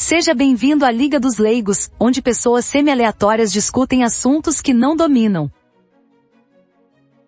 Seja bem-vindo à Liga dos Leigos, onde pessoas semi-aleatórias discutem assuntos que não dominam.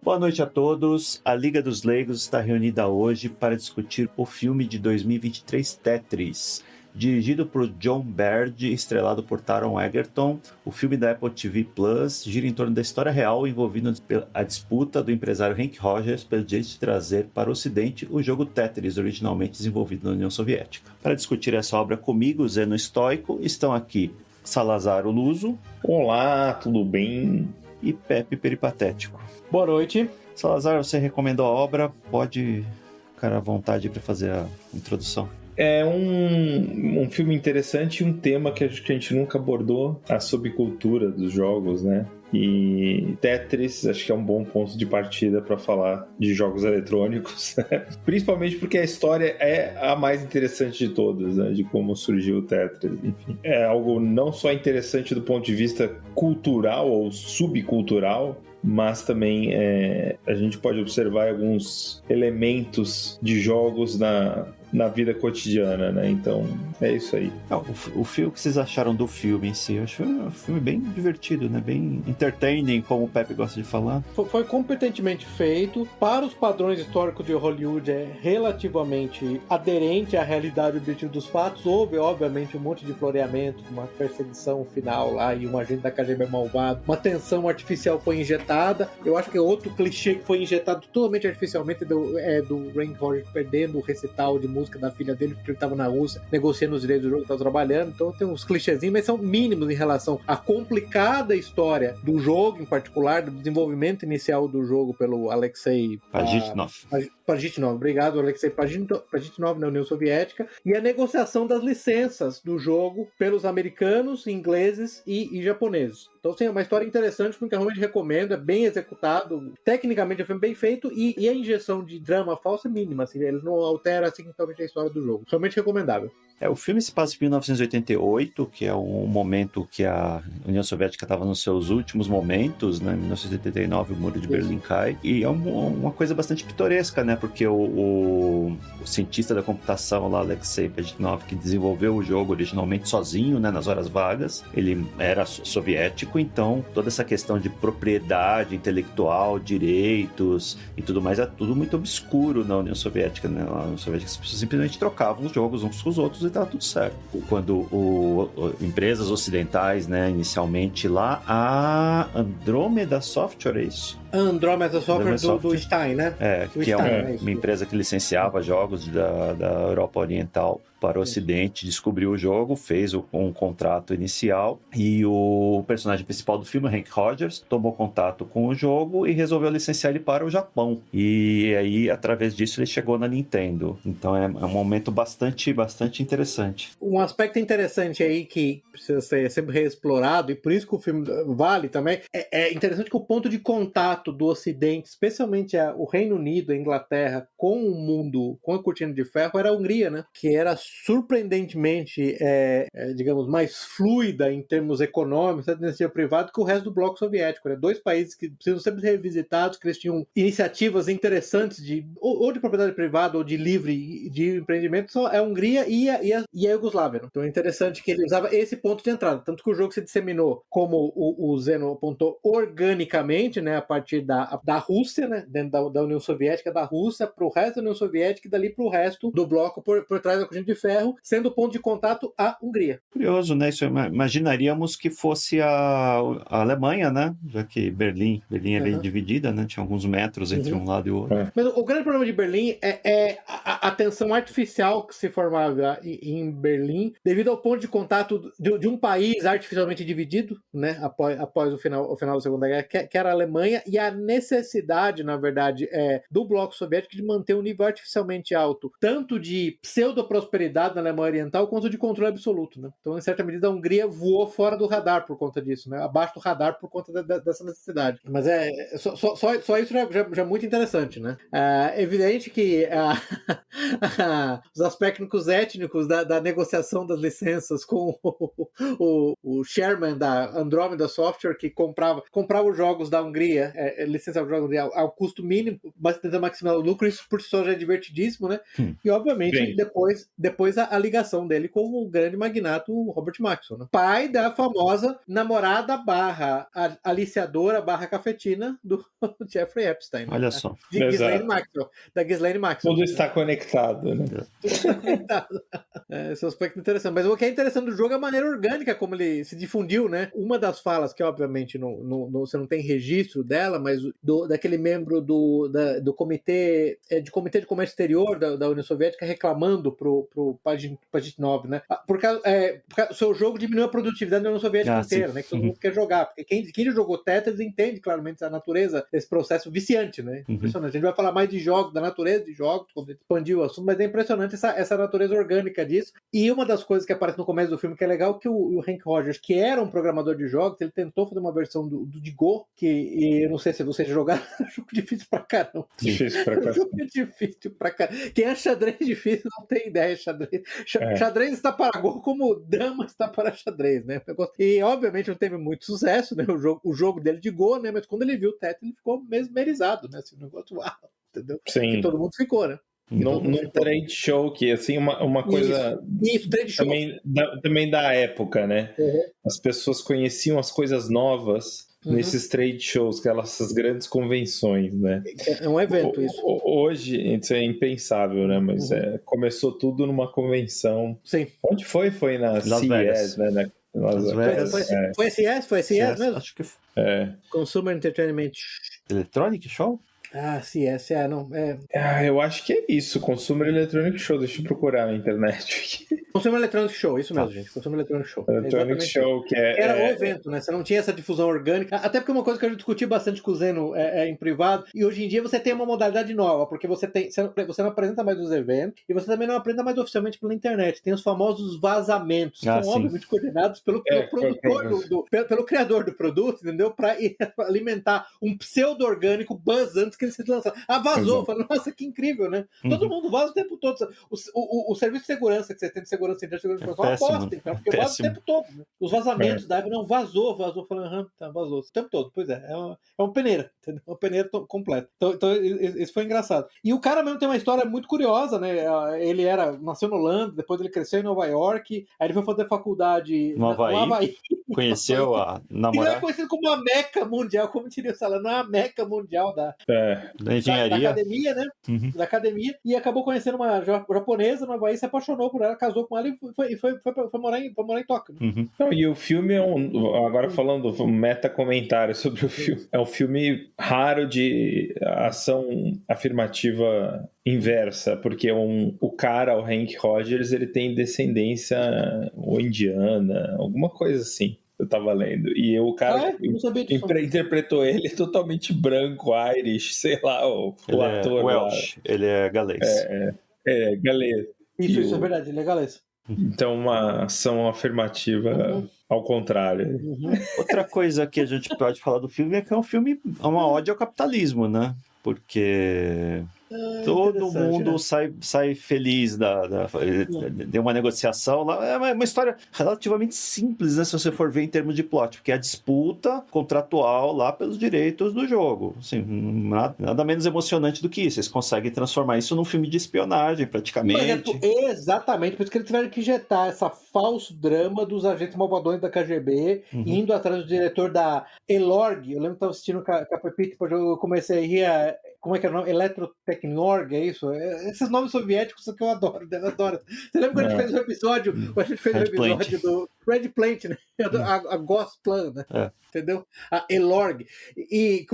Boa noite a todos. A Liga dos Leigos está reunida hoje para discutir o filme de 2023 Tetris. Dirigido por John Baird, estrelado por Taron Egerton, o filme da Apple TV Plus gira em torno da história real envolvendo a disputa do empresário Hank Rogers pelo direito de trazer para o Ocidente o jogo Tetris, originalmente desenvolvido na União Soviética. Para discutir essa obra comigo, Zeno Stoico, estão aqui Salazar Luso. Olá, tudo bem? E Pepe Peripatético. Boa noite. Salazar, você recomendou a obra, pode ficar à vontade para fazer a introdução. É um filme interessante e um tema que a gente nunca abordou, a subcultura dos jogos, né? E Tetris acho que é um bom ponto de partida para falar de jogos eletrônicos, né? Principalmente porque a história é a mais interessante de todas, né? De como surgiu o Tetris, enfim. É algo não só interessante do ponto de vista cultural ou subcultural, mas também a gente pode observar alguns elementos de jogos na vida cotidiana, né? Então, é isso aí. O filme, o que vocês acharam do filme em si? Eu acho um filme bem divertido, né? Bem entertaining, como o Pepe gosta de falar. Foi competentemente feito. Para os padrões históricos de Hollywood, é relativamente aderente à realidade objetiva dos fatos. Houve, obviamente, um monte de floreamento, uma perseguição final lá e um agente da KGB malvado. Uma tensão artificial foi injetada. Eu acho que outro clichê que foi injetado totalmente artificialmente do Hank Rogers perdendo o recital de música da filha dele, porque ele estava na Rússia negociando os direitos do jogo, estava trabalhando. Então tem uns clichêzinhos, mas são mínimos em relação à complicada história do jogo, em particular, do desenvolvimento inicial do jogo pelo Alexei Pajitnov. Obrigado, Alexei Pajitnov, na União Soviética, e a negociação das licenças do jogo pelos americanos, ingleses e japoneses. Então, sim, é uma história interessante, porque eu realmente recomendo, é bem executado, tecnicamente é um filme bem feito, e a injeção de drama falsa é mínima, assim, ele não altera significativamente a história do jogo. Somente recomendável. O filme se passa em 1988, que é um momento que a União Soviética estava nos seus últimos momentos, né? Em 1989 o Muro de Berlim cai, e é uma coisa bastante pitoresca, né? Porque o cientista da computação lá, Alexei Pajitnov, que desenvolveu o jogo originalmente sozinho, né? Nas horas vagas, ele era soviético, então toda essa questão de propriedade intelectual, direitos e tudo mais, é tudo muito obscuro na União Soviética, né? Na União Soviética as pessoas simplesmente trocavam os jogos uns com os outros e estava tudo certo. Quando empresas ocidentais, né, inicialmente lá, a Andromeda Software, é isso? Andromeda Software do Stein, né? Que Stein, é uma empresa que licenciava jogos da Europa Oriental para o Ocidente, descobriu o jogo, fez um contrato inicial, e o personagem principal do filme, Hank Rogers, tomou contato com o jogo e resolveu licenciar ele para o Japão. E aí, através disso, ele chegou na Nintendo. Então é um momento bastante interessante. Um aspecto interessante aí que precisa ser sempre reexplorado, e por isso que o filme vale também, é interessante que o ponto de contato do Ocidente, especialmente o Reino Unido, a Inglaterra, com o mundo, com a cortina de ferro, era a Hungria, né? Que era surpreendentemente, digamos, mais fluida em termos econômicos, da iniciativa privada, que o resto do bloco soviético, né? Dois países que precisam sempre ser revisitados, que eles tinham iniciativas interessantes ou de propriedade privada ou de livre de empreendimento, só a Hungria e a Iugoslávia. Então é interessante que ele usava esse ponto de entrada, tanto que o jogo se disseminou, como o Zeno apontou, organicamente, né, a partir da Rússia, né, dentro da União Soviética, da Rússia para o resto da União Soviética e dali para o resto do bloco por trás da cortina de ferro, sendo o ponto de contato a Hungria. Curioso, né? Isso, imaginaríamos que fosse a Alemanha, né? Já que Berlim é bem dividida, né? Tinha alguns metros entre um lado e o outro. Mas o grande problema de Berlim é a tensão artificial que se formava em Berlim, devido ao ponto de contato de um país artificialmente dividido, né? Após o final da Segunda Guerra, que era a Alemanha, e a necessidade, na verdade, do bloco soviético de manter um nível artificialmente alto, tanto de pseudo-prosperidade na Alemanha Oriental, quanto de controle absoluto, né? Então, em certa medida, a Hungria voou fora do radar por conta disso, né? Abaixo do radar por conta dessa necessidade. Mas só isso já é muito interessante, né? É evidente que os aspectos étnicos da negociação das licenças com o chairman da Andromeda Software, que comprava os jogos da Hungria licenciar os jogos ao custo mínimo, mas tentando maximizar o lucro, isso por si só já é divertidíssimo, né? E obviamente depois a ligação dele com o grande magnato Robert Maxwell, né? Pai da famosa namorada barra aliciadora barra cafetina do Jeffrey Epstein. Olha só. Da Ghislaine Maxwell. Tudo está conectado, né? Tudo está conectado. Esse é um aspecto interessante. Mas o que é interessante do jogo é a maneira orgânica como ele se difundiu, né? Uma das falas, que obviamente você não tem registro dela, mas daquele membro do comitê de comércio exterior da União Soviética reclamando pro Pajitnov, né? Porque o seu jogo diminuiu a produtividade da União Soviética inteira, sim. né? Que todo mundo quer jogar. Porque quem já jogou Tetris entende claramente a natureza desse processo viciante, né? Impressionante. A gente vai falar mais de jogos, da natureza de jogos, quando expandiu o assunto, mas é impressionante essa natureza orgânica disso. E uma das coisas que aparece no começo do filme que é legal, que o Hank Rogers, que era um programador de jogos, ele tentou fazer uma versão de Go, que eu não sei se vocês jogaram, é um jogo difícil pra caramba. Difícil pra caramba. Jogo difícil pra caramba. Quem é xadrez difícil não tem ideia. Xadrez está para Go como dama está para xadrez, né? E obviamente não teve muito sucesso, né? O jogo dele de Go, né? Mas quando ele viu o Tetris, ele ficou mesmerizado, né? Assim, um negócio uau, entendeu? Sim. E todo mundo ficou, né? Num trade show, que assim, uma coisa isso, trade show. Também da época, né? As pessoas conheciam as coisas novas nesses trade shows, essas grandes convenções, né? É um evento isso. Hoje, isso é impensável, né? Mas começou tudo numa convenção. Sim. Onde foi? Foi na Las CES, Vegas. né? Las Vegas. Foi CES mesmo? Acho que Consumer Entertainment. Electronic Show? CES, não. Eu acho que é isso, Consumer Electronic Show. Deixa eu procurar na internet. Consumer Electronic Show, isso mesmo, gente. Consumer Electronic Show. Electronic Show, que era o evento, né? Você não tinha essa difusão orgânica. Até porque uma coisa que eu discuti bastante com o Zeno em privado, e hoje em dia você tem uma modalidade nova, porque você não apresenta mais os eventos, e você também não apresenta mais oficialmente pela internet. Tem os famosos vazamentos, que são obviamente coordenados pelo produtor, pelo criador do produto, entendeu? Para alimentar um pseudo-orgânico buzz antes que ele seja lançado. Vazou. Fala, nossa, que incrível, né? Todo mundo vaza o tempo todo. O serviço de segurança que você tem de segurança aposta, então, porque vaza o tempo todo. Né? Os vazamentos da época, não, vazou, falando, vazou o tempo todo. Pois é uma peneira, entendeu? Uma peneira completa. Então, isso foi engraçado. E o cara mesmo tem uma história muito curiosa, né? Ele nasceu no Holanda, depois ele cresceu em Nova York, aí ele foi fazer faculdade no Havaí. Conheceu a namorada. E não é conhecido como a meca mundial, como diria o Salão, não é a meca mundial da engenharia. Da academia, né? Da academia, e acabou conhecendo uma japonesa no Havaí, se apaixonou por ela, casou com ela e foi morar em Tóquio. Né? Não, e o filme agora falando meta comentário sobre o filme, é um filme raro de ação afirmativa inversa, porque o cara, o Hank Rogers, ele tem descendência indiana, alguma coisa assim. Eu tava lendo. E o cara que interpretou ele totalmente branco, Irish, sei lá, o ator. Welsh, ele é galês. Galês. Isso é verdade, ele é galês. Então, uma ação afirmativa ao contrário. Outra coisa que a gente pode falar do filme é que é um filme, uma ode ao capitalismo, né? Porque todo mundo sai feliz de uma negociação lá. É uma história relativamente simples, né, se você for ver em termos de plot, porque é a disputa contratual lá pelos direitos do jogo. Assim, nada menos emocionante do que isso. Eles conseguem transformar isso num filme de espionagem, praticamente. Exatamente, por isso que eles tiveram que injetar essa falso drama dos agentes malvadões da KGB, indo atrás do diretor da Elorg. Eu lembro que estava assistindo com a Pepita, eu comecei a rir. Como é que era o nome? Eletrotechnorg, é isso? Esses nomes soviéticos que eu adoro. Você lembra quando a gente fez o episódio? A gente fez o episódio do Red Plant, né? A Gosplan, né? Entendeu? A Elorg. E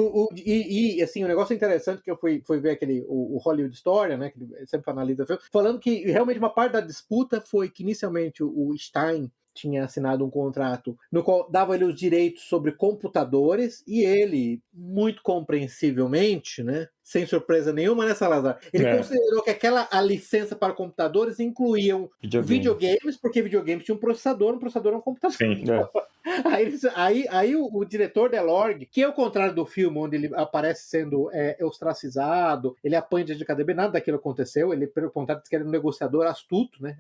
assim, um negócio interessante que eu fui ver o Hollywood Historian, né? Que ele sempre analisa filme, falando que realmente uma parte da disputa foi que inicialmente o Stein tinha assinado um contrato no qual dava ele os direitos sobre computadores e ele, muito compreensivelmente, né, sem surpresa nenhuma, né, Salazar? Ele considerou que a licença para computadores incluíam videogames, porque videogames tinha um processador é um computador. Sim. Aí o diretor Delorge, que é o contrário do filme, onde ele aparece sendo ostracizado, ele apanha de KDB, nada daquilo aconteceu, ele, pelo contrário, disse que era um negociador astuto, né?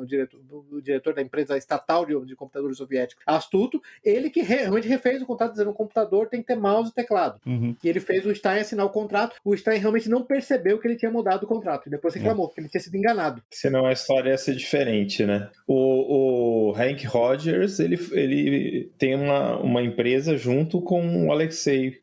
O diretor da empresa estatal de computadores soviéticos, astuto, ele que realmente refez o contrato, dizendo que um computador tem que ter mouse e teclado. E ele fez o Stein assinar o contrato, o Stein realmente não percebeu que ele tinha mudado o contrato, e depois reclamou que ele tinha sido enganado. Senão a história ia ser diferente, né? O Hank Rogers, ele tem uma empresa junto com o Alexei,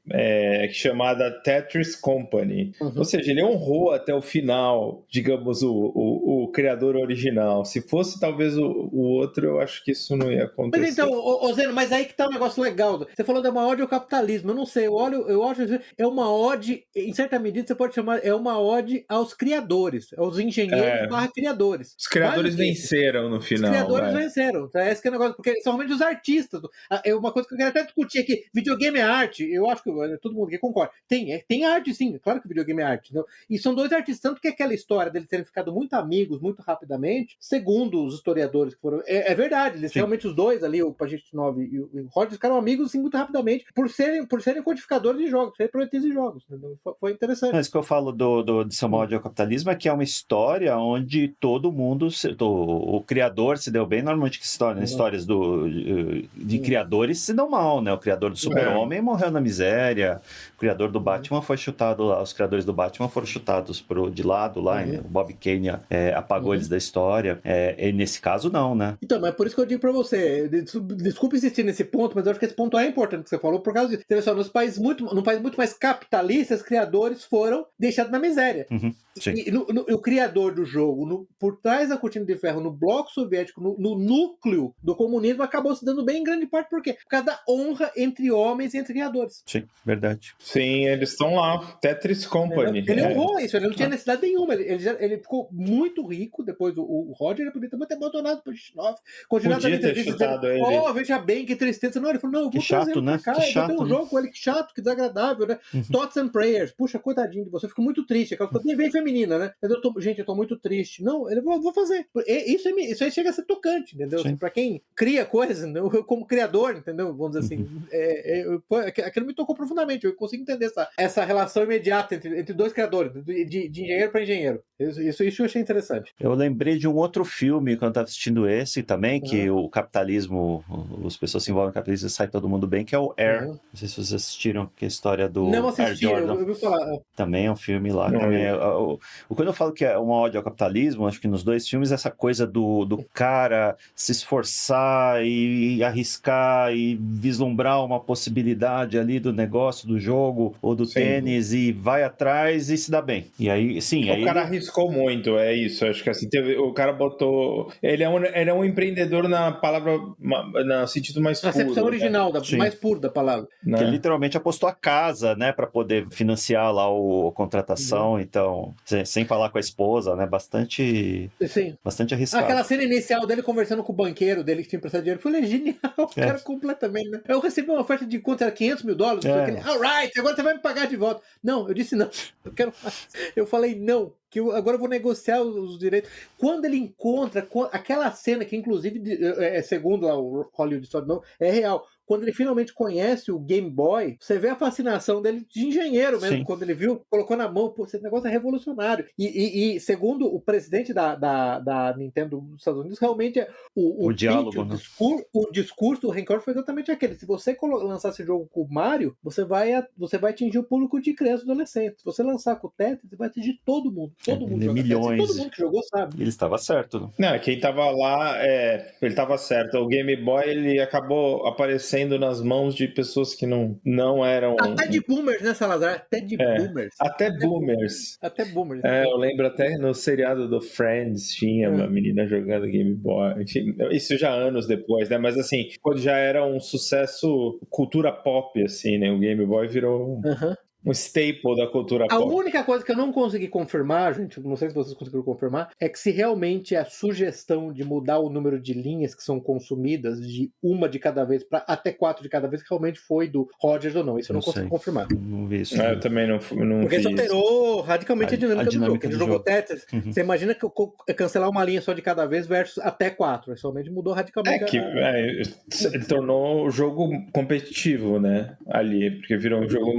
chamada Tetris Company. Ou seja, ele honrou até o final, digamos, o criador original. Se fosse talvez o outro, eu acho que isso não ia acontecer. Mas então, Zeno, mas aí que tá um negócio legal. Você falou de uma ode ao capitalismo. Eu não sei, eu acho que é uma ode, em certa medida você pode chamar, é uma ode aos criadores, aos engenheiros criadores. Os criadores venceram no final. Os criadores venceram. Esse que é o negócio, porque são realmente os artistas. É uma coisa que eu quero até discutir aqui. Videogame é arte. Eu acho que todo mundo aqui concorda. Tem arte, sim. Claro que videogame é arte. Entendeu? E são dois artistas. Tanto que aquela história deles terem ficado muito amigos, muito rapidamente, segundo os historiadores que foram... É verdade. Eles realmente, os dois ali, o Pajitnov e o Rogers, ficaram amigos assim, muito rapidamente, por serem codificadores de jogos, serem projetistas de jogos. Entendeu? Foi interessante. Mas o que eu falo de Seu Modo ao Capitalismo é que é uma história onde todo mundo, o criador se deu bem. Normalmente histórias de criadores se dão mal, né? O criador do Super-Homem morreu na miséria, o criador do Batman foi chutado lá, os criadores do Batman foram chutados de lado lá, o Bob Kane apagou eles da história. E nesse caso não, né? Então, mas por isso que eu digo pra você, desculpe insistir nesse ponto, mas eu acho que esse ponto é importante que você falou, por causa disso. Num país muito mais capitalista, os criadores foram deixados na miséria. E o criador do jogo, por trás da cortina de ferro, no bloco soviético, no núcleo do comunismo, acabou se dando bem em grande parte. Por quê? Por causa da honra entre homens e entre criadores. Sim, verdade. Sim, eles estão lá. Tetris Company. Ele honrou isso, ele não tinha necessidade nenhuma. Ele ficou muito rico. Depois o Roger, ele podia ter abandonado o Pajitnov. Podia ter chutado ele. Veja bem, que tristeza. Não, ele falou, não, eu vou trazer ele pra cá. Eu vou ter um jogo com ele, que chato, que desagradável, né? Thoughts and Prayers. Puxa, coitadinho de você, fico muito triste. Aquela coisa bem feminina, né? Gente, eu tô muito triste. Não, eu vou fazer. Isso aí chega a ser tocante, entendeu? Assim, pra quem cria coisas, eu como criador, entendeu? Vamos dizer assim, aquilo me tocou profundamente. Eu consigo entender essa relação imediata entre dois criadores, de engenheiro para engenheiro. Isso eu achei interessante. Eu lembrei de um outro filme, quando eu estava assistindo esse também, que o capitalismo, as pessoas se envolvem no capitalismo e sai todo mundo bem, que é o Air. Não sei se vocês assistiram, que é a história do Air Jordan. Eu ouvi falar. Também é um filme lá. Quando eu falo que é uma ode ao capitalismo, acho que nos dois filmes essa coisa do cara se esforçar e arriscar e vislumbrar uma possibilidade ali do negócio, do jogo ou do tênis e vai atrás e se dá bem. E aí, sim... O cara arriscou muito, é isso. Acho que assim, o cara botou... Ele é um empreendedor na palavra... No sentido mais puro. Na acepção original, mais puro da palavra. Que ele literalmente apostou a casa, né? Pra poder financiar lá a contratação. Então, sem falar com a esposa, né? Bastante arriscado. Aquela cena inicial dele conversando com o banqueiro dele que tinha emprestado dinheiro. Foi genial. O cara completamente, né? Eu recebi uma oferta de quanto? Era $500 mil? Alright, agora você vai me pagar de volta. Não, eu disse não. Eu quero mais. Eu falei não. Que agora eu vou negociar os direitos. Quando ele encontra aquela cena que, inclusive, segundo lá o Hollywood Story, não, é real. Quando ele finalmente conhece o Game Boy, você vê a fascinação dele de engenheiro mesmo. Sim. Quando ele viu, colocou na mão, pô, esse negócio é revolucionário. E segundo o presidente da Nintendo dos Estados Unidos, realmente o diálogo, o discurso do Hank Rogers foi exatamente aquele. Se você lançar esse jogo com o Mario, você vai atingir o público de crianças e adolescentes. Se você lançar com o Tetris, você vai atingir todo mundo. Todo mundo joga milhões. Tetris. Todo mundo que jogou sabe. Ele estava certo. Não, quem estava lá, ele estava certo. O Game Boy, ele acabou aparecendo nas mãos de pessoas que não eram... Até de boomers, né, Salazar? Até de boomers. Até boomers. Até boomers. Eu lembro até no seriado do Friends, tinha uma menina jogando Game Boy. Isso já anos depois, né? Mas assim, quando já era um sucesso cultura pop, assim, né? O Game Boy virou... Um staple da cultura A pop. única coisa que eu não consegui confirmar, gente, não sei se vocês conseguiram confirmar, é que se realmente a sugestão de mudar o número de linhas que são consumidas de uma de cada vez para até 4 de cada vez realmente foi do Rogers ou não. Isso eu não consigo confirmar. Não vi isso. Eu também não Porque isso alterou radicalmente a dinâmica do jogo. Quem jogou Tetris, você imagina que cancelar uma linha só de cada vez versus até 4. Isso realmente mudou radicalmente. Ele tornou o jogo competitivo, né? Ali, porque virou um jogo...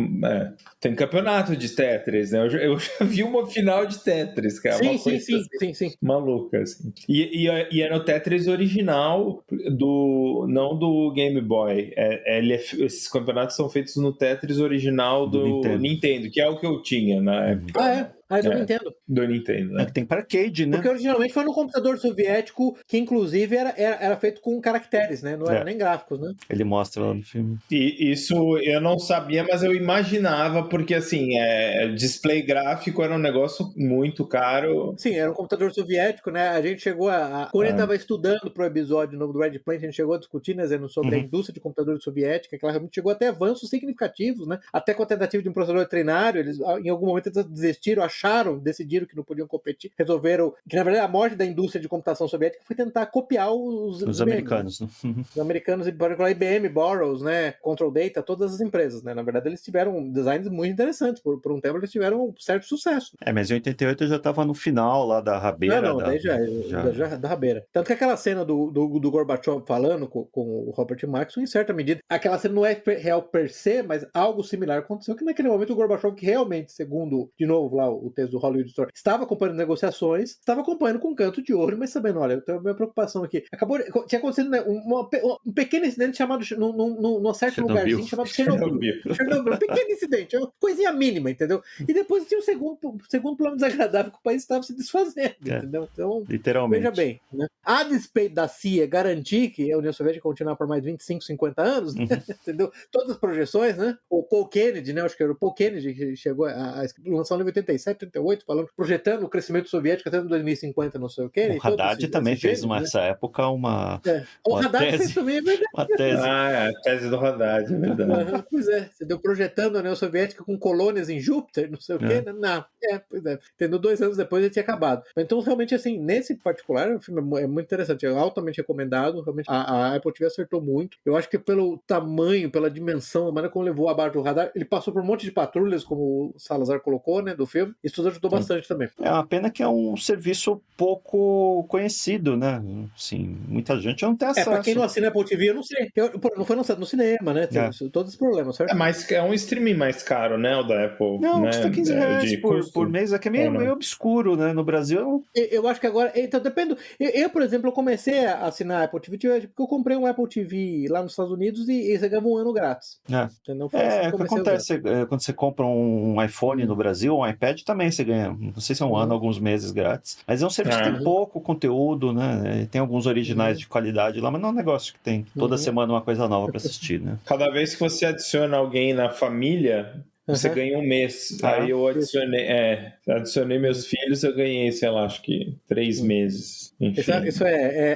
Tem campeonato de Tetris, né? Eu já vi uma final de Tetris, cara. Sim. Maluca, assim. E era o Tetris original, não do Game Boy. Esses campeonatos são feitos no Tetris original do Nintendo, que é o que eu tinha na época. Do Nintendo. Do Nintendo, né? Que tem para arcade, né? Porque originalmente foi no computador soviético, que inclusive era feito com caracteres, né? Não era nem gráficos, né? Ele mostra lá no filme. E isso eu não sabia, mas eu imaginava, porque assim, display gráfico era um negócio muito caro. Sim, era um computador soviético, né? A gente chegou quando a gente estava estudando pro episódio novo do Red Planet, a gente chegou a discutir, né, Zeno, sobre a indústria de computadores soviética, que ela realmente chegou até avanços significativos, né? Até com a tentativa de um processador trinário, eles em algum momento eles desistiram, decidiram que não podiam competir, resolveram que, na verdade, a morte da indústria de computação soviética foi tentar copiar os americanos. Né? Os americanos, em particular, IBM, Burroughs, né, Control Data, todas as empresas, né? Na verdade, eles tiveram designs muito interessantes. Por um tempo, eles tiveram um certo sucesso. Mas em 88 eu já estava no final lá da rabeira. Daí já da rabeira. Tanto que aquela cena do Gorbachev falando com o Robert Maxson, em certa medida, aquela cena não é real per se, mas algo similar aconteceu, que naquele momento o Gorbachev, que realmente, segundo, de novo, lá o texto do Hollywood Story, estava acompanhando negociações, estava acompanhando com um canto de olho, mas sabendo, olha, eu tenho a minha preocupação aqui. Tinha acontecido, né, um pequeno incidente chamado, num certo lugarzinho chamado Chernobyl. Um pequeno incidente, uma coisinha mínima, entendeu? E depois tinha um segundo plano desagradável que o país estava se desfazendo, entendeu? Então, literalmente. Veja bem, né? A despeito da CIA garantir que a União Soviética continuar por mais 25, 50 anos, né? Entendeu? Todas as projeções, né? O Paul Kennedy, né? Acho que era o Paul Kennedy que chegou a lançar em 87, 88, falando, projetando o crescimento soviético até 2050, não sei o quê. O Haddad também fez nessa época uma o Haddad fez também, é verdade. Uma tese. A tese do Haddad, é verdade. Pois é, você deu projetando a União Soviética com colônias em Júpiter, não sei o quê. Não, pois é. Tendo 2 anos depois ele tinha acabado. Então, realmente, assim, nesse particular, o filme é muito interessante, é altamente recomendado. Realmente, a Apple TV acertou muito. Eu acho que pelo tamanho, pela dimensão, a maneira como levou abaixo do radar, ele passou por um monte de patrulhas, como o Salazar colocou, né, do filme. Isso tudo ajudou bastante também. É uma pena que é um serviço pouco conhecido, né? Assim, muita gente não tem acesso. Pra quem não assina Apple TV, eu não sei. Não foi lançado no cinema, né? Tem todos os problemas, certo? Mas é um streaming mais caro, né, o da Apple. Não, né? custa R$15 por mês. É que é meio obscuro, né? No Brasil... Eu acho que agora... Então, depende... Eu, por exemplo, comecei a assinar Apple TV porque eu comprei um Apple TV lá nos Estados Unidos e você ganhava um ano grátis. Entendeu? O que acontece quando você compra um iPhone no Brasil, um iPad também você ganha, não sei se é um ano, alguns meses grátis. Mas é um serviço que tem pouco conteúdo, né? Tem alguns originais de qualidade lá, mas não é um negócio que tem toda semana uma coisa nova para assistir, né? Cada vez que você adiciona alguém na família, você ganha um mês. Aí eu adicionei meus filhos, eu ganhei, sei lá, acho que 3 meses. Enfim. Isso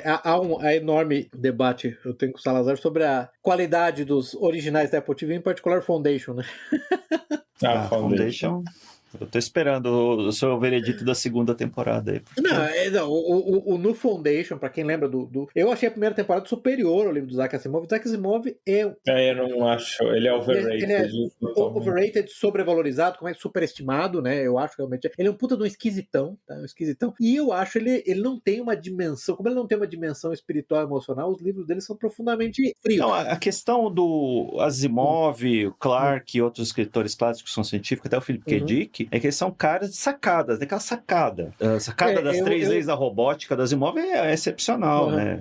há um enorme debate, eu tenho com o Salazar, sobre a qualidade dos originais da Apple TV, em particular Foundation, né? Foundation. Eu tô esperando o seu veredito da segunda temporada aí. Porque... O No Foundation, pra quem lembra eu achei a primeira temporada superior ao livro do Isaac Asimov. O Isaac Asimov eu não acho. Ele é overrated. Ele é overrated, sobrevalorizado, como é superestimado, né? Eu acho realmente. Ele é um puta de um esquisitão, tá? Um esquisitão. E eu acho ele não tem uma dimensão. Como ele não tem uma dimensão espiritual e emocional, os livros dele são profundamente frios. Não, a questão do Asimov, o Clarke e outros escritores clássicos que são científicos, até o Philip K. Dick, é que eles são caras de sacadas, daquela sacada. A sacada das 3 leis da robótica do Asimov é excepcional, né?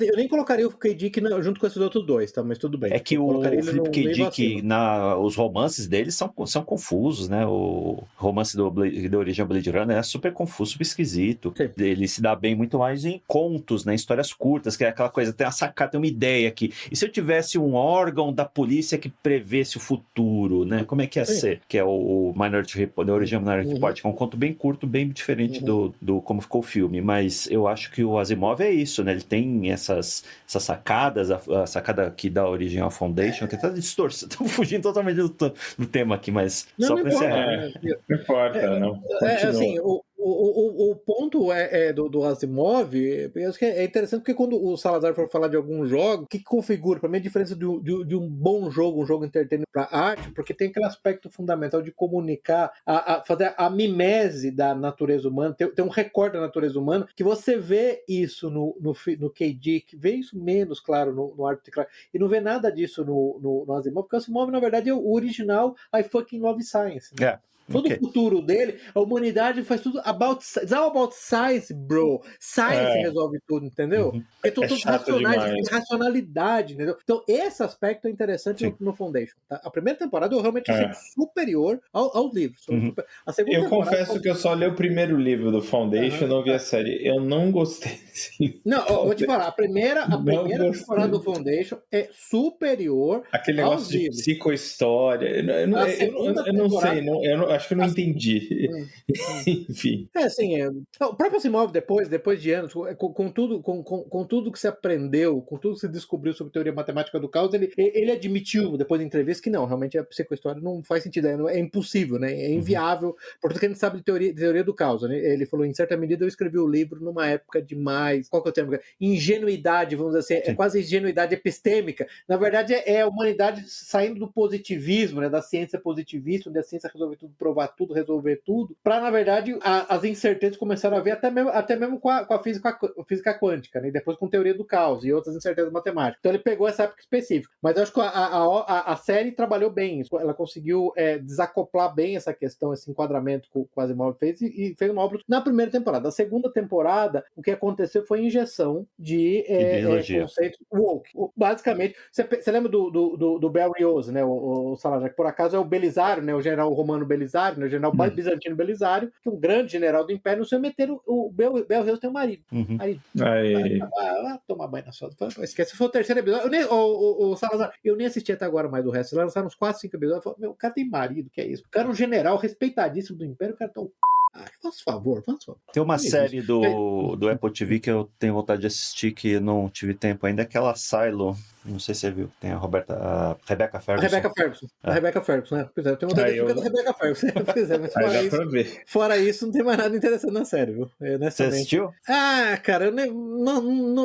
Eu nem colocaria o K. Dick junto com esses outros dois, tá? Mas tudo bem. É que o Philip K. Dick, os romances dele são confusos, né? O romance da origem Blade Runner é super confuso, super esquisito. Sim. Ele se dá bem muito mais em contos, né? Histórias curtas, que é aquela coisa, tem uma sacada, tem uma ideia aqui. E se eu tivesse um órgão da polícia que prevesse o futuro, né? Como é que ia ser? Que é o Minority Report, da origem do Minority Report, que é um conto bem curto, bem diferente do como ficou o filme, mas eu acho que o Asimov é isso, né? Ele tem essas sacadas, a sacada que dá origem ao Foundation, que tá distorcendo, estamos fugindo totalmente do tema aqui, mas Não, só não para importa. encerrar. Não importa, não. Assim, o ponto do Asimov, eu acho que é interessante porque quando o Salazar for falar de algum jogo, o que configura? Para mim, a diferença de um bom jogo, um jogo entertainment para arte, porque tem aquele aspecto fundamental de comunicar, fazer a mimese da natureza humana, ter um recorte da natureza humana, que você vê isso no K.D., que vê isso menos, claro, no Arthur C. Clarke, e não vê nada disso no Asimov, porque o Asimov, na verdade, é o original I fucking love science. Né? Todo o futuro dele, a humanidade faz tudo it's all about science, bro. Science resolve tudo, entendeu? Porque todos racionais, racionalidade, entendeu? Então, esse aspecto é interessante no Foundation. Tá? A primeira temporada eu realmente achei superior aos livros. A segunda eu confesso que eu só li o primeiro livro do Foundation e não vi a série. Eu não gostei. Não, eu vou te falar, a primeira temporada do Foundation é superior aquele negócio de psicohistória. Eu não sei, acho que eu não entendi. Enfim. Assim, o próprio Asimov, depois de anos, com tudo que se aprendeu, com tudo que se descobriu sobre teoria matemática do caos, ele admitiu, depois da entrevista, que não, realmente a psicohistória não faz sentido, é impossível, né? É inviável, por tudo que a gente sabe de teoria do caos. Né? Ele falou, em certa medida, eu escrevi o livro numa época de mais, qual que é o termo? Ingenuidade, vamos dizer assim, é quase ingenuidade epistêmica. Na verdade, é a humanidade saindo do positivismo, né? Da ciência positivista, onde a ciência resolve tudo, provar tudo, resolver tudo, para, na verdade, as incertezas começaram a ver até mesmo com a física quântica, né? E depois com teoria do caos e outras incertezas matemáticas. Então ele pegou essa época específica. Mas eu acho que a série trabalhou bem isso. Ela conseguiu desacoplar bem essa questão, esse enquadramento que o Asimov fez e fez uma obra na primeira temporada. Na segunda temporada, o que aconteceu foi injeção de conceitos woke. Basicamente, você lembra do Berlioz, né? O Salazar, que por acaso é o Belisário, né? O general romano Belisário, né? O general bizantino Belisário, que é um grande general do império, não sei meter o Berlioz tem um marido. Vai tomar banho na sua. Esquece, se for o terceiro episódio. O Salazar, eu nem assisti até agora mais do resto. Lançaram uns 4, 5 episódios. Eu falei, o cara tem marido, que é isso? O cara é um general respeitadíssimo do império, o cara tá faz favor. Tem uma série do Apple TV que eu tenho vontade de assistir, que eu não tive tempo ainda, aquela Silo. Não sei se você viu. Tem a Rebecca Ferguson. A Rebecca Ferguson, né? Eu tenho vontade de assistir da Rebecca Ferguson. Mas fora isso, não tem mais nada interessante na série, viu? Você assistiu? Cara,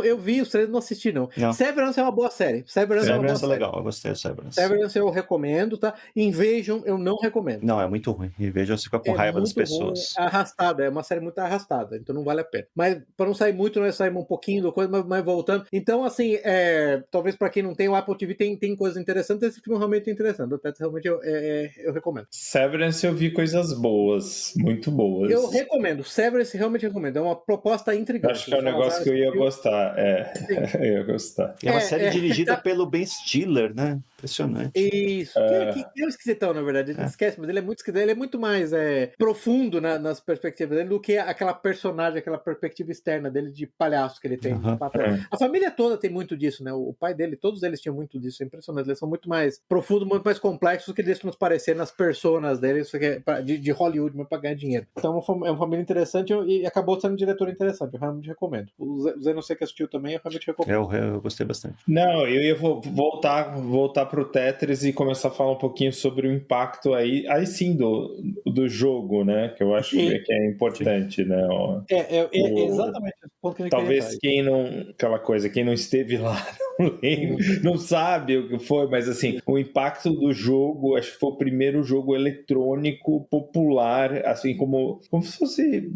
eu vi os trailers, não assisti, não. Severance é uma boa série. Severance é legal, eu gostei do Severance. Severance eu recomendo, tá? Invasion eu não recomendo. Não, é muito ruim. Invasion você fica com raiva das pessoas. Arrastada, é uma série muito arrastada, então não vale a pena. Mas para não sair muito, nós saímos um pouquinho do coisa, mas voltando. Então, assim, talvez para quem não tem o Apple TV, tem coisas interessantes. Esse filme realmente é interessante. Até realmente eu recomendo. Severance eu vi coisas boas, muito boas. Eu recomendo. Severance realmente recomendo. É uma proposta intrigante. Acho que é um negócio que eu ia gostar. Eu ia gostar. É uma série dirigida pelo Ben Stiller, né? Impressionante. Isso. Que é um esquisitão, na verdade. Esquece, mas ele é muito esquisito. Ele é muito mais profundo nas perspectivas dele do que aquela personagem, aquela perspectiva externa dele de palhaço que ele tem. A família toda tem muito disso, né? O pai dele, todos eles tinham muito disso. É impressionante. Eles são muito mais profundos, muito mais complexos do que eles transparecer nas personas deles de Hollywood, mas pra ganhar dinheiro. Então é uma família interessante e acabou sendo um diretor interessante. Eu realmente recomendo. O Zé, não sei que assistiu também, eu realmente recomendo. Eu gostei bastante. Não, eu ia voltar pro Tetris e começar a falar um pouquinho sobre o impacto aí sim do jogo, né? Que eu acho que é importante, né? Exatamente o ponto que a gente talvez quem não esteve lá não sabe o que foi, mas assim, o impacto do jogo, acho que foi o primeiro jogo eletrônico popular, assim como se fosse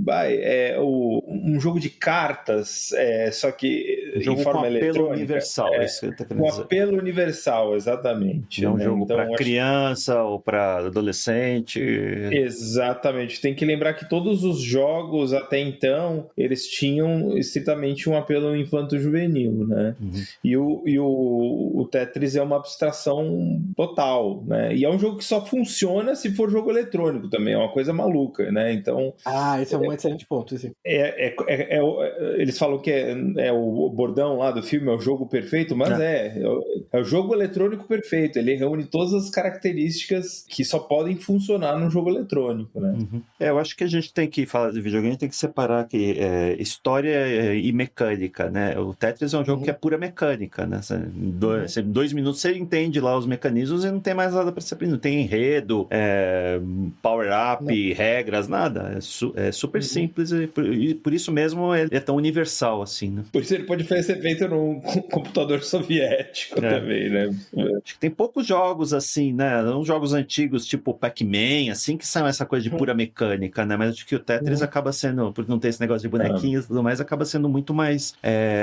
um jogo de cartas, só que em forma eletrônica. Apelo universal, isso que eu tô querendo dizer. Apelo universal, exatamente. Não é um jogo para criança ou para adolescente. Exatamente. Tem que lembrar que todos os jogos até então, eles tinham estritamente um apelo infanto-juvenil, né? E o Tetris é uma abstração total, né? E é um jogo que só funciona se for jogo eletrônico também, é uma coisa maluca, né? Então... esse é um excelente ponto, sim. Eles falam que é o bordão lá do filme, é o jogo perfeito, mas é o jogo eletrônico perfeito, ele reúne todas as características que só podem funcionar num jogo eletrônico, né? Eu acho que a gente tem que falar de videogame, tem que separar que história e mecânica, né? O Tetris é um jogo que é pura mecânica, né? Em 2 minutos você entende lá os mecanismos e não tem mais nada para ser aprendido. Não tem enredo, power-up, regras, nada. É super simples e por isso mesmo ele é tão universal assim, né? Por isso ele pode ser feito num computador soviético também, né? Acho que tem poucos jogos assim, né? Uns jogos antigos, tipo Pac-Man, assim, que são essa coisa de pura mecânica, né? Mas acho que o Tetris acaba sendo, por não ter esse negócio de bonequinhos e tudo mais, acaba sendo muito mais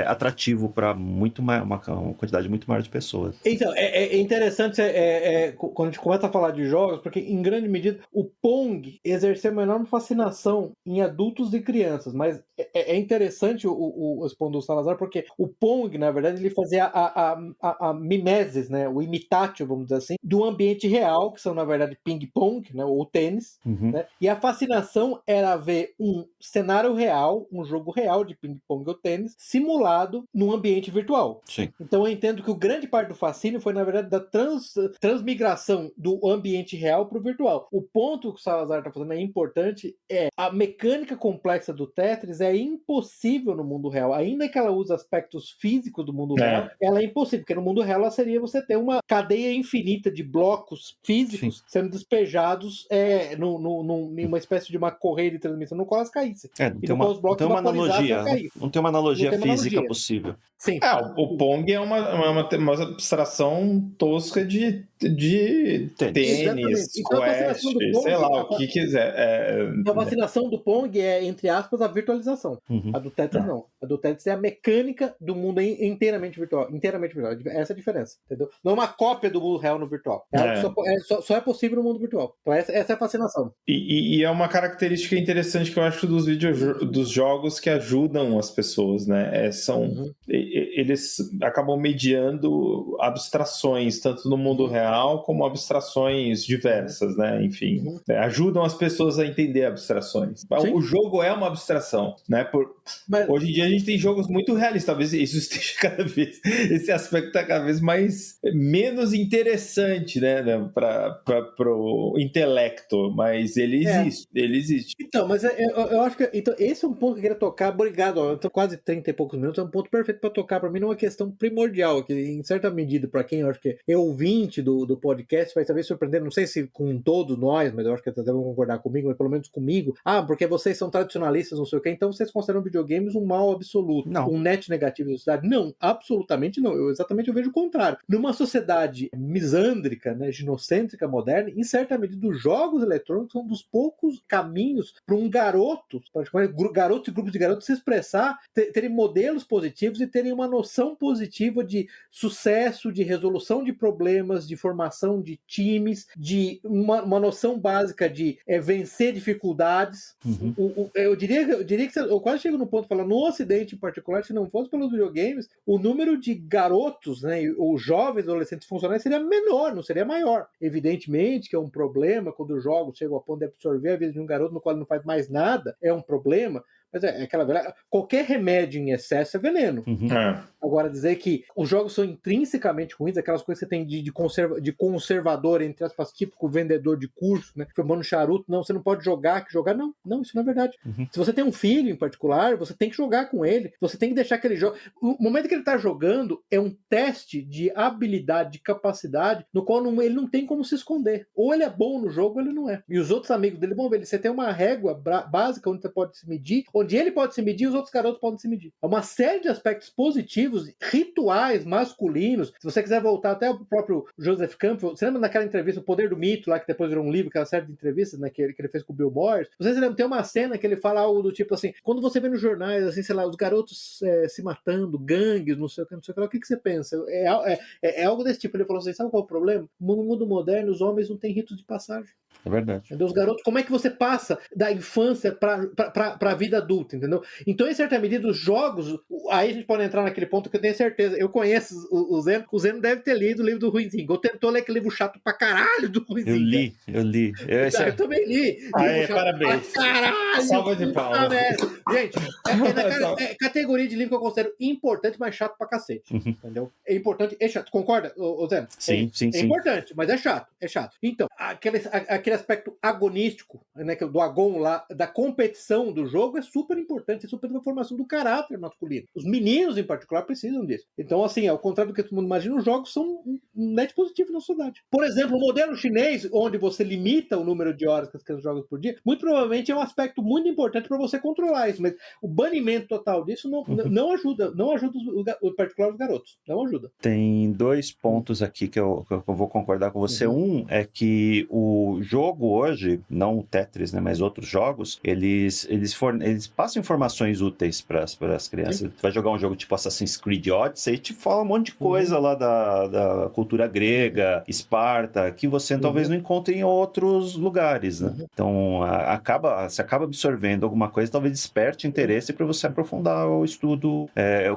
atrativo para uma quantidade muito maior de pessoas. Então, é interessante quando a gente começa a falar de jogos, porque em grande medida o Pong exerceu uma enorme fascinação em adultos e crianças, mas é interessante o ponto do Salazar, porque o Pong, na verdade, ele fazia a mimesis, né, o imitátil, vamos dizer assim, do ambiente real, que são, na verdade, ping-pong, né, ou tênis, né, e a fascinação era ver um cenário real, um jogo real de ping-pong ou tênis, simulado num ambiente virtual. Sim. Então eu entendo que o grande parte do fascínio foi, na verdade, da transmigração do ambiente real para o virtual. O ponto que o Salazar está fazendo é importante, a mecânica complexa do Tetris é impossível no mundo real. Ainda que ela use aspectos físicos do mundo real, ela é impossível, porque no mundo real ela seria você ter uma cadeia infinita de blocos físicos sendo despejados numa espécie de uma correia de transmissão no qual elas caíssem. Não tem uma analogia física possível. Sim. O Pong é uma abstração tosca de tênis, quest, sei lá, o que quiser. A fascinação do Pong é, entre aspas, a virtualização. A do Tetris não. A do Tetris é a mecânica do mundo inteiramente virtual. Essa é a diferença, entendeu? Não é uma cópia do mundo real no virtual. Só é possível no mundo virtual. Então essa é a fascinação. E é uma característica interessante que eu acho dos jogos que ajudam as pessoas, né? Eles acabam mediando abstrações, tanto no mundo real como abstrações diversas, né? Enfim, ajudam as pessoas a entender abstrações. O jogo é uma abstração, né? Hoje em dia a gente tem jogos muito realistas, talvez isso esteja esse aspecto está cada vez menos interessante, né? Para o intelecto, mas ele existe. Então, mas eu acho que esse é um ponto que eu queria tocar. Obrigado, eu tô quase 30 e poucos minutos, é um ponto perfeito para tocar para mim numa questão primordial, que em certa medida, para quem eu acho que é ouvinte do podcast, vai talvez surpreender, não sei se com todos nós, mas eu acho que até vão concordar comigo, mas pelo menos comigo, porque vocês são tradicionalistas, não sei o que, então vocês consideram videogames um mal absoluto, um net negativo da sociedade? Não, absolutamente não. Eu vejo o contrário. Numa sociedade misândrica, né, ginocêntrica, moderna, em certa medida, os jogos eletrônicos são um dos poucos caminhos para um garoto, praticamente garotos e grupos de garotos se expressar, terem modelos positivos e terem uma noção positiva de sucesso, de resolução de problemas, de formação de times, de uma noção básica de vencer dificuldades. Eu diria que eu quase chego no ponto de falar, no Ocidente em particular, se não fosse pelos videogames, o número de garotos, né, ou jovens adolescentes funcionais seria menor, não seria maior. Evidentemente que é um problema quando os jogos chegam a ponto de absorver a vida de um garoto no qual ele não faz mais nada, é um problema. Mas aquela velha... Qualquer remédio em excesso é veneno. Agora, dizer que os jogos são intrinsecamente ruins, aquelas coisas que você tem de conservador, entre aspas, típico vendedor de curso, né? Fumando charuto, não, você não pode jogar, não, isso não é verdade. Se você tem um filho em particular, você tem que jogar com ele, você tem que deixar que ele jogue. O momento que ele está jogando é um teste de habilidade, de capacidade, no qual ele não tem como se esconder. Ou ele é bom no jogo, ou ele não é. E os outros amigos dele vão ver, você tem uma régua básica onde você pode se medir, onde ele pode se medir e os outros garotos podem se medir. É uma série de aspectos positivos, rituais masculinos. Se você quiser voltar até o próprio Joseph Campbell, você lembra daquela entrevista, O Poder do Mito, lá que depois virou um livro, aquela série de entrevistas, né, que ele fez com o Bill Moyers? Vocês lembram, tem uma cena que ele fala algo do tipo assim, quando você vê nos jornais, assim, sei lá, os garotos se matando, gangues, não sei o que, o que você pensa? É algo desse tipo. Ele falou assim, sabe qual é o problema? No mundo moderno, os homens não têm rito de passagem. É verdade. Os garotos, como é que você passa da infância para a vida adulta? adulta, entendeu? Então, em certa medida, os jogos, aí a gente pode entrar naquele ponto que eu tenho certeza, eu conheço o Zeno deve ter lido o livro do Ruizinho, ou tentou ler aquele livro chato pra caralho do Ruizinho. Eu li. Eu também li. Parabéns. Caralho! Salva de palmas. Gente, é categoria de livro que eu considero importante, mas chato pra cacete. Entendeu? É importante, é chato. Concorda, Zeno? Sim. É importante, mas é chato. Então, aquele aspecto agonístico, né, do agon lá, da competição do jogo é super importante, é super pra formação do caráter masculino. Os meninos, em particular, precisam disso. Então, assim, ao contrário do que todo mundo imagina, os jogos são um net positivo na sociedade. Por exemplo, o modelo chinês, onde você limita o número de horas que as crianças jogam por dia, muito provavelmente é um aspecto muito importante para você controlar isso, mas o banimento total disso não ajuda, em particular os garotos, não ajuda. Tem 2 pontos aqui que eu vou concordar com você. Um é que o jogo hoje, não o Tetris, né, mas outros jogos, eles passam informações úteis para as crianças. Você vai jogar um jogo tipo Assassin's Creed Odyssey e te fala um monte de coisa lá da cultura grega, Esparta, que você talvez não encontre em outros lugares, né? Então, você acaba absorvendo alguma coisa, talvez desperte interesse para você aprofundar o estudo.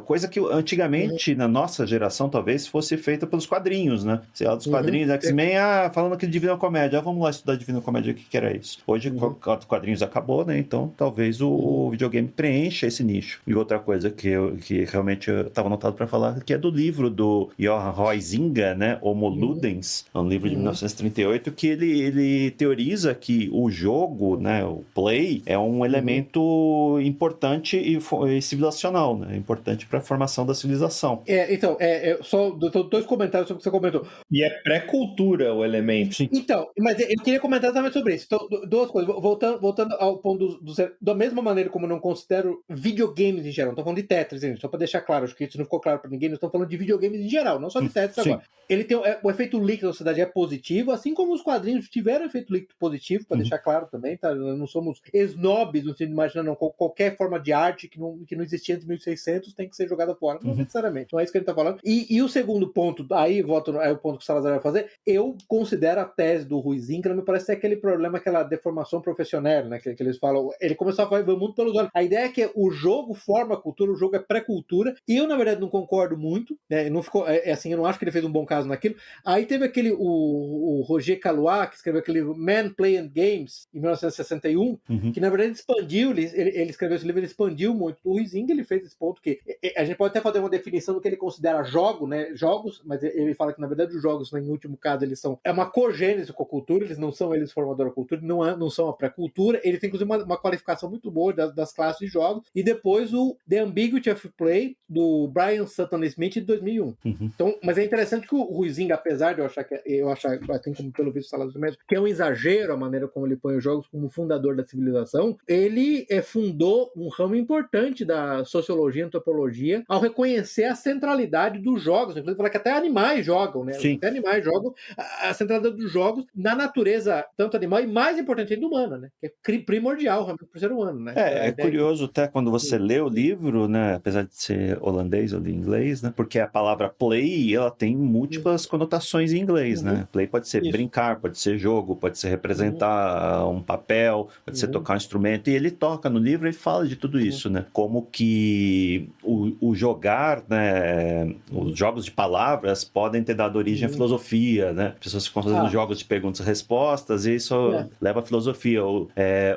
Coisa que antigamente, na nossa geração, talvez fosse feita pelos quadrinhos, né? Sei lá, dos quadrinhos, X-Men, falando aqui de Divina Comédia, vamos lá estudar Divina Comédia, o que era isso? Hoje, os quadrinhos acabou, né? Então, talvez o videogame preencha esse nicho. E outra coisa que realmente eu estava anotado para falar, que é do livro do Johann Huizinga, né? Homo Ludens, um livro de 1938, que ele teoriza que o jogo, né? O play, é um elemento importante e civilizacional, né? Importante para a formação da civilização. Então, só 2 comentários sobre o que você comentou. E é pré-cultura o elemento. Sim. Então, mas eu queria comentar também sobre isso. Então, 2 coisas. Voltando ao ponto da mesma maneira como eu não considero videogames em geral. Não tô falando de Tetris, gente, só para deixar claro, acho que isso não ficou claro para ninguém. Nós estamos falando de videogames em geral, não só de Tetris agora. Ele tem o efeito líquido na sociedade é positivo, assim como os quadrinhos tiveram efeito líquido positivo, para deixar claro também, tá? Nós não somos snobs, não se imagina, não. Qualquer forma de arte que não existia antes de 1600 tem que ser jogada fora. Não necessariamente. Não é isso que ele tá falando. E o segundo ponto, aí volto ao ponto que o Salazar vai fazer, eu considero a tese do Ruizinho, que me parece ser aquele problema, aquela deformação profissional, né? Que eles falam, ele começou a ver o mundo pelos olhos. A ideia é que o jogo forma a cultura, o jogo é pré-cultura, e eu, na verdade, não concordo muito, né? Não ficou, assim, eu não acho que ele fez um bom caso naquilo. Aí teve o Roger Caillois, que escreveu aquele Man Playing Games, em 1961, que, na verdade, expandiu, ele escreveu esse livro, ele expandiu muito. O Huizinga, ele fez esse ponto que a gente pode até fazer uma definição do que ele considera jogo, né? Jogos, mas ele fala que, na verdade, os jogos, né, em último caso, eles são uma cogênese com a cultura, eles não são eles formadores da cultura, não são a pré-cultura. Ele tem, inclusive, uma qualificação muito boa das classes de jogos. E depois o The Ambiguity of Play, do Brian Sutton Smith, de 2001. Então, mas é interessante que o Ruizinga, apesar de eu achar assim como pelo visto falado do médico, que é um exagero a maneira como ele põe os jogos como fundador da civilização, ele fundou um ramo importante da sociologia e antropologia ao reconhecer a centralidade dos jogos. Inclusive, falar que até animais jogam, né? Sim. Até animais jogam a centralidade dos jogos na natureza, tanto animal e mais importante ainda humana, né? Que é primordial realmente para o ser humano, né? É curioso até quando você lê o livro, né? Apesar de ser holandês ou de inglês, né? Porque a palavra play, ela tem múltiplas conotações em inglês, né? Play pode ser brincar, pode ser jogo, pode ser representar um papel, pode ser tocar um instrumento. E ele toca no livro, ele fala de tudo isso, né? Como que o jogar, né? Os jogos de palavras podem ter dado origem à filosofia, né? As pessoas ficam fazendo jogos de perguntas e respostas, e isso leva à filosofia.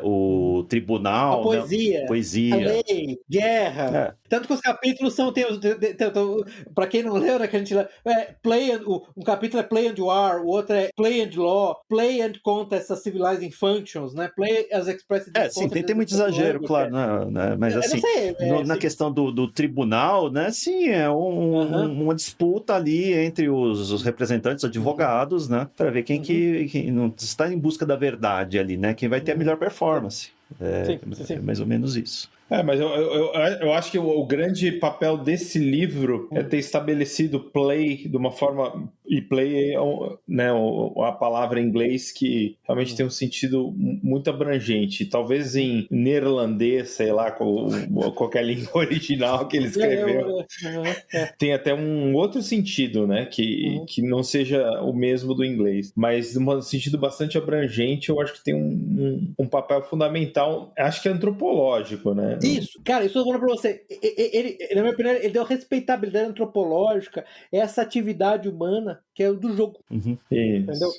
O tribunal, a poesia, né? Poesia, a lei, guerra. Tanto que os capítulos são... Para quem não leu, né, que a gente um capítulo é Play and War, o outro é Play and Law, Play and Contest as Civilizing Functions, né? Play as Expressed... sim, tem muito exagero, claro, né? Mas assim, na questão do tribunal, né? Sim, é uma disputa ali entre os representantes, advogados, né? Para ver quem que não está em busca da verdade ali, né? Quem vai ter a melhor performance. É mais ou menos isso. Mas eu acho que o grande papel desse livro é ter estabelecido play de uma forma E play é né, a palavra em inglês que realmente tem um sentido muito abrangente. Talvez em neerlandês, sei lá, qualquer língua original que ele escreveu, tem até um outro sentido, né? Que não seja o mesmo do inglês. Mas num sentido bastante abrangente, eu acho que tem um papel fundamental, acho que é antropológico, né? Isso, cara, isso eu tô falando pra você. Ele, na minha opinião, ele deu respeitabilidade antropológica, essa atividade humana que é o do jogo. Entendeu?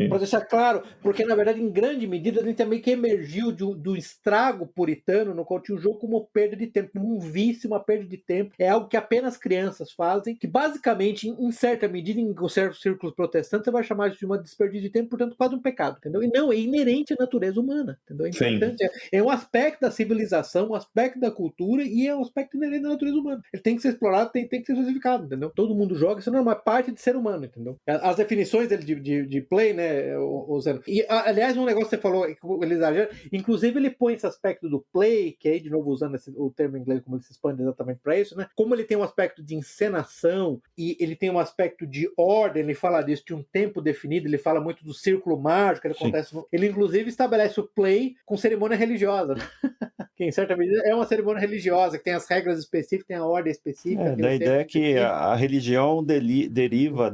Para deixar claro, porque na verdade, em grande medida, a gente também que emergiu do estrago puritano, no qual tinha o jogo como perda de tempo, como um vício, uma perda de tempo. É algo que apenas crianças fazem, que basicamente, em certa medida, em certos círculos protestantes, você vai chamar isso de uma desperdício de tempo, portanto, quase um pecado, entendeu? E não, é inerente à natureza humana, entendeu? É importante, é um aspecto da civilização, um aspecto da cultura e é um aspecto inerente da natureza humana. Ele tem que ser explorado, tem que ser especificado, entendeu? Todo mundo joga, isso não é uma parte de ser humano, entendeu? As definições dele de play, né, o Zeno. E, aliás, um negócio que você falou, ele exagera, inclusive ele põe esse aspecto do play, que aí, de novo, usando o termo em inglês, como ele se expande exatamente para isso, né? Como ele tem um aspecto de encenação e ele tem um aspecto de ordem, ele fala disso, de um tempo definido, ele fala muito do círculo mágico, ele inclusive estabelece o play com cerimônia religiosa, né? Que em certa medida é uma cerimônia religiosa, que tem as regras específicas, tem a ordem específica. Da ideia que a religião deriva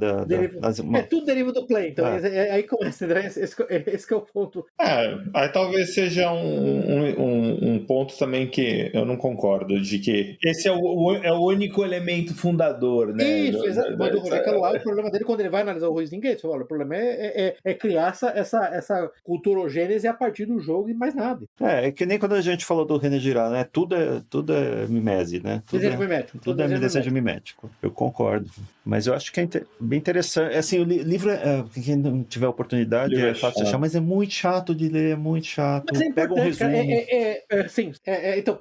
tudo deriva do play, então aí começa, esse que é o ponto. Aí talvez seja um ponto também que eu não concordo, de que esse é o único elemento fundador, né? Isso, exato. Mas o Roger Caluá, o problema dele, quando ele vai analisar o Ruizinho Gates, o problema é criar essa culturogênese a partir do jogo e mais nada. É que nem quando a gente falou do René Girard, né? Tudo é mimese, né? Tudo é desejo mimético. Eu concordo. Mas eu acho que é bem interessante. Assim, o livro, quem não tiver oportunidade, é fácil de achar, mas é muito chato de ler, é muito chato. Mas é pega um resumo. Sim. Então,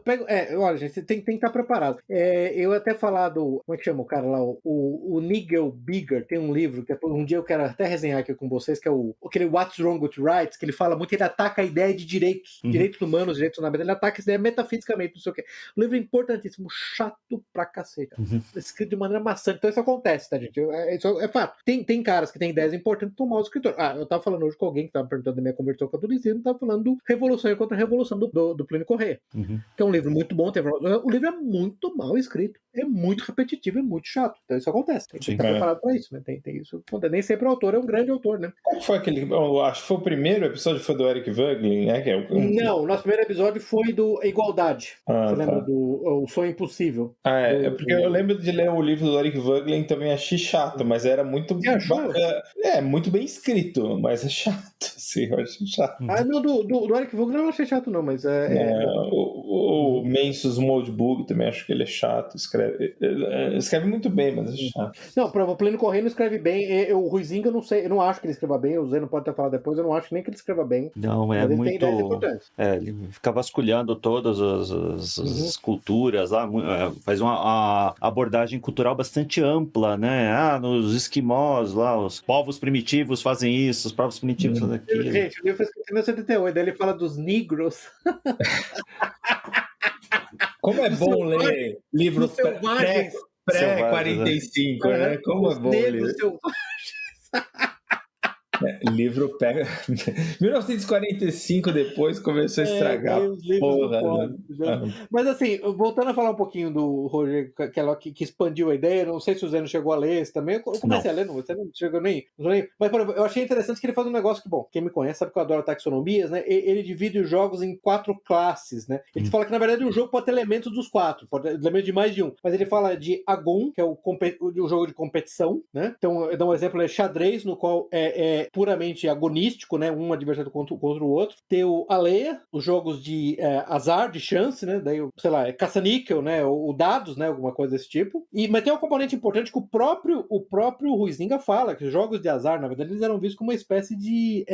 olha, gente, você tem que estar preparado. Eu até falar do... Como é que chama o cara lá? O Nigel Bigger tem um livro que um dia eu quero até resenhar aqui com vocês, que é aquele What's Wrong with Rights, que ele fala muito, ele ataca a ideia de direitos humanos, direitos na vida, ele ataca essa ideia metafisicamente, não sei o quê. O livro é importantíssimo, chato pra cacete. Escrito de maneira maçante. Então isso acontece, tá, gente? Isso é fato. Tem caras que têm ideias importantes tomar o escritor. Eu tava falando hoje com alguém que tava perguntando da minha conversão com o catolicismo, tava falando do Revolução e Contra a Revolução do Plínio Corrêa. Que é um livro muito bom. O livro é muito mal escrito. É muito repetitivo, é muito chato. Então isso acontece. Tem que estar preparado pra isso, né? Tem isso. Nem sempre o autor é um grande autor, né? Qual foi aquele... Eu acho que foi o primeiro episódio, foi do Eric Voegelin, né? Não, o nosso primeiro episódio foi do Igualdade. Você lembra do O Sonho Impossível? Porque eu lembro de ler o livro do Eric Voegelin, também achei chato, mas era muito bacana. Muito bem escrito, mas é chato, sim, eu achei chato. Não, do Eric Voegelin eu não achei chato, não, mas o Mensus Moldbug também acho que ele é chato, escreve muito bem, mas é chato. Não, para o Plínio Corrêa não escreve bem. O Ruizinho, eu não sei, eu não acho que ele escreva bem, o Zé não pode até falar depois, eu não acho nem que ele escreva bem. Não, é muito... Ele fica vasculhando todas as culturas lá, faz uma abordagem cultural bastante ampla, né? Nos esquimós lá, os povos primitivos fazem isso, os povos primitivos fazem aquilo. Gente, o livro foi escrito em 1978, daí ele fala dos negros. Como é bom ler livros pré-45, né? Como é bom ler. Livro pega... 1945 depois começou a estragar. Porra, Mas assim, voltando a falar um pouquinho do Roger que expandiu a ideia, não sei se o Zé não chegou a ler esse também. Eu comecei a ler, você não chegou nem. Mas eu achei interessante que ele faz um negócio que, bom, quem me conhece sabe que eu adoro taxonomias, né? Ele divide os jogos em 4 classes, né? Ele fala que, na verdade, o jogo pode ter elementos dos 4, pode ter elementos de mais de um. Mas ele fala de Agon, que é o jogo de competição, né? Então, eu dou um exemplo, é xadrez, no qual é puramente agonístico, né? Um adversário contra o outro. Tem o Aleia, os jogos de azar, de chance, né? Daí, sei lá, caça-níquel, né? O dados, né? Alguma coisa desse tipo. Mas tem um componente importante que o próprio Huizinga fala, que os jogos de azar, na verdade, eles eram vistos como uma espécie de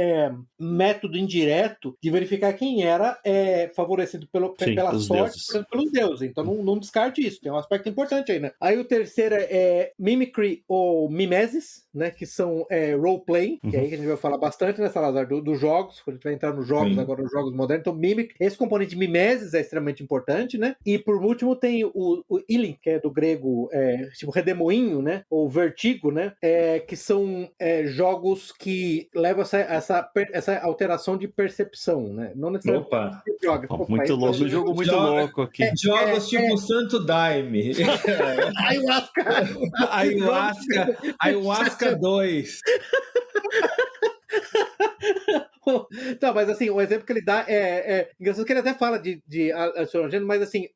método indireto de verificar quem era favorecido pela sorte, por exemplo, pelos deuses. Então não descarte isso. Tem um aspecto importante aí, né? Aí o terceiro é Mimicry ou Mimesis, né? Que são role-play, que aí a gente gente vai falar bastante, né, Salazar, dos jogos, quando a gente vai entrar nos jogos agora, nos jogos modernos. Então, Mimic, esse componente de mimeses é extremamente importante, né? E por último tem o Ilin, que é do grego, tipo redemoinho, né? Ou vertigo, né? Que são jogos que levam essa alteração de percepção, né? Não necessariamente Opa! Joga. Muito louco, um jogo muito louco aqui. Jogos tipo Santo Daime. Ayahuasca 2. Então, mas assim, o exemplo que ele dá engraçado que ele até fala de alucinogênio, mas assim,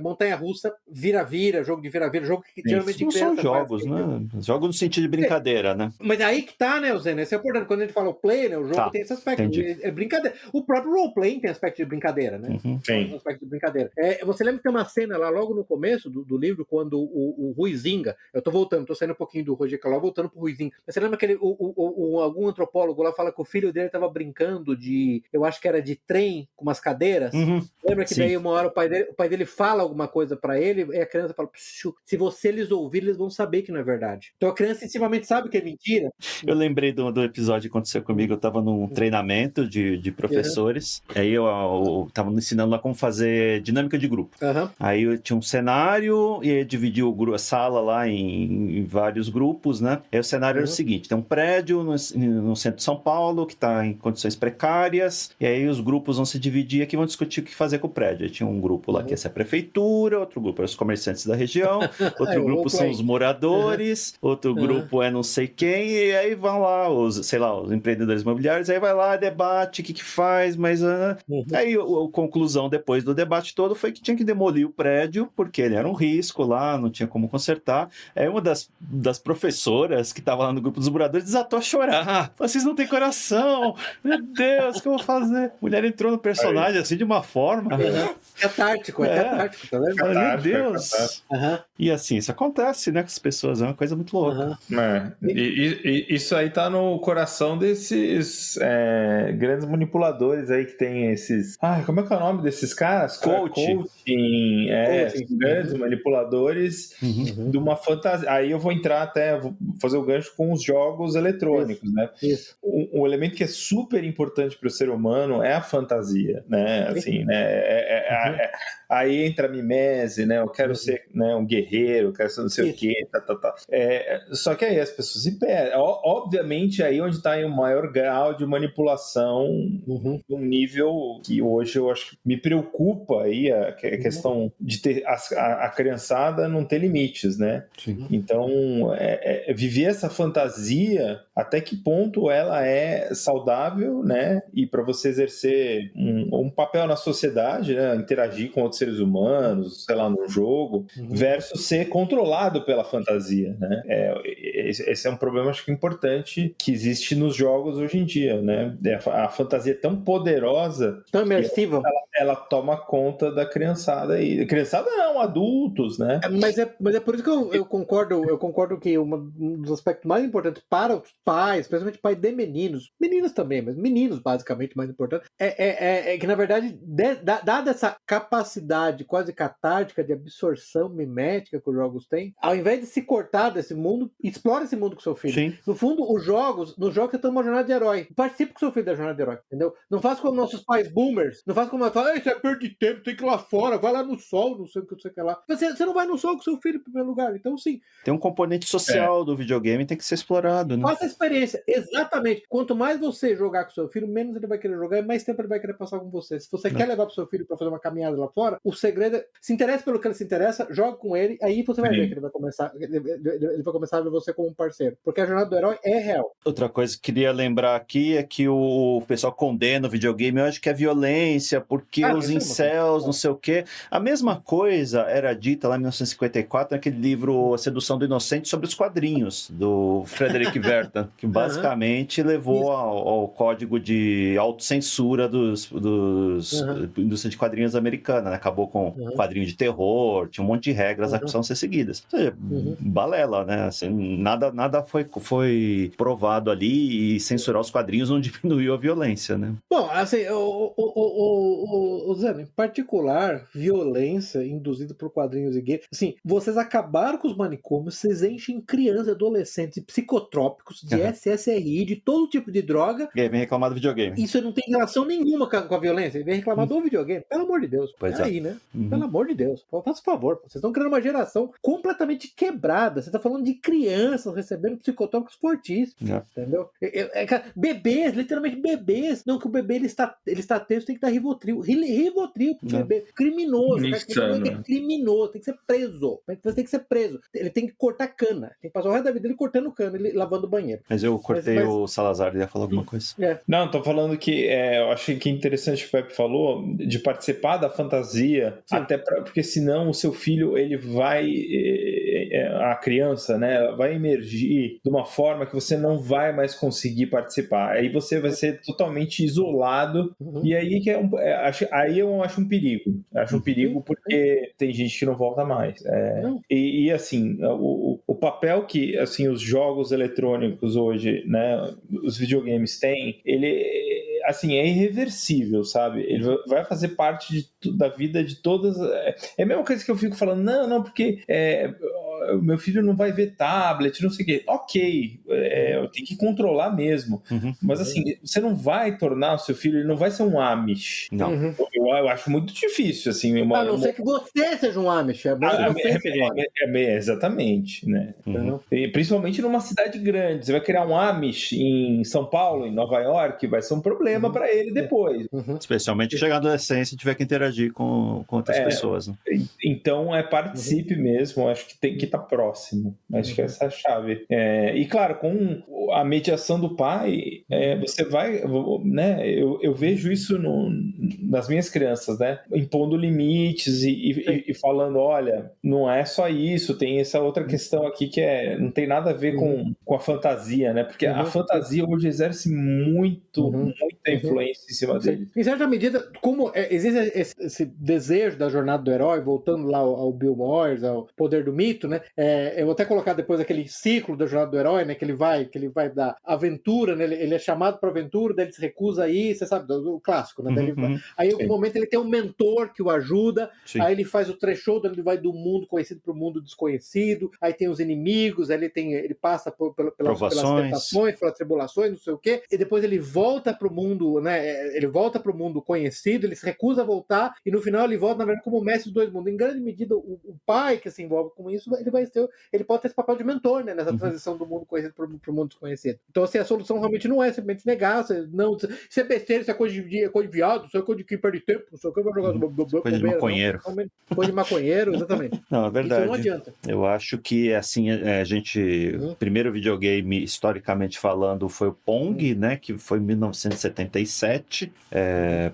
montanha-russa, vira-vira, jogo de vira-vira, jogo que geralmente não são jogos, né? Jogos no sentido de brincadeira, né? Mas aí que tá, né, Zeno? Esse é importante. Quando a gente fala o play, né, o jogo tem esse aspecto. É brincadeira. O próprio role-playing tem aspecto de brincadeira, né? Tem aspecto de brincadeira. Você lembra que tem uma cena lá logo no começo do livro, quando o Huizinga, eu tô saindo um pouquinho do Roger Caló, voltando pro Huizinga. Mas você lembra que algum antropólogo lá fala que o filho dele tava brincando eu acho que era de trem com umas cadeiras? Lembra que daí uma hora o pai dele fala alguma coisa pra ele e a criança fala, se eles ouvirem, eles vão saber que não é verdade. Então a criança intimamente sabe que é mentira. Eu lembrei do episódio que aconteceu comigo, eu tava num treinamento de professores, aí eu tava ensinando lá como fazer dinâmica de grupo. Aí eu tinha um cenário e dividiu a sala lá em vários grupos, né? Aí o cenário era o seguinte, tem um prédio no centro de São Paulo que tá em condições precárias, e aí os grupos vão se dividir aqui e vão discutir o que fazer com o prédio. Aí tinha um grupo lá que ia ser a prefeitura, outro grupo é os comerciantes da região, outro grupo são os moradores, outro grupo é não sei quem, e aí vão lá os empreendedores imobiliários, aí vai lá, debate, o que faz, mas... Aí a conclusão depois do debate todo foi que tinha que demolir o prédio, porque ele era um risco lá, não tinha como consertar. Aí uma das professoras que estava lá no grupo dos moradores desatou a chorar. Vocês não têm coração! Meu Deus, o que eu vou fazer? A mulher entrou no personagem assim de uma forma. Catártico, catártico, tá vendo? Meu Deus. E assim, isso acontece, né, com as pessoas, é uma coisa muito louca. E isso aí tá no coração desses grandes manipuladores aí que tem esses... como é que é o nome desses caras? Coaching. Grandes manipuladores de uma fantasia. Aí eu vou entrar vou fazer o gancho com os jogos eletrônicos, né? Isso. Um elemento que é super importante para o ser humano é a fantasia, né? Assim, né? Aí entra a mimese, né? Eu quero ser, né, um guerreiro, eu quero ser não sei o quê, só que aí as pessoas se perdem. Obviamente, aí onde está o maior grau de manipulação, num nível que hoje eu acho que me preocupa aí a questão de ter a criançada não ter limites, né? Então, viver essa fantasia, até que ponto ela é saudável, né? E para você exercer um papel na sociedade, né? Interagir com outros seres humanos, sei lá, no jogo, versus ser controlado pela fantasia, né? Esse é um problema, acho que importante, que existe nos jogos hoje em dia, né? A fantasia é tão poderosa, tão imersiva, ela toma conta da criançada aí. Criançada não, adultos, né? Mas é por isso que eu concordo que um dos aspectos mais importantes para os pais, especialmente pais de meninos também, mas meninos basicamente mais importante, é que na verdade, dada essa capacidade quase catártica de absorção mimética que os jogos têm, ao invés de se cortar desse mundo, explora esse mundo com seu filho. Sim. No fundo, nos jogos você tem uma jornada de herói. Participe com seu filho da jornada de herói, entendeu? Não faz como nossos pais boomers, não faz como eles falam, isso é perda de tempo, tem que ir lá fora, vai lá no sol, não sei o que lá. Você não vai no sol com seu filho em primeiro lugar, então sim. Tem um componente social do videogame, tem que ser explorado, né? Faça a experiência, exatamente. Quanto mais você jogar com seu filho, menos ele vai querer jogar e mais tempo ele vai querer passar com você. Se você quer levar pro seu filho para fazer uma caminhada lá fora, o segredo é, se interessa pelo que ele se interessa, joga com ele, aí você vai ver que ele vai começar a ver você como um parceiro. Porque a jornada do herói é real. Outra coisa que queria lembrar aqui é que o pessoal condena o videogame, eu acho que é violência, porque os incels, não sei o quê. A mesma coisa era dita lá em 1954 naquele livro A Sedução do Inocente sobre os quadrinhos, do Frederick Wertham, que basicamente levou ao código de autocensura dos indústria de quadrinhos americana, né? Acabou com quadrinho de terror, tinha um monte de regras que precisavam ser seguidas. Ou seja, balela, né? Assim, nada foi provado ali, e censurar os quadrinhos não diminuiu a violência, né? Bom, assim, Zé, em particular, violência induzida por quadrinhos e games. Assim, vocês acabaram com os manicômios, vocês enchem crianças, adolescentes e psicotrópicos de SSRI, de todo tipo de droga. E aí vem reclamar do videogame. Isso não tem relação nenhuma com a violência. Ele vem reclamar do videogame. Pelo amor de Deus. Pois Aí, né? Pelo amor de Deus. Faça favor. Vocês estão criando uma geração completamente quebrada. Você está falando de crianças recebendo psicotrópicos fortíssimos. Entendeu? Bebês, literalmente bebês. Não, que o bebê ele está tenso, tem que dar Rivotril. Rivotril pro bebê. Criminoso. É criminoso. Tem que ser preso. Você tem que ser preso. Ele tem que cortar cana. Tem que passar o resto da vida ele cortando cana, ele lavando o banheiro. Mas eu cortei o Salazar, ele ia falar alguma coisa. Não, tô falando que eu achei que interessante o que o Pepe falou, de participar da fantasia, até porque senão o seu filho, ele vai, a criança, né, vai emergir de uma forma que você não vai mais conseguir participar. Aí você vai ser totalmente isolado, e aí aí eu acho um perigo. Acho um perigo porque tem gente que não volta mais. E assim, o papel que assim, os jogos eletrônicos hoje, né, os videogames têm, ele assim, é irreversível, sabe? Ele vai fazer parte da vida de todas. É a mesma coisa que eu fico falando, não, porque meu filho não vai ver tablet, não sei o quê. Ok, eu tenho que controlar mesmo. Mas assim, você não vai tornar o seu filho, ele não vai ser um Amish. Não. Eu acho muito difícil, assim. A não ser que você seja um Amish. Exatamente, né? E principalmente numa cidade grande. Você vai criar um Amish em São Paulo, em Nova York, vai ser um problema para ele depois. Especialmente chegar à adolescência e tiver que interagir com outras pessoas. Né? Então, participe mesmo. Acho que tem que estar próximo. Acho que essa é a chave. E claro, com a mediação do pai, você vai, né? Eu vejo isso nas minhas crianças, né? Impondo limites e falando, olha, não é só isso, tem essa outra questão aqui que não tem nada a ver com a fantasia, né? Porque a fantasia hoje exerce muita influência em cima dele. Em certa medida, como existe esse desejo da jornada do herói, voltando lá ao Bill Moyers, ao poder do mito, né? Eu vou até colocar depois aquele ciclo da jornada do herói, né? Que ele vai da aventura, né? Ele é chamado para aventura, daí ele se recusa a ir, você sabe, o clássico, né? Aí, em algum momento, ele tem um mentor que o ajuda, aí ele faz o threshold, ele vai do mundo conhecido para o mundo desconhecido, aí tem os inimigos, aí ele passa pelas tentações, pelas tribulações, não sei o quê, e depois ele volta para o mundo, né? Ele volta para o mundo conhecido, ele se recusa a voltar, e no final ele volta, na verdade, como mestre dos dois mundos. Em grande medida, o pai que se envolve com isso, ele pode ter esse papel de mentor, né? Nessa transição do mundo conhecido para o mundo desconhecido. Então, assim, a solução realmente não é simplesmente negar, isso é besteira, isso é coisa de viado, isso é coisa de que perde tempo, não sei o que, eu vou jogar coisa de maconheiro. Coisa de maconheiro, exatamente. Não, é verdade. Isso não adianta. Eu acho que, assim, o primeiro videogame, historicamente falando, foi o Pong, né? Que foi em 1977,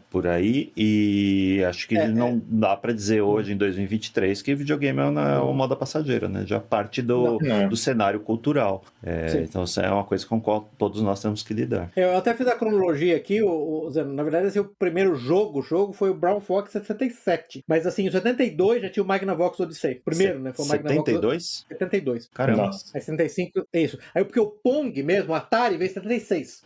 por aí, e acho que não dá para dizer hoje, em 2023, que videogame é uma moda passageira, né? Já parte do cenário cultural. Então, isso é uma coisa com a qual todos nós temos que lidar. Eu até fiz a cronologia aqui, Zé, na verdade, esse é o primeiro jogo foi o Brown Fox 77. Mas, assim, em 72 já tinha o Magnavox Odyssey. Primeiro, né? Foi o Magnavox 72? 72. Caramba. Aí 75, é isso. Aí porque o Pong mesmo, o Atari, veio em 76.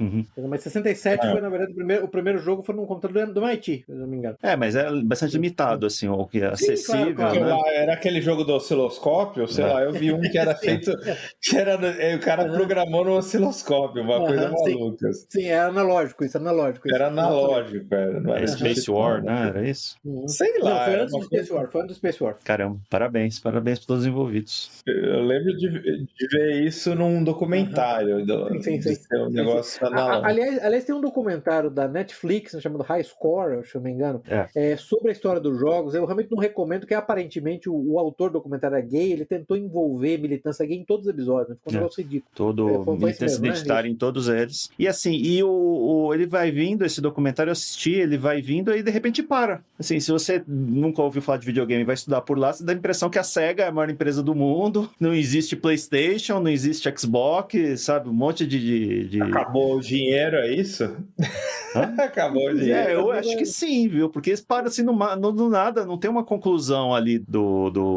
Mas 67 foi, na verdade, o primeiro jogo foi num computador do MIT, se eu não me engano. Mas é bastante limitado, assim, o que é acessível, claro. né? Era aquele jogo do osciloscópio, sei lá, eu vi um que era feito, o cara programou no osciloscópio, uma coisa maluca. Sim, era analógico, isso, analógico. Era analógico, cara. Não era Space War, né? Era isso? Sei lá. Não, foi antes do Space War, foi antes do Space War. Caramba, parabéns para todos os envolvidos. Eu lembro de ver isso num documentário. Sim. Um negócio analógico. Aliás, tem um documentário da Netflix, chamado High Score, se eu não me engano, sobre a história dos jogos. Eu realmente não recomendo, que aparentemente o autor do documentário é gay, ele tentou envolver militância gay em todos os episódios, né? Ficou um negócio ridículo. Todo militância identitária em todos eles. E assim, ele vai vindo, esse documentário eu assisti, ele vai vindo e de repente para. Assim, se você nunca ouviu falar de videogame e vai estudar por lá, você dá a impressão que a SEGA é a maior empresa do mundo, não existe PlayStation, não existe Xbox, sabe? Um monte de... Acabou o dinheiro, é isso? Acabou de... Eu acho que sim, viu? Porque eles param assim do nada, não tem uma conclusão ali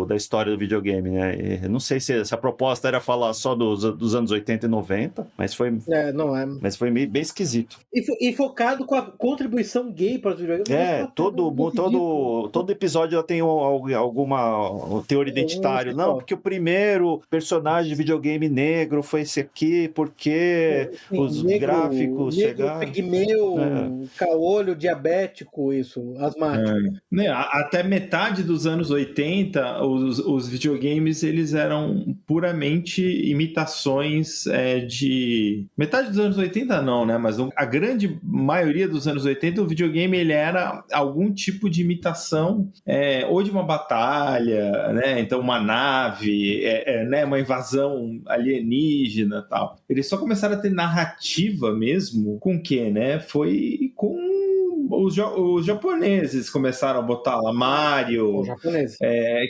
da história do videogame, né? Eu não sei se a proposta era falar só dos anos 80 e 90, mas foi... Não é. Mas foi bem esquisito. E focado com a contribuição gay para os videogames. Todo episódio tem alguma teor identitário. Não, porque o primeiro personagem de videogame negro foi esse aqui, porque os gráficos chegaram... Pigmeu, caolho, diabético, isso, asmático. Até metade dos anos 80, os videogames, eles eram puramente imitações de... Metade dos anos 80 não, né? Mas a grande maioria dos anos 80, o videogame ele era algum tipo de imitação, ou de uma batalha, né? Então uma nave, né? Uma invasão alienígena e tal. Eles só começaram a ter narrativa mesmo com o quê, né? Foi com os japoneses começaram a botar lá Mario,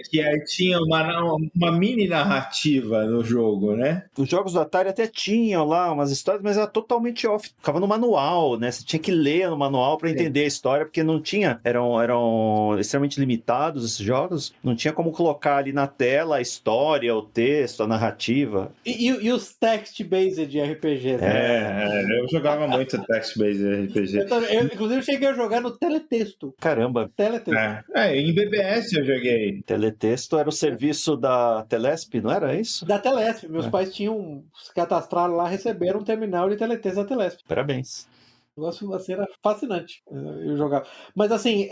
que aí tinha uma mini narrativa no jogo, né? Os jogos do Atari até tinham lá umas histórias, mas era totalmente off. Ficava no manual, né? Você tinha que ler no manual para entender a história, porque não tinha... Eram extremamente limitados esses jogos. Não tinha como colocar ali na tela a história, o texto, a narrativa. E os text-based de RPG, né? Eu jogava muito text-based RPG. Eu, inclusive, cheguei a jogar no Teletexto. Caramba. Teletexto. Em BBS eu joguei. Teletexto era o serviço da Telesp, não era isso? Da Telesp. Meus pais tinham se cadastrado lá, receberam um terminal de Teletexto da Telesp. Parabéns. O negócio assim, era fascinante eu jogar. Mas assim,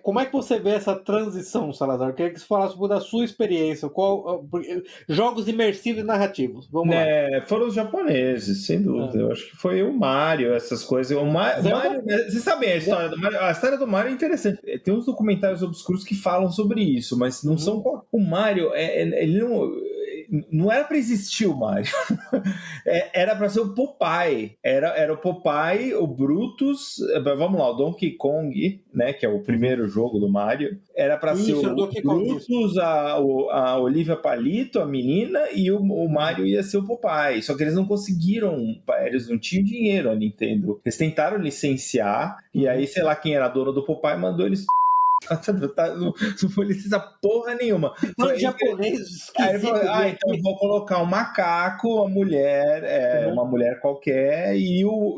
como é que você vê essa transição, Salazar? Eu queria que você falasse um pouco da sua experiência. Jogos imersivos e narrativos. Vamos lá. Foram os japoneses, sem dúvida. Eu acho que foi o Mario, essas coisas. O Mario, vocês sabem a história do Mario? A história do Mario é interessante. Tem uns documentários obscuros que falam sobre isso, mas não são... O Mario, ele não era para existir o Mario. Era para ser o Popeye. Era o Popeye, o Brutus, vamos lá, o Donkey Kong, né, que é o primeiro jogo do Mario. Era para ser o Brutus, a Olivia Palito, a menina, e o Mario ia ser o Popeye. Só que eles não conseguiram, eles não tinham dinheiro, a Nintendo. Eles tentaram licenciar, e aí, sei lá, quem era dono do Popeye mandou eles... Não foi licença porra nenhuma. Foi japonês esquisito. Aí ele falou, então eu vou colocar um macaco, uma mulher, uma mulher qualquer, e o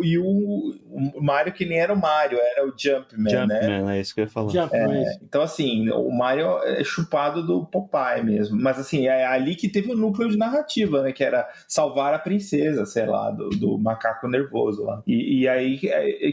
Mario que nem era o Mario, era o Jumpman, né? Jumpman, é isso que eu ia falar. Então, assim, o Mario é chupado do Popeye mesmo. Mas, assim, é ali que teve o núcleo de narrativa, né? Que era salvar a princesa, sei lá, do macaco nervoso lá. E aí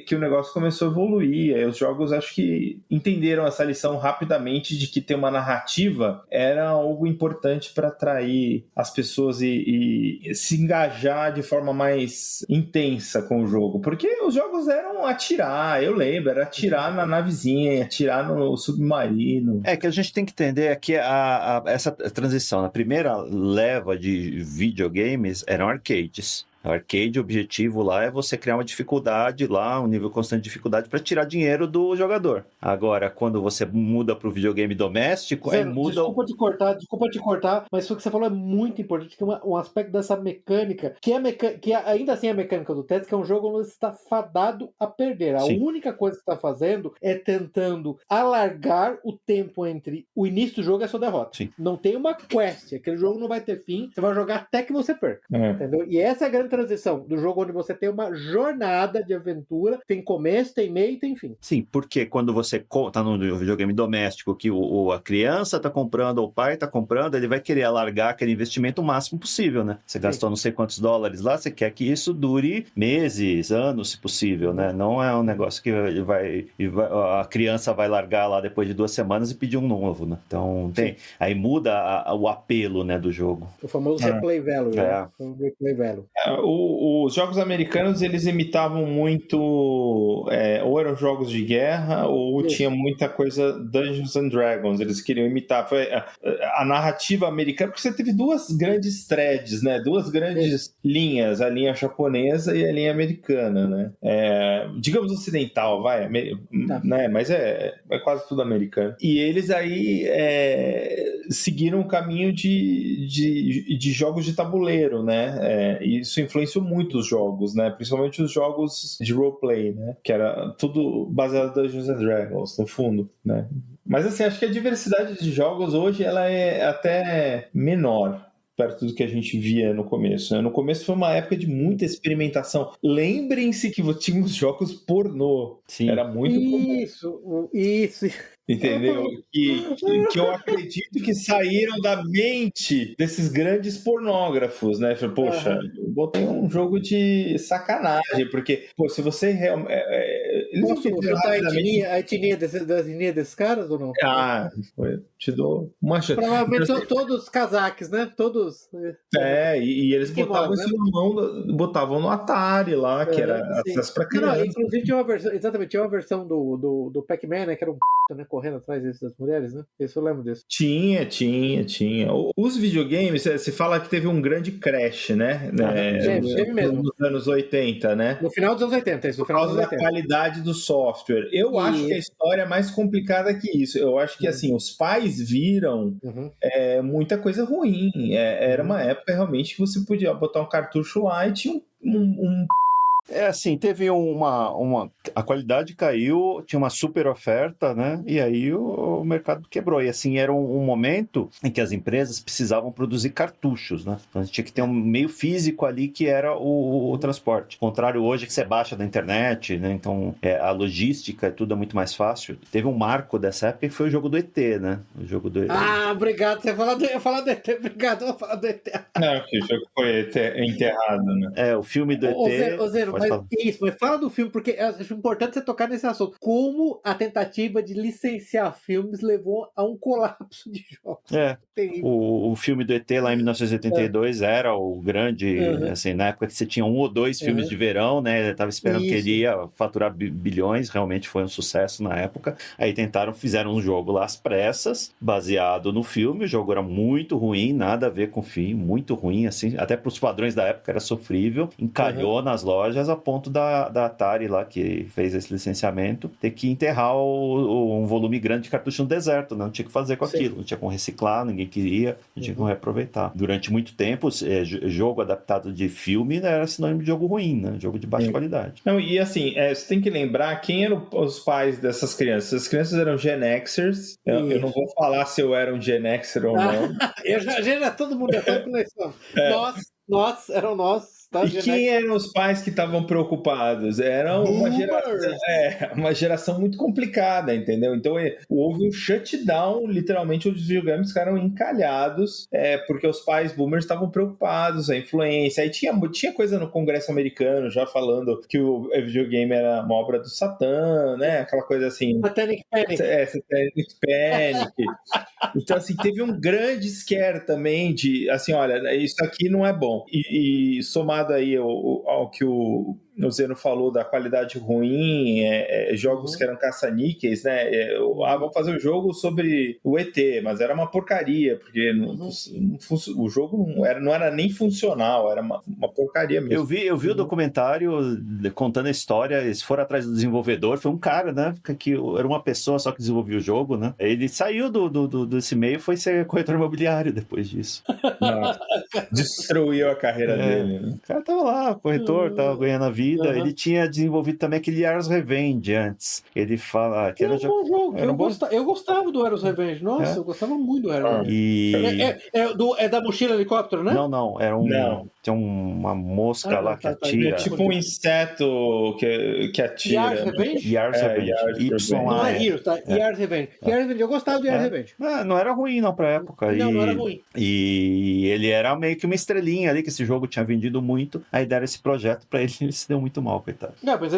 que o negócio começou a evoluir. Aí os jogos, acho que entenderam essa lição rapidamente de que ter uma narrativa era algo importante para atrair as pessoas e se engajar de forma mais intensa com o jogo. Porque os jogos eram atirar, eu lembro, era atirar na navezinha, atirar no submarino. Que a gente tem que entender que essa transição, na primeira leva de videogames eram arcades. O arcade, o objetivo lá é você criar uma dificuldade lá, um nível constante de dificuldade para tirar dinheiro do jogador. Agora, quando você muda para o videogame doméstico, Zé, aí muda... Desculpa te cortar, mas o que você falou é muito importante, que é um aspecto dessa mecânica, que ainda assim é a mecânica do Tetris, que é um jogo onde você está fadado a perder. A única coisa que você está fazendo é tentando alargar o tempo entre o início do jogo e a sua derrota. Sim. Não tem uma quest, aquele jogo não vai ter fim, você vai jogar até que você perca. Entendeu? E essa é a grande transição do jogo onde você tem uma jornada de aventura, tem começo, tem meio e tem fim. Sim, porque quando você tá no videogame doméstico que a criança tá comprando ou o pai tá comprando, ele vai querer alargar aquele investimento o máximo possível, né? Você gastou não sei quantos dólares lá, você quer que isso dure meses, anos, se possível, né? Não é um negócio que a criança vai largar lá depois de 2 semanas e pedir um novo, né? Então aí muda o apelo, né, do jogo. O famoso replay value. Né? O replay value. Os jogos americanos, eles imitavam muito, ou eram jogos de guerra, ou tinha muita coisa Dungeons and Dragons, eles queriam imitar. Foi a narrativa americana, porque você teve 2 grandes threads, né? 2 grandes linhas, a linha japonesa e a linha americana, né? Digamos ocidental, né? Mas é quase tudo americano. E eles aí seguiram o caminho de jogos de tabuleiro, né? Isso influenciou muito os jogos, né? Principalmente os jogos de roleplay, né? Que era tudo baseado em Dungeons and Dragons, no fundo, né? Mas assim, acho que a diversidade de jogos hoje ela é até menor perto do que a gente via no começo, né? No começo foi uma época de muita experimentação. Lembrem-se que tínhamos jogos pornô. Sim. Era muito comum. Isso. Entendeu? Que eu acredito que saíram da mente desses grandes pornógrafos, né? Poxa, eu botei um jogo de sacanagem, porque, pô, se você realmente. Eles Posso chutar a etnia desses caras ou não? Te dou uma chance. Provavelmente todos cazaques, né? Todos. E eles botavam isso na mão, botavam no Atari lá, que era acesso pra criança. Não, inclusive tinha uma versão do Pac-Man, né? Que era um né, correndo atrás das mulheres, né? Isso eu lembro disso. Tinha. Os videogames, você fala que teve um grande crash, né? Teve mesmo. Nos anos 80, né? No final dos anos 80, isso. Por causa da qualidade do software. Eu acho que a história é mais complicada que isso. Eu acho que, assim, os pais viram muita coisa ruim. Era uma época, realmente, que você podia botar um cartucho lá e tinha um assim, teve a qualidade caiu, tinha uma super oferta, né? E aí o mercado quebrou. E assim, era um momento em que as empresas precisavam produzir cartuchos, né? Então a gente tinha que ter um meio físico ali que era o transporte. Ao contrário hoje que você baixa da internet, né? Então a logística, tudo é muito mais fácil. Teve um marco dessa época que foi o jogo do ET, né? O jogo do ET. Obrigado. Você ia falar do ET. Obrigado, eu vou falar do ET. Não, que o jogo foi enterrado, né? O filme do ET... Mas fala do filme, porque acho importante você tocar nesse assunto. Como a tentativa de licenciar filmes levou a um colapso de jogos. O filme do ET lá em 1982 era o grande, assim, na época que você tinha 1 ou 2 filmes de verão, né? Eu tava esperando que ele ia faturar bilhões, realmente foi um sucesso na época. Aí fizeram um jogo lá às pressas, baseado no filme. O jogo era muito ruim, nada a ver com o filme, muito ruim, assim, até para os padrões da época era sofrível, encalhou nas lojas a ponto da Atari lá, que fez esse licenciamento, ter que enterrar um volume grande de cartucho no deserto, né? Não tinha o que fazer com aquilo, não tinha como reciclar, ninguém queria, não tinha como reaproveitar. Durante muito tempo, jogo adaptado de filme era sinônimo de jogo ruim, né? Jogo de baixa qualidade. Não, e assim, você tem que lembrar quem eram os pais dessas crianças. As crianças eram Gen Xers. Eu não vou falar se eu era um Gen Xer ou não. Todo mundo já conexão. Nós, eram nós. E quem eram os pais que estavam preocupados? Era uma geração muito complicada, entendeu? Então houve um shutdown, literalmente os videogames ficaram encalhados, porque os pais boomers estavam preocupados, a influência. Aí tinha coisa no Congresso americano já falando que o videogame era uma obra do Satã, né? Aquela coisa assim. Satanic Panic. Satanic Panic. Então, assim, teve um grande scare também de, assim, olha, isso aqui não é bom. E somado aí ao que o Zeno falou da qualidade ruim, jogos que eram caça-níqueis, né? Vamos fazer um jogo sobre o ET, mas era uma porcaria, porque o jogo não era nem funcional, era uma porcaria mesmo. Eu vi o documentário contando a história, eles foram atrás do desenvolvedor, foi um cara, né? Que era uma pessoa só que desenvolvia o jogo, né? Ele saiu desse meio e foi ser corretor imobiliário depois disso. Destruiu a carreira dele, né? O cara tava lá, corretor, tava ganhando a vida. Ele tinha desenvolvido também aquele Yars Revenge antes. Ele fala que era um bom jogo. Eu gostava do Yars Revenge. Nossa, eu gostava muito do Yars Revenge. É da mochila helicóptero, né? Não. Tem uma mosca lá que atira. É tipo um inseto que atira. Yars Revenge? Yars Revenge. Não é Heroes, tá? Yars Revenge. Yars Revenge. Eu gostava do Yars Revenge. Não era ruim não pra época. Não era ruim. E ele era meio que uma estrelinha ali, que esse jogo tinha vendido muito. Aí deram esse projeto pra ele e ele se deu muito mal, coitado. Não, mas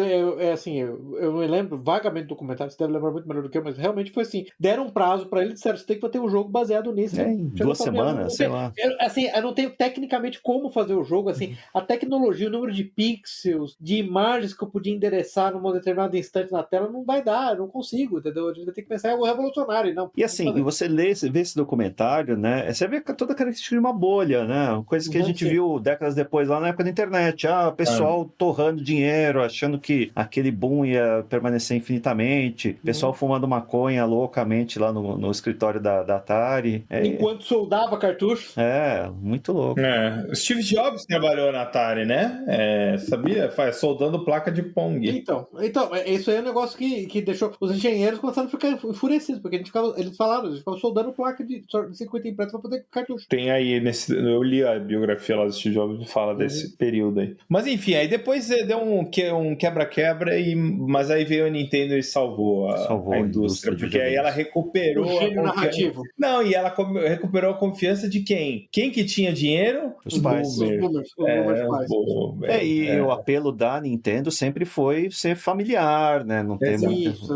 assim, eu me lembro vagamente do documentário, você deve lembrar muito melhor do que eu, mas realmente foi assim, deram um prazo pra ele e disseram, você tem que ter um jogo baseado nisso. Em 2 semanas, sei lá. Eu não tenho tecnicamente como fazer o jogo, assim, a tecnologia, o número de pixels, de imagens que eu podia endereçar num determinado instante na tela, não vai dar, eu não consigo, entendeu? A gente vai ter que pensar em algo revolucionário, não. E assim, você vê esse documentário, né, você vê toda a característica de uma bolha, né, coisas que a gente viu décadas depois lá na época da internet, pessoal torrando torrando dinheiro, achando que aquele boom ia permanecer infinitamente, pessoal fumando maconha loucamente lá no escritório da Atari. Enquanto soldava cartuchos. Muito louco. O Steve Jobs trabalhou na Atari, né? Sabia? Soldando placa de Pong. Então, isso aí é um negócio que deixou... Os engenheiros começaram a ficar enfurecidos, porque eles falaram, eles ficavam soldando placa de circuito impresso pra fazer cartucho. Tem aí, eu li a biografia lá do Steve Jobs que fala desse período aí. Mas enfim, aí depois deu um quebra-quebra, mas aí veio a Nintendo e salvou a indústria, porque aí ela recuperou o gênio narrativo. Não, e ela recuperou a confiança de quem? Quem que tinha dinheiro? Os pais. Os boomers E o apelo da Nintendo sempre foi ser familiar, né? Não tem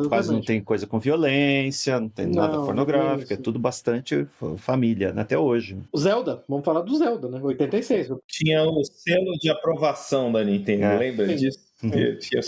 quase não tem coisa com violência, não tem nada pornográfico, é tudo bastante família, né? Até hoje. O Zelda, vamos falar do Zelda, né? 86. Tinha o selo de aprovação da Nintendo, lembra disso?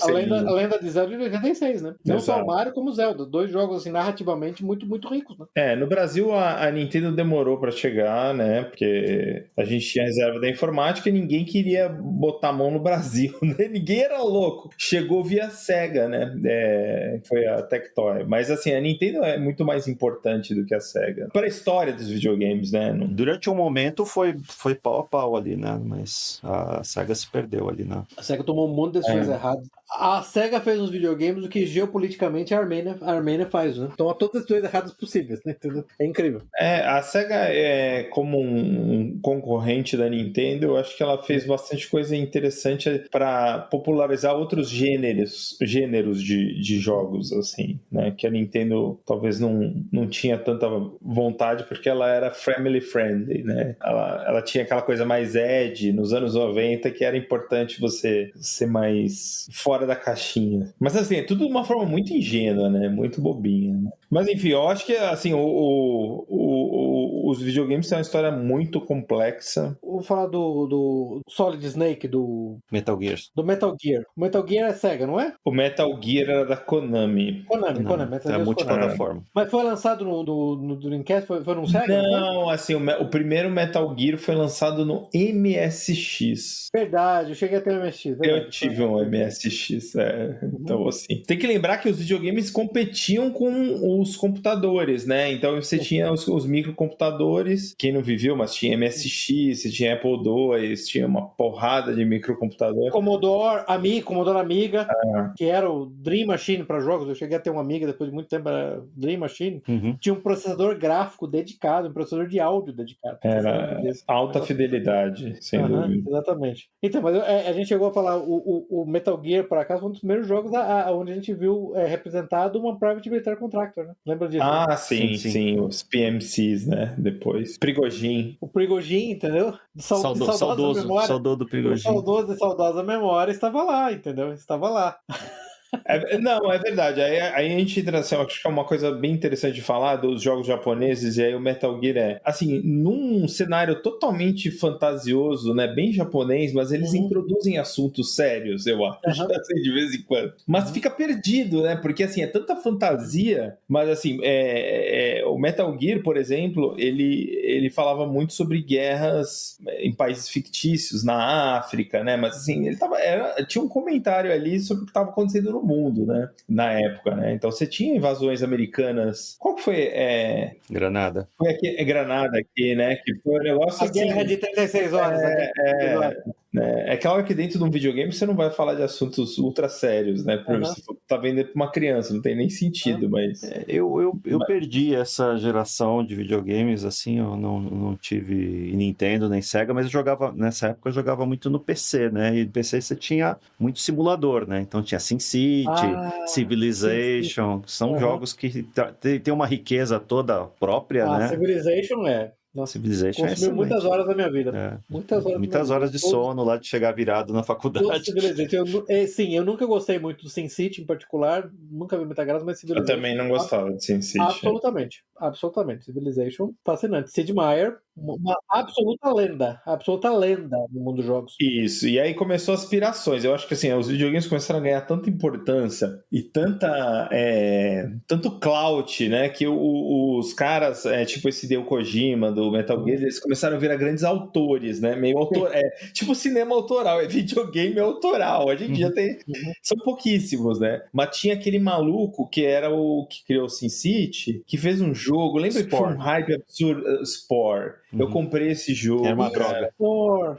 A lenda de Zelda de 86, né? Não só o Mario como o Zelda. 2 jogos assim, narrativamente muito, muito ricos, né? No Brasil a Nintendo demorou pra chegar, né? Porque a gente tinha reserva da informática e ninguém queria botar a mão no Brasil, né? Ninguém era louco. Chegou via Sega, né? Foi a Tectoy. Mas assim, a Nintendo é muito mais importante do que a Sega. Para a história dos videogames, né? Durante um momento foi pau a pau ali, né? Mas a Sega se perdeu ali, né? A Sega tomou um monte de decisões erradas. A SEGA fez nos videogames o que geopoliticamente a Armênia faz, né? Então, todas as coisas erradas possíveis, né? É incrível. A SEGA, como um concorrente da Nintendo, eu acho que ela fez bastante coisa interessante para popularizar outros gêneros de jogos, assim, né? Que a Nintendo talvez não tinha tanta vontade, porque ela era family friendly, né? Ela tinha aquela coisa mais edgy nos anos 90, que era importante você ser mais fora da caixinha. Mas assim, é tudo de uma forma muito ingênua, né? Muito bobinha, né? Mas enfim, eu acho que assim, os videogames têm uma história muito complexa. Vou falar do Solid Snake, do Metal Gear. Do Metal Gear. O Metal Gear é SEGA, não é? O Metal Gear era da Konami. Konami. É multiplataforma. Mas foi lançado no Dreamcast? Foi no SEGA? Não, assim, o primeiro Metal Gear foi lançado no MSX. Verdade, eu cheguei a ter um MSX. Verdade. Eu tive um MSX, então assim. Tem que lembrar que os videogames competiam com os computadores, né? Então você tinha os microcomputadores, quem não viveu, mas tinha MSX, você tinha Apple II, tinha uma porrada de microcomputador. Commodore Amiga, que era o Dream Machine para jogos. Eu cheguei a ter uma Amiga depois de muito tempo, era Dream Machine. Tinha um processador gráfico dedicado, um processador de áudio dedicado. Era alta fidelidade, sem dúvida. Exatamente. Então, mas a gente chegou a falar, o Metal Gear, por acaso, foi um dos primeiros jogos onde a gente viu representado uma Private Military Contractor, né? Lembra disso? Sim, os PMCs, né? Depois. Prigogine. O Prigogine, entendeu? Saudoso do Prigogine. Saudoso e saudosa memória estava lá, entendeu? Estava lá. Não, é verdade. Aí a gente entra assim, acho que é uma coisa bem interessante de falar dos jogos japoneses, e aí o Metal Gear assim, num cenário totalmente fantasioso, né, bem japonês, mas eles introduzem assuntos sérios, eu acho, assim, de vez em quando. Mas fica perdido, né, porque assim, é tanta fantasia, mas assim, o Metal Gear, por exemplo, ele falava muito sobre guerras em países fictícios, na África, né, mas assim, tinha um comentário ali sobre o que estava acontecendo no mundo, né? Na época, né? Então você tinha invasões americanas. Qual que foi? Granada. Foi aqui, Granada aqui, né? Que foi um negócio a guerra de 36 horas. É claro que dentro de um videogame você não vai falar de assuntos ultra sérios, né? Você tá vendendo pra uma criança, não tem nem sentido, mas... Eu perdi essa geração de videogames, assim, eu não tive Nintendo nem Sega, mas nessa época eu jogava muito no PC, né? E no PC você tinha muito simulador, né? Então tinha SimCity, Civilization, são jogos que tem uma riqueza toda própria, né? Civilization Civilization consumiu muitas horas da minha vida. Muitas horas de sono lá, de chegar virado na faculdade. Eu nunca gostei muito do SimCity em particular, nunca vi muita graça, mas Civilization... Eu também não gostava de SimCity. Absolutamente. Absolutamente. Civilization, fascinante. Sid Meier, uma absoluta lenda no mundo dos jogos. Isso, e aí começou as aspirações. Eu acho que assim, os videogames começaram a ganhar tanta importância e tanto clout, né? Que os caras, tipo esse Hideo Kojima do Metal Gear, eles começaram a virar grandes autores, né? Meio tipo cinema autoral, é videogame autoral. A gente já tem. São pouquíssimos, né? Mas tinha aquele maluco que era o que criou o SimCity, que fez um jogo, lembra que foi um hype absurdo? Spore. Eu comprei esse jogo. Era uma droga.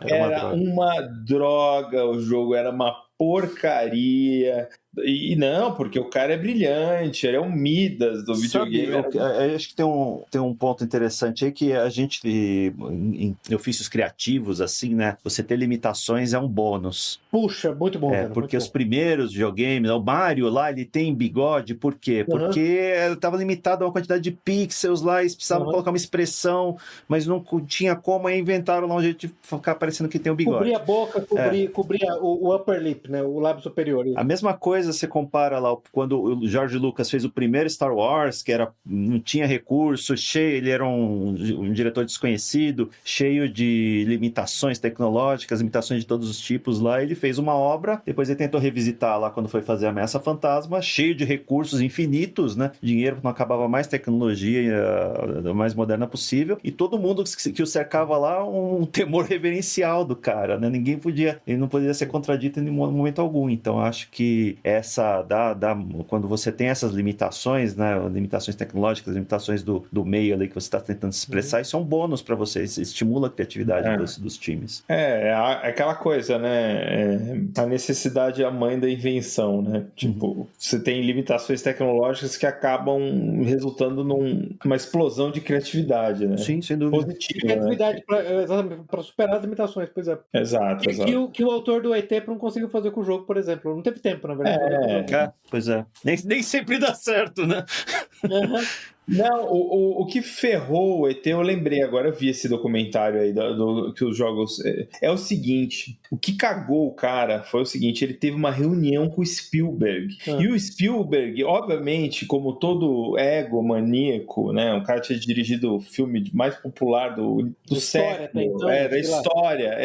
Era uma droga, o jogo era uma porcaria. E não, porque o cara é brilhante, ele é um Midas do videogame. Eu acho que tem um ponto interessante aí que a gente, em ofícios criativos, assim, né? Você ter limitações é um bônus. Puxa, muito bom. Cara, porque muito os primeiros videogames, o Mario lá, ele tem bigode, por quê? Porque estava limitado a uma quantidade de pixels lá, eles precisavam colocar uma expressão, mas não tinha como, aí inventaram lá um jeito de ficar parecendo que tem o bigode. Cobria a boca, cobria o upper lip, né? O lábio superior. A mesma coisa você compara lá quando o George Lucas fez o primeiro Star Wars, que não tinha recurso, ele era um diretor desconhecido, cheio de limitações tecnológicas, limitações de todos os tipos lá. Ele fez uma obra, depois ele tentou revisitar lá quando foi fazer a Ameaça Fantasma, cheio de recursos infinitos, né? Dinheiro não acabava mais, tecnologia a mais moderna possível, e todo mundo que o cercava lá, um temor reverencial do cara, né? Ele não poderia ser contradito em momento algum. Então acho que quando você tem essas limitações, né, limitações tecnológicas, limitações do meio ali que você está tentando se expressar, isso é um bônus para você, isso estimula a criatividade dos times. Aquela coisa, né, a necessidade é a mãe da invenção, né, tipo, você tem limitações tecnológicas que acabam resultando numa explosão de criatividade, né. Sim, sem dúvida. Positiva, criatividade, né? Para superar as limitações, pois é. Exato. Que o autor do ET não conseguiu fazer com o jogo, por exemplo, não teve tempo, na verdade. Pois é. Nem sempre dá certo, né? Não, o que ferrou o ET, eu lembrei agora, eu vi esse documentário aí que os jogos... É o seguinte, o que cagou o cara foi o seguinte, ele teve uma reunião com o Spielberg. E o Spielberg, obviamente, como todo ego maníaco, né? Um cara tinha dirigido o filme mais popular do século, então, da história.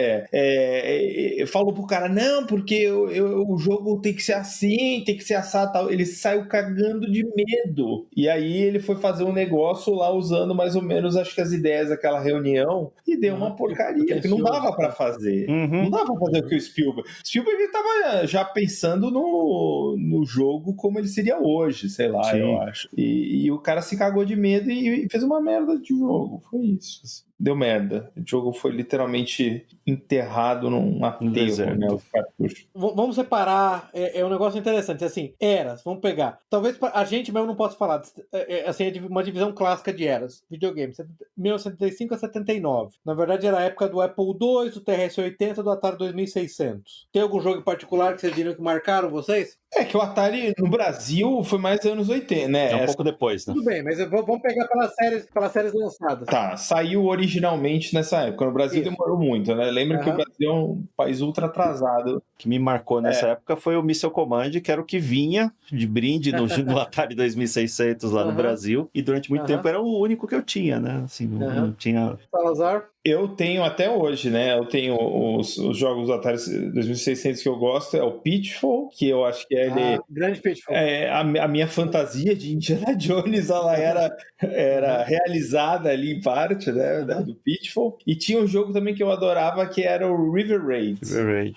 Falou pro cara, não, porque o jogo tem que ser assim, tem que ser assado, tal. Ele saiu cagando de medo. E aí ele foi fazer um negócio lá usando mais ou menos, acho que as ideias daquela reunião, e deu uma porcaria, que não dava pra fazer. Não dava pra fazer o que o Spielberg tava já pensando no jogo como ele seria hoje, sei lá. Sim. Eu acho. E o cara se cagou de medo e fez uma merda de jogo. Foi isso, assim. Deu merda. O jogo foi literalmente enterrado num aterro, né? Os cartuchos. Vamos separar. É um negócio interessante. Assim, eras. Vamos pegar. Talvez a gente mesmo não possa falar. Assim, é uma divisão clássica de eras. Videogame. 1975 a 79. Na verdade, era a época do Apple II, do TRS-80, do Atari 2600. Tem algum jogo em particular que vocês viram que marcaram vocês? Que o Atari no Brasil foi mais anos 80, né? Um pouco depois, né? Tudo bem, mas vamos pegar pelas séries lançadas. Tá, saiu originalmente nessa época. No Brasil demorou muito, né? Lembra que o Brasil é um país ultra atrasado. O que me marcou nessa época foi o Missile Command, que era o que vinha de brinde no Atari 2600 lá no Brasil. E durante muito tempo era o único que eu tinha, né? Assim, não tinha... Salazar? Eu tenho até hoje, né? Eu tenho os jogos do Atari 2600 que eu gosto, é o Pitfall, que eu acho que ele... grande Pitfall. A minha fantasia de Indiana Jones, ela era realizada ali em parte, né? Do Pitfall. E tinha um jogo também que eu adorava, que era o River Raid.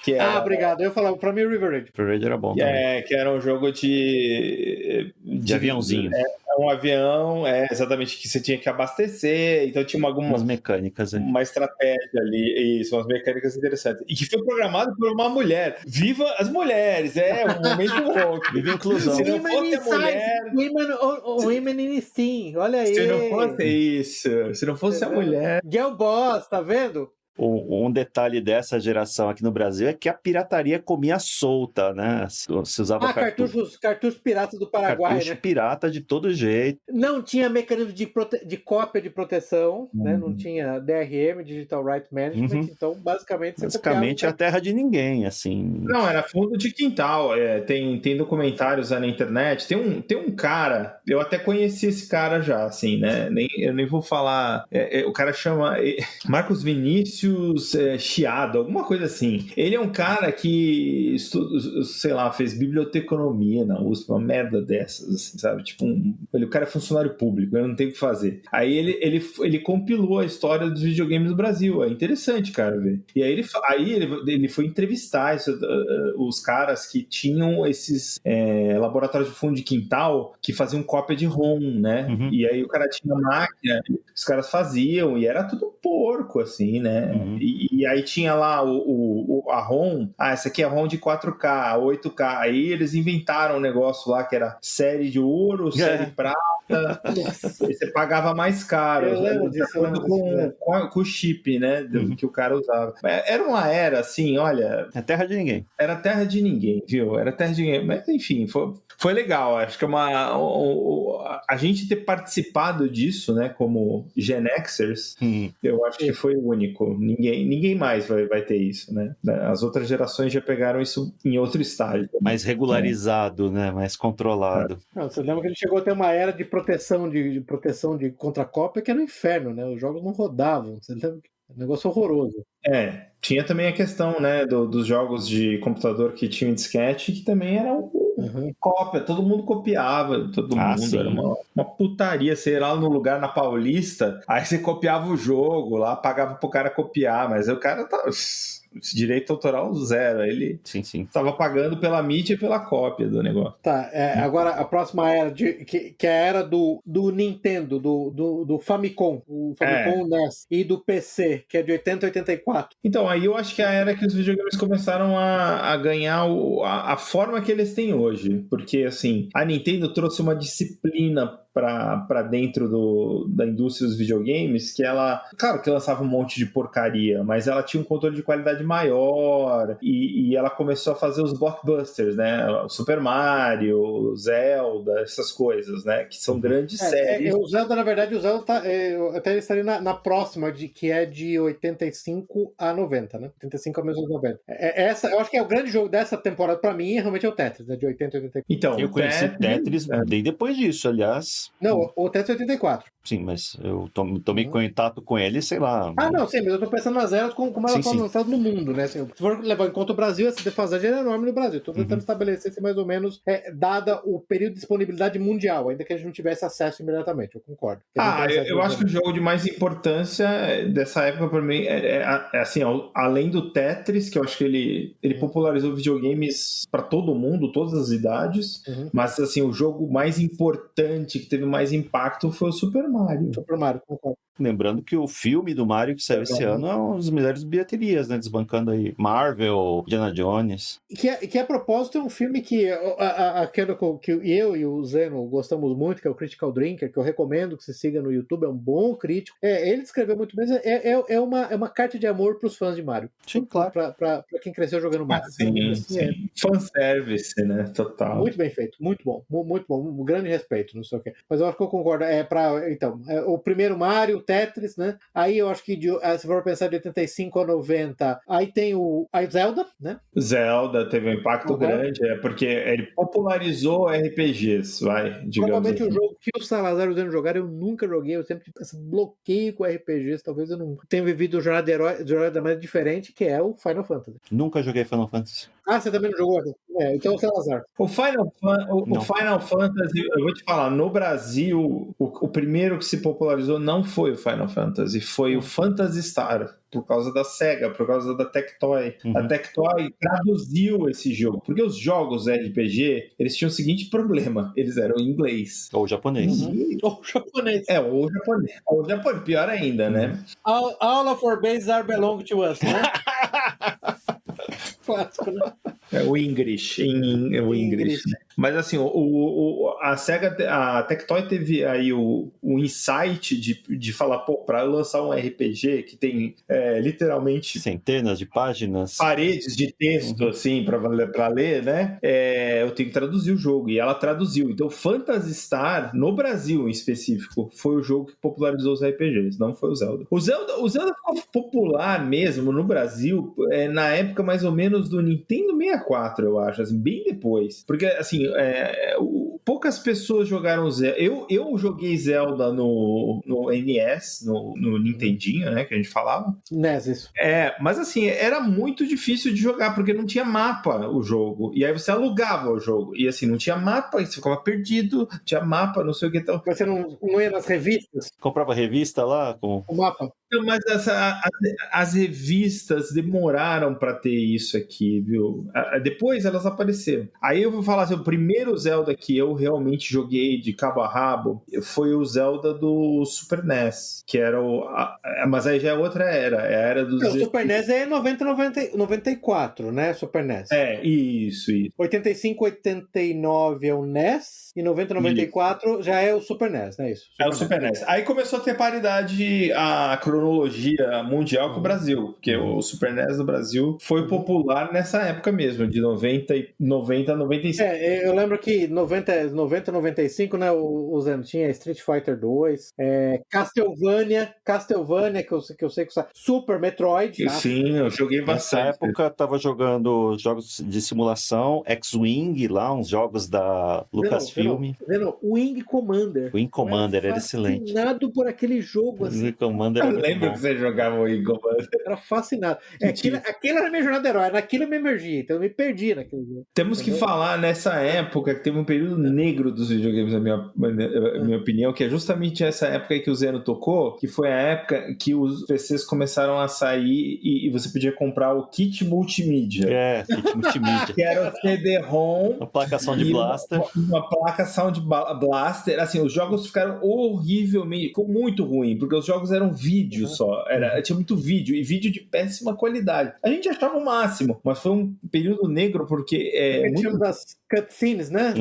Que era... obrigado. Eu falava, pra mim o River Raid. River Raid era bom também. Que era um jogo de aviãozinho. Um avião, exatamente, que você tinha que abastecer, então tinha algumas mecânicas ali. Uma estratégia ali, isso, umas mecânicas interessantes. E que foi programado por uma mulher. Viva as mulheres, um momento bom. Viva a inclusão. Se não fosse a mulher... Women in Steam, olha aí. Se não fosse isso, se não fosse a mulher... Girl Boss, tá vendo? Um detalhe dessa geração aqui no Brasil é que a pirataria comia solta, né? Se usava cartuchos piratas do Paraguai, cartucho pirata de todo jeito. Não tinha mecanismo de cópia de proteção, né? Não tinha DRM, Digital Right Management, então basicamente é a terra de ninguém, assim. Não, era fundo de quintal. Tem documentários aí na internet. Tem um cara, eu até conheci esse cara já, assim, né? Eu nem vou falar. O cara chama Marcos Vinícius Chiado, alguma coisa assim. Ele é um cara que, sei lá, fez biblioteconomia na USP, uma merda dessas, assim, sabe? Tipo, o cara é funcionário público, ele não tem o que fazer. Aí ele compilou a história dos videogames do Brasil. É interessante, cara, ver. E aí ele foi entrevistar os caras que tinham esses laboratórios de fundo de quintal que faziam cópia de ROM, né? Uhum. E aí o cara tinha máquina, os caras faziam, e era tudo porco, assim, né? Uhum. E aí tinha lá a ROM, essa aqui é a ROM de 4K, 8K, aí eles inventaram um negócio lá que era série de ouro, série prata, você pagava mais caro, com o chip, né, que o cara usava. Era uma era, assim, olha... É terra de ninguém. Era terra de ninguém, viu? Era terra de ninguém, mas enfim, foi legal, acho que a gente ter participado disso, né, como Gen Xers, eu acho que foi único. Ninguém mais vai ter isso, né? As outras gerações já pegaram isso em outro estágio. Mais regularizado, né? Mais controlado. Não, você lembra que ele chegou a ter uma era de proteção de contra-cópia que era um inferno, né? Os jogos não rodavam. Você lembra? Um negócio horroroso. Tinha também a questão, né, dos jogos de computador que tinham disquete, que também era cópia, todo mundo copiava, todo mundo, sim. Era uma putaria, você ia lá no lugar na Paulista, aí você copiava o jogo lá, pagava pro cara copiar, mas o cara tá... direito autoral zero, ele estava pagando pela mídia e pela cópia do negócio. Tá, agora a próxima era, que é a era do Nintendo, do Famicom, o Famicom NES, e do PC, que é de 80 a 84. Então, aí eu acho que é a era que os videogames começaram a ganhar a forma que eles têm hoje, porque, assim, a Nintendo trouxe uma disciplina para dentro da indústria dos videogames, que ela, claro que lançava um monte de porcaria, mas ela tinha um controle de qualidade maior, e ela começou a fazer os blockbusters, né? O Super Mario, Zelda, essas coisas, né? Que são grandes séries. O Zelda, na verdade, até ele estaria na próxima, que é de 85 a 90, né? 85 a 90. Eu acho que é o grande jogo dessa temporada, pra mim, realmente é o Tetris, né? De 80 a 84. Então, eu conheci Tetris bem depois disso, aliás. Não, o Tetris é 84. Sim, mas eu tomei contato com ele, sei lá. Não, sim, mas eu tô pensando nas eras como elas foram lançadas no mundo, né? Assim, se for levar em conta o Brasil, essa defasagem é enorme no Brasil. Tô tentando estabelecer mais ou menos, dada o período de disponibilidade mundial, ainda que a gente não tivesse acesso imediatamente, eu concordo. Eu acho que o jogo de mais importância dessa época pra mim assim, além do Tetris, que eu acho que ele popularizou videogames pra todo mundo, todas as idades, mas assim, o jogo mais importante, que teve mais impacto, foi o Super Mario. Super Mario, concordo. Lembrando que o filme do Mario que saiu esse ano é uma das melhores bilheterias, né? Desbancando aí Marvel, Indiana Jones. Que a propósito é um filme que aquele que eu e o Zeno gostamos muito, que é o Critical Drinker, que eu recomendo que você siga no YouTube, é um bom crítico. Ele escreveu muito bem, é uma carta de amor pros fãs de Mario. Sim, claro. Pra quem cresceu jogando Mario. Sim. Fanservice, né? Total. Muito bem feito, muito bom. Um grande respeito, não sei o quê. Mas eu acho que eu concordo. O primeiro Mario, Tetris, né? Aí eu acho que se for pensar de 85 a 90, aí tem a Zelda, né? Zelda teve um impacto grande, porque ele popularizou RPGs, digamos. Provavelmente o jogo que o Salazar usando jogar, eu nunca joguei, eu sempre tive esse bloqueio com RPGs, talvez eu não tenha vivido o jornada de herói da maneira diferente, que é o Final Fantasy. Nunca joguei Final Fantasy. Você também não jogou? Então o Salazar. O Final Fantasy, eu vou te falar, no Brasil, o primeiro que se popularizou não foi o Final Fantasy, foi o Phantasy Star, por causa da SEGA, por causa da Tectoy. A Tectoy traduziu esse jogo, porque os jogos RPG, eles tinham o seguinte problema, eles eram em inglês. Ou japonês. Ou japonês. Ou japonês. Ou japonês, pior ainda, né? All of our bases are belong to us, né? Clássico, né? O English, o English. Né? Mas assim, a SEGA, a Tectoy teve aí o insight de falar, pô, pra eu lançar um RPG que tem literalmente centenas de páginas, paredes de texto, assim, pra ler, né? Eu tenho que traduzir o jogo. E ela traduziu. Então, Phantasy Star, no Brasil em específico, foi o jogo que popularizou os RPGs, não foi o Zelda. O Zelda ficou popular mesmo no Brasil na época mais ou menos do Nintendo 64, eu acho, assim, bem depois. Porque, assim, poucas pessoas jogaram Zelda. Eu joguei Zelda no NES, no Nintendinho, né, que a gente falava. NES, isso. Mas assim, era muito difícil de jogar, porque não tinha mapa o jogo. E aí você alugava o jogo. E assim, não tinha mapa, e você ficava perdido, tinha mapa, não sei o que tal. Mas você não ia nas revistas? Comprava revista lá com O mapa? Mas as revistas demoraram para ter isso aqui, viu? Depois elas apareceram. Aí eu vou falar assim, o primeiro Zelda que eu realmente joguei de cabo a rabo foi o Zelda do Super NES, que era mas aí já é outra era, é a era dos... O Super NES é 94, né? Super NES. Isso. 85, 89 é o NES e 90, 94 já é o Super NES, né? Isso. É o Super NES. Aí começou a ter paridade a cronologia mundial com o Brasil, porque o Super NES no Brasil foi popular nessa época mesmo, de 90 a 95. Eu lembro que 90, 95, né? O Zé tinha Street Fighter 2, Castlevania, que eu sei que Super Metroid. Sim, eu joguei bastante. Nessa época tava jogando jogos de simulação, X-Wing lá, uns jogos da Lucasfilm. Wing Commander. Wing Commander era excelente. Fascinado por aquele jogo. Assim. Wing Commander era lembro que você jogava o Wing Commander. Era fascinado. Aquilo era minha jornada de herói, naquilo eu me emergi, então eu me perdi naquele jogo. Temos que falar nessa época que teve um período negro dos videogames, na minha opinião, que é justamente essa época aí que o Zeno tocou, que foi a época que os PCs começaram a sair e você podia comprar o kit multimídia. Kit multimídia. Que era o CD-ROM. Uma placa Sound Blaster. Uma placa Sound Blaster. Assim, os jogos ficaram horrivelmente... Ficou muito ruim, porque os jogos eram vídeo só. Tinha muito vídeo, e vídeo de péssima qualidade. A gente achava o máximo, mas foi um período negro, porque... muito das cutscenes, né?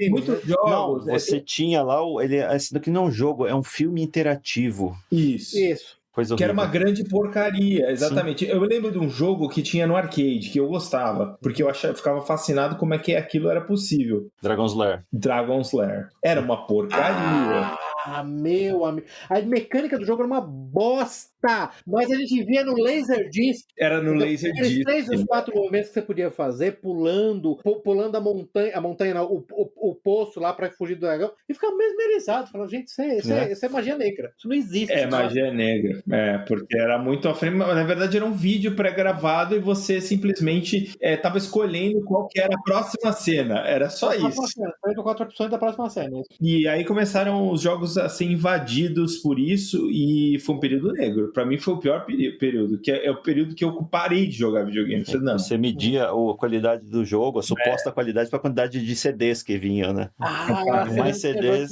Muitos jogos. Não, você tinha lá... Esse daqui não é um jogo, é um filme interativo. Isso. Que era uma grande porcaria, exatamente. Sim. Eu lembro de um jogo que tinha no arcade, que eu gostava, porque eu ficava fascinado como é que aquilo era possível. Dragon's Lair. Era uma porcaria. Meu amigo. A mecânica do jogo era uma bosta, mas a gente via no Laserdisc. Era no Laserdisc. 3 ou 4 movimentos que você podia fazer, pulando a montanha não, o poço lá para fugir do dragão, e ficava mesmerizado, falando, gente, isso é magia negra, isso não existe. Magia negra, porque era muito à frente, mas na verdade era um vídeo pré-gravado e você simplesmente estava escolhendo qual que era a próxima cena, era só isso. 3 ou 4 opções da próxima cena. E aí começaram os jogos a ser invadidos por isso, e foi um período negro. Pra mim foi o pior período, que é o período que eu parei de jogar videogame. Você media a qualidade do jogo, a suposta qualidade para a quantidade de CDs que vinha, né? Mais CDs.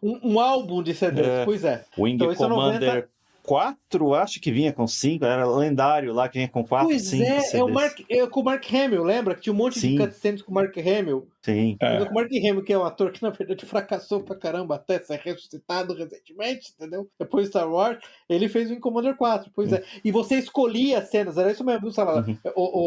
Um álbum de CDs, pois é. Wing então, Commander 4, acho que vinha com 5, era lendário lá, que vinha com 4, 5 CDs. Com o Mark Hamill, lembra? Que tinha um monte de cutscenes com o Mark Hamill. Sim. O Mark Hamill, que é um ator que, na verdade, fracassou pra caramba até ser ressuscitado recentemente, entendeu? Depois de Star Wars, ele fez o Wing Commander 4, pois é. E você escolhia as cenas, era isso mesmo, viu, Salazar?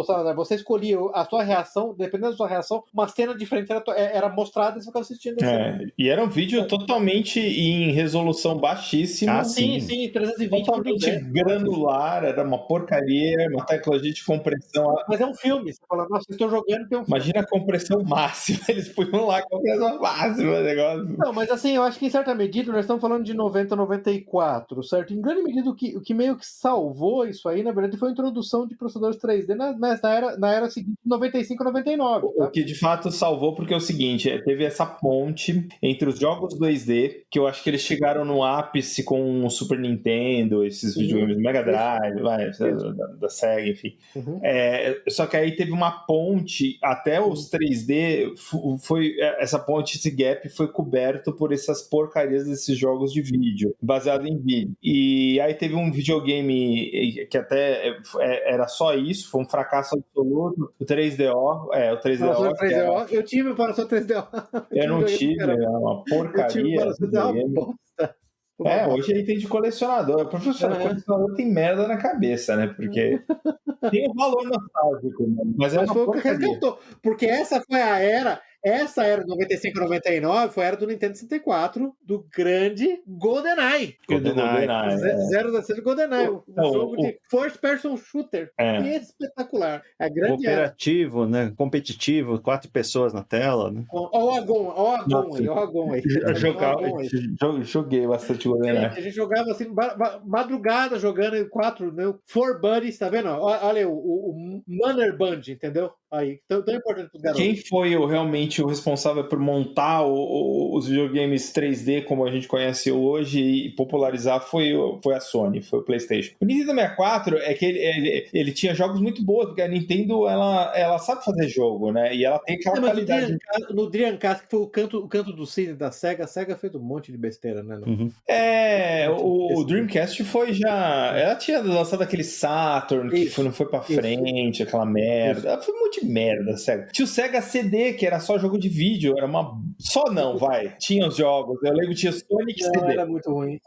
Salazar, você escolhia a sua reação, dependendo da sua reação, uma cena diferente era mostrada e você ficava assistindo a cena. E era um vídeo totalmente em resolução baixíssima. Sim, 320. Totalmente granular, era uma porcaria, uma tecnologia de compressão. Mas é um filme, você fala, nossa, vocês estão jogando, tem um filme. Imagina a compressão máxima, eles punham lá a compressão máxima o negócio. Não, mas assim, eu acho que em certa medida, nós estamos falando de 90, 94, certo? Em grande medida, o que meio que salvou isso aí, na verdade, foi a introdução de processadores 3D na era seguinte, 95, 99. Tá? O que de fato salvou, porque é o seguinte, teve essa ponte entre os jogos 2D, que eu acho que eles chegaram no ápice com o Super Nintendo, esses videogames do Mega Drive, da Sega, enfim. Só que aí teve uma ponte até os 3D essa ponte, esse gap foi coberto por essas porcarias desses jogos de vídeo, baseado em vídeo. E aí teve um videogame que até era só isso, foi um fracasso absoluto, o 3DO, o 3DO. 3DO. Eu tive o Panasonic 3DO. Eu não tive, era uma porcaria. Eu tive o Panasonic 3DO, uma bosta. Hoje ele tem de colecionador. Professor, colecionador tem merda na cabeça, né? Porque tem um valor nostálgico, né? Mas é uma foi o que porcaria. resgatou. Porque essa foi a era. Essa era de 95 a 99, foi a era do Nintendo 64, do grande GoldenEye. 016 GoldenEye, jogo de first person shooter. Espetacular. É grande. Cooperativo, né? Competitivo, 4 pessoas na tela, né? Ó o Agon aí. Joguei bastante GoldenEye. A gente jogava assim, madrugada jogando em 4, né? 4 buddies, tá vendo? Olha aí, o Manor Band, entendeu? Aí, tão importante pros garotos. Quem foi realmente o responsável por montar os videogames 3D como a gente conhece hoje e popularizar foi a Sony, foi o PlayStation. O Nintendo 64 é que ele tinha jogos muito bons, porque a Nintendo ela sabe fazer jogo, né? E ela tem aquela qualidade. No Dreamcast, que foi o canto do cisne da SEGA, a SEGA fez um monte de besteira, né? O Dreamcast foi já. Ela tinha lançado aquele Saturn que não foi pra frente, aquela merda. Foi um monte de merda, SEGA. Tinha o SEGA CD, que era só jogo de vídeo, era uma. Tinha os jogos. Eu lembro que tinha Sonic CD. Era muito ruim.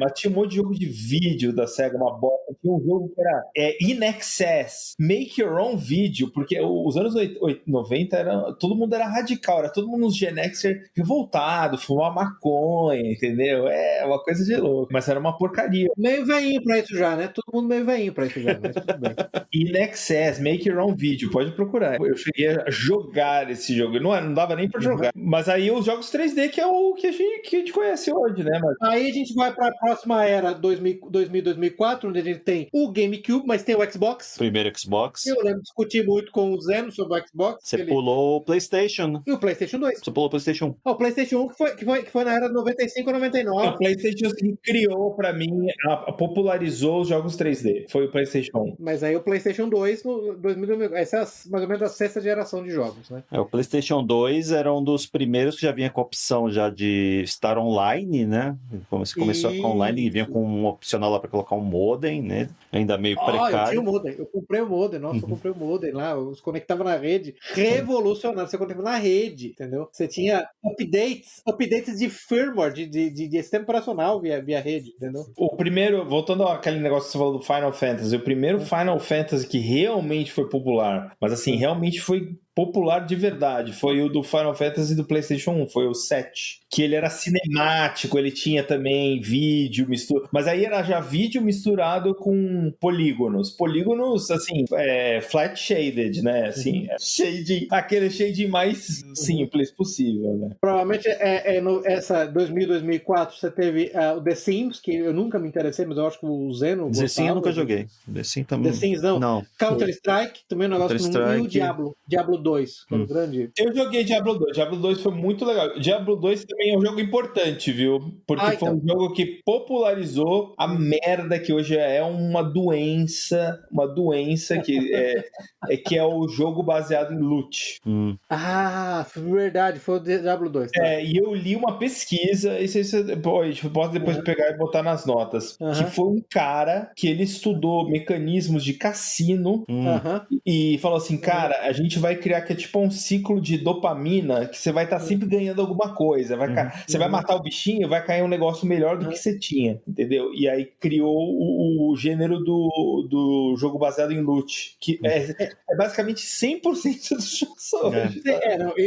Mas tinha um monte de jogo de vídeo da SEGA, uma bosta. Tinha um jogo que era In Excess, Make Your Own Video, porque os anos 90 todo mundo era radical, era todo mundo uns Gen Xer revoltado, fumar maconha, entendeu? Uma coisa de louco. Mas era uma porcaria. Meio veinho pra isso já, né? Todo mundo meio veinho pra isso já, mas tudo bem. In Excess, Make Your Own Video, pode procurar. Eu cheguei a jogar esse jogo, não dava nem pra jogar. Mas aí os jogos 3D, que é o que a gente conhece hoje, né? Aí a gente vai pra próxima era, 2004, onde a gente tem o GameCube, mas tem o Xbox. Primeiro Xbox. Eu lembro de discutir muito com o Zeno sobre o Xbox. Você pulou o PlayStation. E o PlayStation 2. Você pulou o PlayStation 1. O PlayStation 1 que foi na era de 95 a 99. O PlayStation criou, pra mim, popularizou os jogos 3D. Foi o PlayStation 1. Mas aí o PlayStation 2, no 2000, essa é mais ou menos a 6ª geração de jogos, né? O PlayStation 2 era um dos primeiros que já vinha com a opção já de estar online, né? Começou a ficar online e vinha com um opcional lá para colocar um modem, né? Ainda meio precário. Eu tinha o modem. Eu comprei o modem. Nossa, eu comprei o modem lá. Eu conectava na rede. Revolucionário. Você conectava na rede, entendeu? Você tinha updates de firmware, de sistema operacional via rede, entendeu? O primeiro, voltando àquele negócio que você falou do Final Fantasy, o primeiro Final Fantasy que realmente foi popular, mas assim, realmente foi popular de verdade, foi o do Final Fantasy do PlayStation 1, foi o 7, que ele era cinemático, ele tinha também vídeo misturado, mas aí era já vídeo misturado com polígonos, assim, flat shaded, né, assim, shading, aquele shading mais simples possível, né. Provavelmente essa 2004 você teve o The Sims, que eu nunca me interessei, mas eu acho que o Zeno The Sims eu nunca joguei. The Sims também. The Sims não. Counter-Strike, também um negócio que não. E o Diablo 2, que é grande. Eu joguei Diablo 2. Diablo 2 foi muito legal. Diablo 2 também é um jogo importante, viu? Porque foi um jogo que popularizou a merda que hoje é uma doença que é o jogo baseado em loot. Ah, verdade, foi o Diablo 2. Tá? E eu li uma pesquisa, e posso depois pegar e botar nas notas, que foi um cara que ele estudou mecanismos de cassino e falou assim, cara, a gente vai criar que é tipo um ciclo de dopamina, que você vai estar sempre ganhando alguma coisa, você vai matar o bichinho, vai cair um negócio melhor do que você tinha, entendeu? E aí criou o gênero do jogo baseado em loot, que é basicamente 100% dos jogos hoje.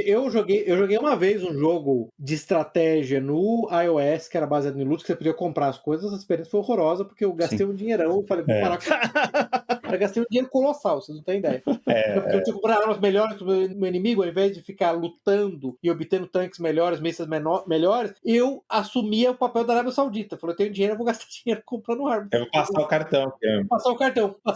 Eu joguei uma vez um jogo de estratégia no iOS, que era baseado em loot, que você podia comprar as coisas, a experiência foi horrorosa, porque eu gastei um dinheirão, falei, vou parar com... Eu gastei um dinheiro colossal, vocês não têm ideia. Eu tinha que comprar armas melhores pro meu inimigo, ao invés de ficar lutando e obtendo tanques melhores, mísseis melhores, eu assumia o papel da Arábia Saudita. Falei, eu tenho dinheiro, eu vou gastar dinheiro comprando armas. Eu vou passar o cartão. Passar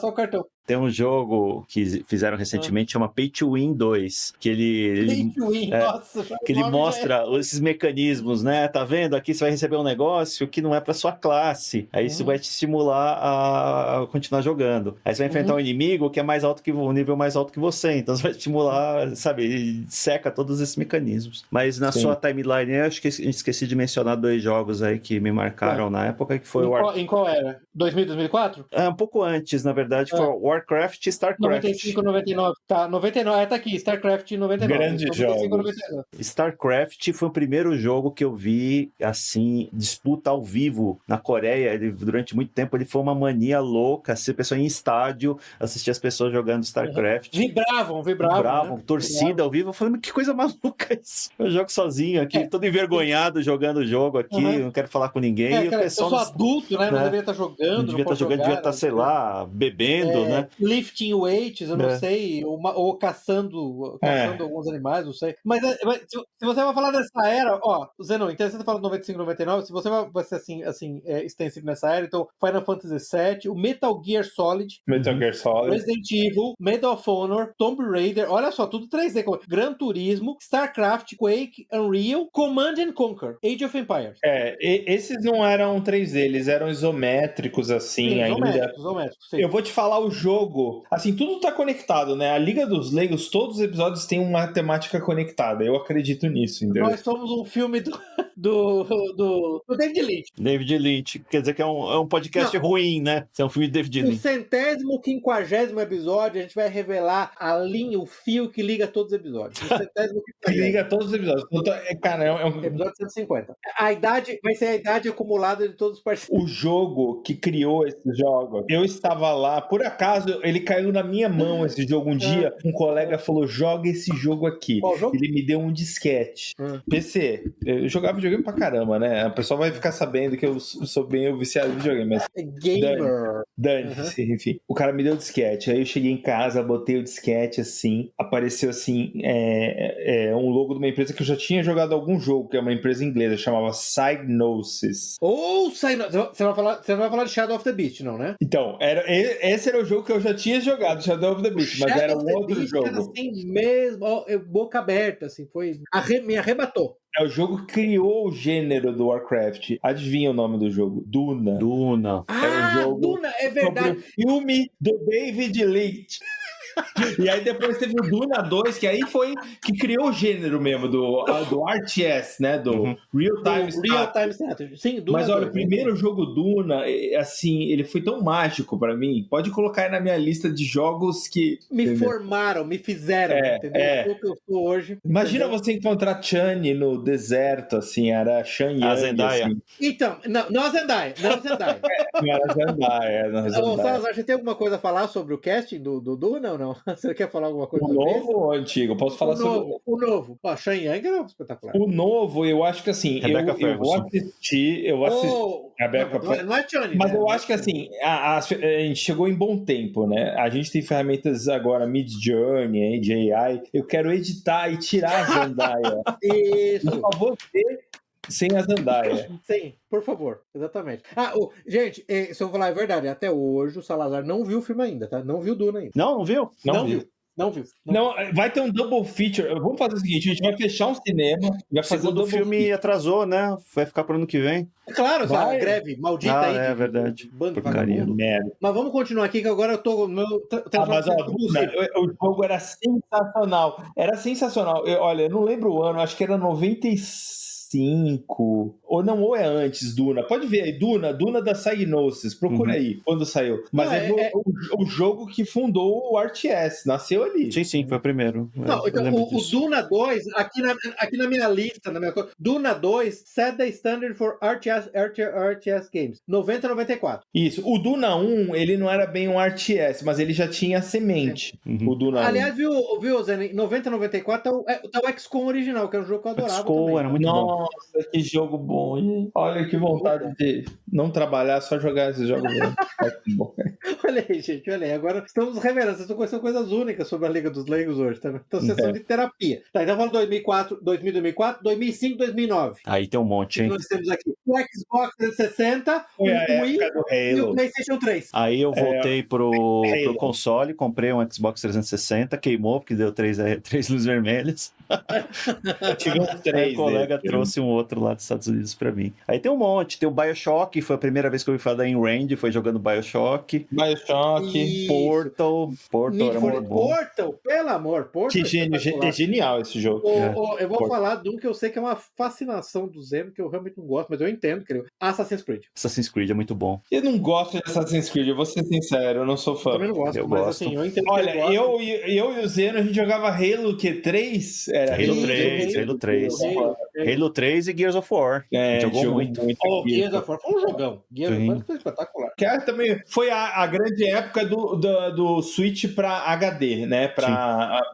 o cartão. Tem um jogo que fizeram recentemente, chama Pay to Win 2, que Pay to Win, nossa, que ele mostra esses mecanismos, né? Tá vendo? Aqui você vai receber um negócio que não é pra sua classe. Aí isso vai te estimular a continuar jogando. Aí você vai enfrentar um inimigo que é mais alto que um nível mais alto que você. Então você vai estimular, sabe? Ele seca todos esses mecanismos. Mas na sua timeline, eu acho que esqueci de mencionar 2 jogos aí que me marcaram na época, que foi Em qual era? 2000, 2004? Um pouco antes, na verdade, foi Warcraft e StarCraft. 95, 99. Tá, 99. Tá aqui, StarCraft 99. Grandes jogos. StarCraft foi o primeiro jogo que eu vi, assim, disputa ao vivo na Coreia. Durante muito tempo, ele foi uma mania louca. A pessoa em estádio, assistia as pessoas jogando StarCraft. Vibravam, né? Torcida ao vivo. Eu falei, mas que coisa maluca isso. Eu jogo sozinho aqui, todo envergonhado jogando o jogo aqui, não quero falar com ninguém. E o pessoal, eu sou adulto, né? Não deveria estar jogando. Não devia estar jogando, devia estar, sei lá, bebendo, né? Lifting weights, eu não sei, ou caçando alguns animais, não sei. Mas se você vai falar dessa era, Zenon, interessante você falar de 95, 99, se você vai ser assim extensivo nessa era, então Final Fantasy VII, o Metal Gear Solid, Resident Evil, Medal of Honor, Tomb Raider, olha só, tudo 3D, Gran Turismo, StarCraft, Quake, Unreal, Command & Conquer, Age of Empires. Esses não eram 3D, eles eram isométricos, assim, sim, ainda. Isométricos, sim. Eu vou te falar o jogo, assim, tudo tá conectado, né? A Liga dos Leigos, todos os episódios têm uma temática conectada, eu acredito nisso, entendeu? Nós somos um filme do David Lynch. David Lynch, quer dizer que é um podcast ruim, né? É um filme de David Lynch. No 150º episódio, a gente vai revelar a linha, o fio que liga todos os episódios. Que liga todos os episódios. Cara, é um episódio 150. A idade vai ser a idade acumulada de todos os parceiros. O jogo que criou esse jogo, eu estava lá, por acaso, ele caiu na minha mão esse jogo um dia, um colega falou, joga esse jogo aqui. Qual jogo? Ele me deu um disquete. PC. Eu jogava videogame pra caramba, né? A pessoa vai ficar sabendo que eu sou bem viciado em videogame, mas... Gamer. Dane-se, enfim. O cara me deu o disquete, aí eu cheguei em casa, botei o disquete assim, apareceu assim, um logo de uma empresa que eu já tinha jogado algum jogo, que é uma empresa inglesa, chamava Psygnosis. Você não vai falar de Shadow of the Beast, não, né? Então, esse era o jogo que eu já tinha jogado, Shadow of the Beast, mas era um outro jogo. Era assim mesmo, boca aberta, assim, me arrebatou. É o jogo que criou o gênero do Warcraft. Adivinha o nome do jogo? Duna. Ah, jogo Duna, é verdade. O filme do David Lynch. E aí depois teve o Duna 2, que aí foi que criou o gênero mesmo do RTS, né? Do Real Time Strategy. Sim, Duna. Mas olha, o primeiro jogo Duna, assim, ele foi tão mágico pra mim. Pode colocar aí na minha lista de jogos que... Me formaram, me fizeram, entendeu? O que eu sou hoje. Imagina você encontrar Chani no deserto, assim, era Shan Yang, a Zendaya. Assim. Então, não a Zendaya. Não era Zendaya. Salazar, você tem alguma coisa a falar sobre o casting do Duna ou não? Você quer falar alguma coisa? O novo ou o antigo? Eu posso falar sobre o novo. Shan Yang era espetacular. O novo, eu acho que assim, eu vou assistir. Não é Johnny, mas eu acho que assim, a gente chegou em bom tempo, né? A gente tem ferramentas agora, Midjourney, AI. Eu quero editar e tirar a Zendaya. Isso. Por favor, sem a Zendaya. Sim, por favor, exatamente. Gente, se eu falar a verdade, até hoje o Salazar não viu o filme ainda, tá? Não viu Duna ainda. Não viu? Não viu. Não, vai ter um double feature. Vamos fazer o seguinte: a gente vai fechar um cinema. Vai fazer o filme feature. Atrasou, né? Vai ficar pro ano que vem. Claro, a greve maldita aí. É verdade. Porcaria. Mas vamos continuar aqui, que agora eu tô. Mas o jogo era sensacional. Olha, eu não lembro o ano, acho que era 95. Ou é antes, Duna. Pode ver aí, Duna da Psygnosis. Procura aí quando saiu. Mas o jogo que fundou o RTS. Nasceu ali. Sim, foi o primeiro. Não, então, o Duna 2, aqui na minha lista, Duna 2 set the standard for RTS games. 90-94. Isso. O Duna 1, ele não era bem um RTS, mas ele já tinha a semente. O Duna 1. Aliás, viu Zé? 90-94 tá o XCOM original, que era um jogo que eu adorava. XCOM era muito bom. Nossa, que jogo bom, gente. Olha que vontade de não trabalhar, só jogar esses jogos. Olha aí, gente, olha aí. Agora estamos revelando. Vocês estão conhecendo coisas únicas sobre a Liga dos Leigos hoje, tá? Então, sessão de terapia. Tá, então vamos 2004, 2005, 2009. Aí tem um monte, hein? Nós temos aqui o Xbox 360, Foi a o Wii época do e o Halo. PlayStation 3. Aí eu voltei pro console, comprei um Xbox 360, queimou porque deu três luzes vermelhas. Eu tive uns Aí 3. o colega trouxe um outro lá dos Estados Unidos pra mim. Aí tem um monte, tem o BioShock, foi a primeira vez que eu ouvi falar da Ayn Rand, foi jogando BioShock. BioShock. Portal era muito bom. Portal, pelo amor, Portal. Que gênio, é genial esse jogo. Eu vou falar de um que eu sei que é uma fascinação do Zeno, que eu realmente não gosto, mas eu entendo, querido. Assassin's Creed. Assassin's Creed é muito bom. Eu não gosto de Assassin's Creed, eu vou ser sincero, eu não sou fã. Eu também não gosto, Eu mas gosto. assim, eu entendo. Olha, eu e o Zeno, a gente jogava Halo, que 3? Era Halo 3. Halo 3 e Gears of War. Jogou muito. Gears of War foi um jogão. Gears of War foi espetacular. Que também foi a grande época do Switch pra HD, né?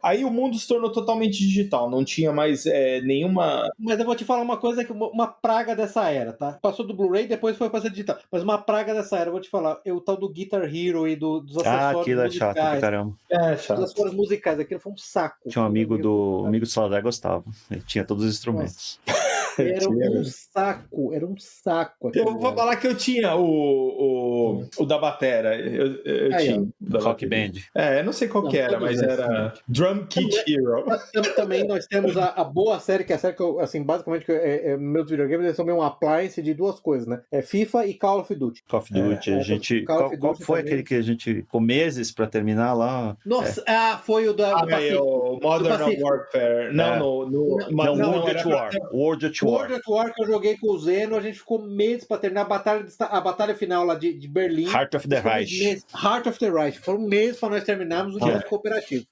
Aí o mundo se tornou totalmente digital, não tinha mais nenhuma... Mas eu vou te falar uma coisa, que uma praga dessa era, tá? Passou do Blu-ray, depois foi pra ser digital. Mas uma praga dessa era, eu vou te falar, o tal do Guitar Hero e dos acessórios aquilo é musicais. chato pra caramba. Chato. Os acessórios musicais, aquilo foi um saco. Tinha um amigo do Salazar gostava. Ele tinha todos os instrumentos. Era um saco. Eu vou falar que eu tinha o da batera. Eu tinha. Rock Band. Eu não sei qual que era, mas era Drum Kit Hero. Também nós temos a boa série, que é a série que eu, assim, basicamente, meus videogames eles são meio um appliance de duas coisas, né? É FIFA e Call of Duty. Call of Duty, a gente... Qual foi aquele que a gente... Com meses pra terminar lá? Nossa, foi o do Pacífico. O Modern Warfare. Não, World at War. World at War, que eu joguei com o Zeno, a gente ficou meses pra terminar a batalha final lá de Berlim. Heart of the Reich. Heart of the Reich. Foram meses pra nós terminarmos o dia de cooperativo.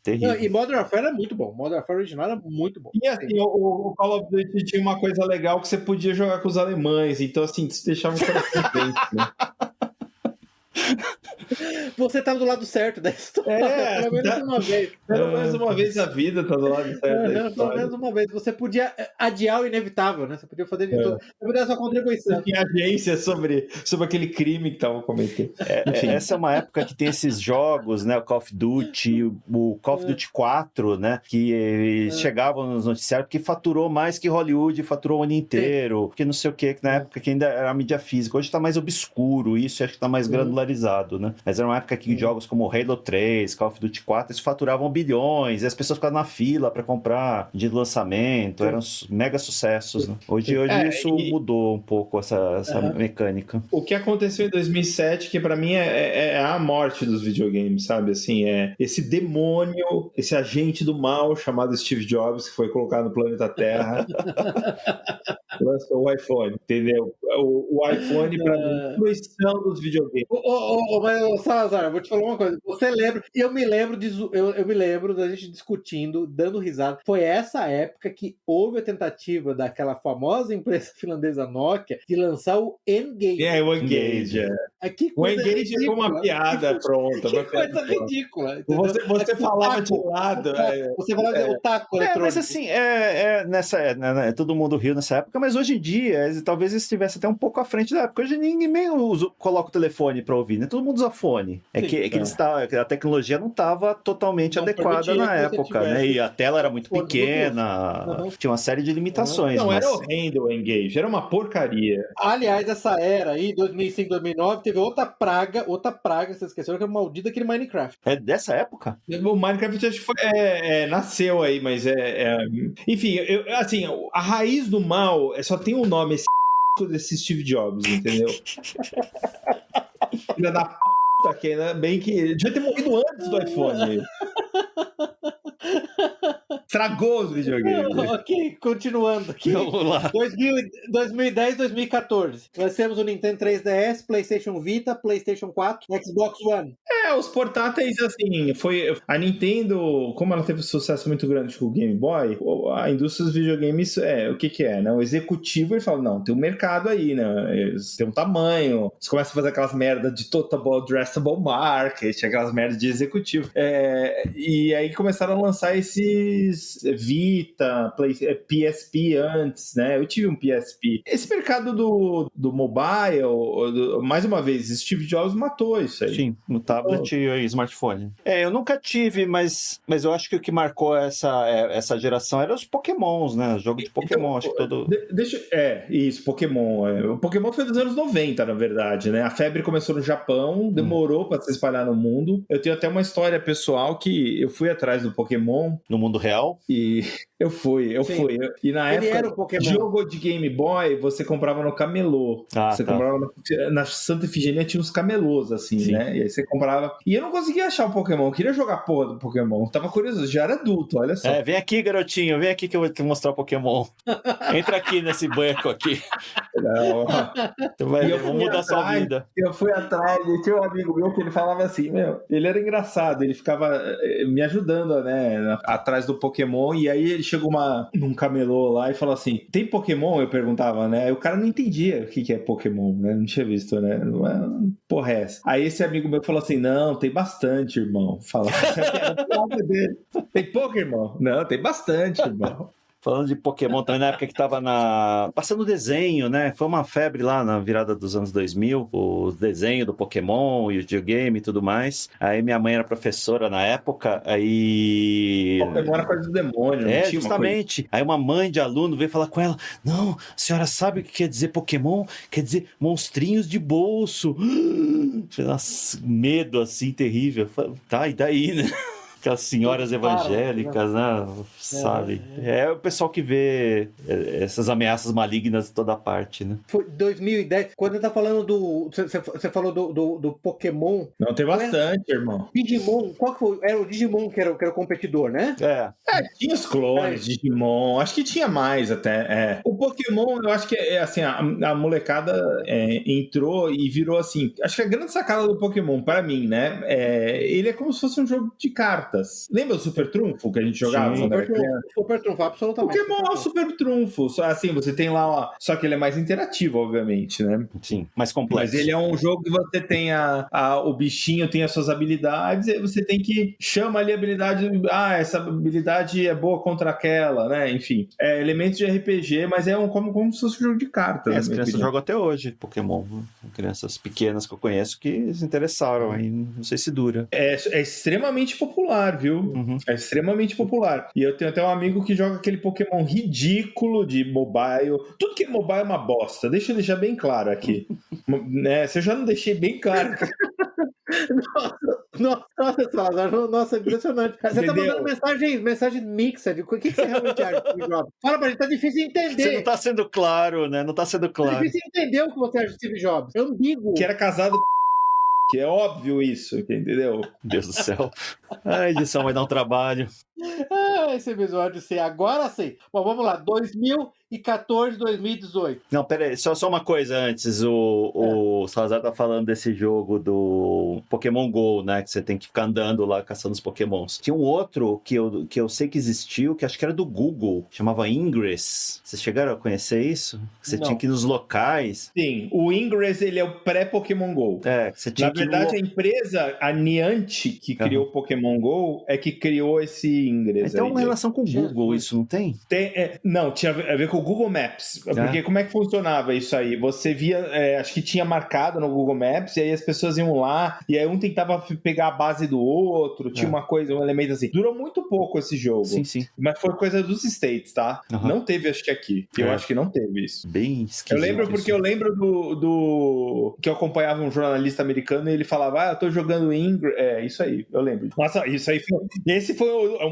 Terrível. E Modern Warfare é muito bom. Modern Warfare original é muito bom. E assim, o Call of Duty tinha uma coisa legal que você podia jogar com os alemães, então assim, você deixava o coração dentro, né? Você tá do lado certo da história. Pelo menos uma vez. Pelo menos uma vez na vida tá do lado certo. Pelo menos uma vez. Você podia adiar o inevitável, né? Você podia fazer de tudo. Você podia dar sua contribuição. Você tinha agência sobre aquele crime que estavam cometendo. Essa é uma época que tem esses jogos, né? O Call of Duty, o Call of Duty 4, né? Que chegavam nos noticiários, que faturou mais que Hollywood, faturou o ano inteiro, que não sei o que na época que ainda era mídia física. Hoje tá mais obscuro isso, acho que tá mais granularizado, né? Mas era uma época que jogos como Halo 3, Call of Duty 4, eles faturavam bilhões, e as pessoas ficavam na fila para comprar de lançamento, eram mega sucessos, né? Hoje isso mudou um pouco essa mecânica. O que aconteceu em 2007, que para mim é a morte dos videogames, sabe? Assim, esse demônio, esse agente do mal chamado Steve Jobs, que foi colocado no planeta Terra, lançou o iPhone, entendeu? O iPhone para a destruição dos videogames. Mas, Salazar, vou te falar uma coisa. Você lembra? Eu me lembro da gente discutindo, dando risada. Foi essa época que houve a tentativa daquela famosa empresa finlandesa Nokia de lançar o N-Gage. O N-Gage. O N-Gage é uma piada pronta. Que coisa ridícula. Você falava de lado. Você falava o taco eletrônico. Mas assim, todo mundo riu nessa época, mas hoje em dia, talvez estivesse até um pouco à frente da época. Hoje ninguém coloca o telefone para ouvir, né? Todo mundo usa fone. A tecnologia não estava totalmente adequada na época, né? E a tela era muito pequena, tinha uma série de limitações. Era horrendo o Engage, era uma porcaria. Aliás, essa era aí, 2005, 2009, teve outra praga, vocês esqueceram, que é maldita aquele Minecraft. É dessa época? O Minecraft acho que nasceu aí, mas enfim, assim, a raiz do mal só tem um nome, esse desse Steve Jobs, entendeu? Filha da p***, que bem que devia ter morrido antes do iPhone. Estragou os videogames. Ok, continuando aqui. Vamos lá. 2010, 2014. Nós temos o Nintendo 3DS, PlayStation Vita, PlayStation 4, Xbox One. Os portáteis, assim, foi... A Nintendo, como ela teve um sucesso muito grande com o Game Boy, a indústria dos videogames, o que é, né? O executivo, ele fala, não, tem um mercado aí, né? Tem um tamanho. Você começa a fazer aquelas merdas de total addressable market, aquelas merdas de executivo. E aí começaram a lançar esses Vita, PSP antes, né? Eu tive um PSP. Esse mercado do mobile, mais uma vez, Steve Jobs matou isso aí. Sim, no tablet e smartphone. Eu nunca tive, mas eu acho que o que marcou essa geração era os Pokémons, né? O jogo de Pokémon, então, acho que todo... Isso, Pokémon. O Pokémon foi dos anos 90, na verdade, né? A febre começou no Japão, demorou pra se espalhar no mundo. Eu tenho até uma história pessoal que eu fui atrás do Pokémon. No mundo real? E eu fui. E na Ele época, era o Pokémon. jogo de Game Boy, você comprava no camelô. Você comprava na Santa Efigênia, tinha uns camelôs, assim, Sim. né? E aí você comprava. E eu não conseguia achar o Pokémon. Eu queria jogar a porra do Pokémon. Eu tava curioso, já era adulto, olha só. Vem aqui, garotinho, vem aqui que eu vou te mostrar o Pokémon. Entra aqui nesse banco aqui. Não. Tu vai ver, vamos mudar a sua vida. Eu fui atrás, e tinha um amigo meu que ele falava assim, ele era engraçado, ele ficava me ajudando, né, atrás do Pokémon, e aí ele chegou num camelô lá e falou assim, tem Pokémon? Eu perguntava, né, aí o cara não entendia o que é Pokémon, né, não tinha visto, né, porra é essa? Aí esse amigo meu falou assim, não, tem bastante, irmão, tem Pokémon? Não, tem bastante, irmão. Falando de Pokémon também, na época que tava passando desenho, né? Foi uma febre lá na virada dos anos 2000, o desenho do Pokémon e o videogame e tudo mais. Aí minha mãe era professora na época, aí... Pokémon era coisa do demônio, não tinha justamente. Aí uma mãe de aluno veio falar com ela, não, a senhora sabe o que quer dizer Pokémon? Quer dizer monstrinhos de bolso. Nossa, medo assim, terrível. Tá, e daí, né? Aquelas senhoras evangélicas, né? Sabe? É o pessoal que vê essas ameaças malignas de toda parte, né? Foi 2010. Quando ele tá falando do... Você falou do Pokémon. Não, tem bastante, irmão. Digimon, qual que foi? Era o Digimon que era o competidor, né? Tinha os clones de Digimon. Acho que tinha mais até. O Pokémon, eu acho que assim, a molecada entrou e virou assim. Acho que a grande sacada do Pokémon, para mim, né? Ele é como se fosse um jogo de cartas. Lembra o Super Trunfo que a gente jogava? Super Trunfo, absolutamente. Pokémon é o Super Trunfo. Assim, você tem lá, só que ele é mais interativo, obviamente, né? Sim, mais complexo. Mas ele é um jogo que você tem o bichinho, tem as suas habilidades, e você tem que chama ali a habilidade, essa habilidade é boa contra aquela, né? Enfim, elementos de RPG, mas como se fosse um jogo de cartas. As crianças jogam até hoje Pokémon. Crianças pequenas que eu conheço que se interessaram, aí não sei se dura. É extremamente popular, viu? Uhum. É extremamente popular. E eu tenho até um amigo que joga aquele Pokémon ridículo de mobile. Tudo que é mobile é uma bosta. Deixa eu deixar bem claro aqui. Né? Se eu já não deixei bem claro. Nossa, impressionante. Você tá mandando mensagem mixed. O que você realmente acha do Steve Jobs? Fala pra gente, tá difícil de entender. Você não tá sendo claro, né? Não tá sendo claro. Tá difícil de entender o que você acha do Steve Jobs. É ambíguo. Que era casado que é óbvio isso, entendeu? Deus do céu. A edição vai dar um trabalho. Esse episódio sim, agora sim. Bom, vamos lá, 2014, 2018. Não, pera aí, só uma coisa antes. O Salazar tá falando desse jogo do Pokémon GO, né? Que você tem que ficar andando lá caçando os Pokémons. Tinha um outro que eu sei que existiu, que acho que era do Google, chamava Ingress. Vocês chegaram a conhecer isso? Você tinha que ir nos locais. Sim, o Ingress, ele é o pré-Pokémon GO. Você tinha Na verdade, a empresa, a Niantic, que criou o Pokémon GO, é que criou esse Ingress. Tem uma relação com o Google, isso não tem? Não, tinha a ver com o Google Maps. Porque como é que funcionava isso aí? Você via, acho que tinha marcado no Google Maps, e aí as pessoas iam lá, e aí um tentava pegar a base do outro, tinha uma coisa, um elemento assim. Durou muito pouco esse jogo. Sim. Mas foi coisa dos States, tá? Não teve, acho que aqui. Eu acho que não teve isso. Bem esquisito. Eu lembro do que eu acompanhava um jornalista americano e ele falava, eu tô jogando Ingress. Isso aí, eu lembro. Nossa, isso aí foi... Esse foi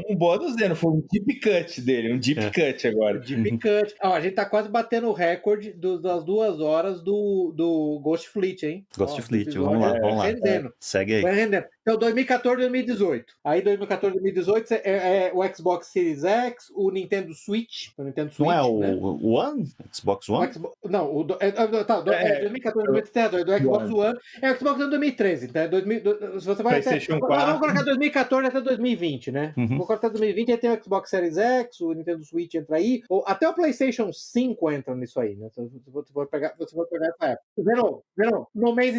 um bônus dele, foi um deep cut dele, um deep cut agora. Deep cut. Ó, a gente tá quase batendo o recorde das 2 horas do Ghost Fleet, hein? Ghost Ó, Fleet, episódio vamos lá. Rendendo. Segue aí. Vai rendendo. Então, 2014 e 2018. Aí, 2014 e 2018 é o Xbox Series X, o Nintendo Switch. O Nintendo Switch, Não é o né? One? Xbox One? Não, 2014 2013, do Xbox One. É o Xbox One 2013. Então, se você vai PlayStation 4. Vamos colocar 2014 até 2020, né? Vou colocar até 2020, aí tem o Xbox Series X, o Nintendo Switch entra aí, ou até o PlayStation 5 entra nisso aí, né? Você vai pegar essa época. Verão, No Man's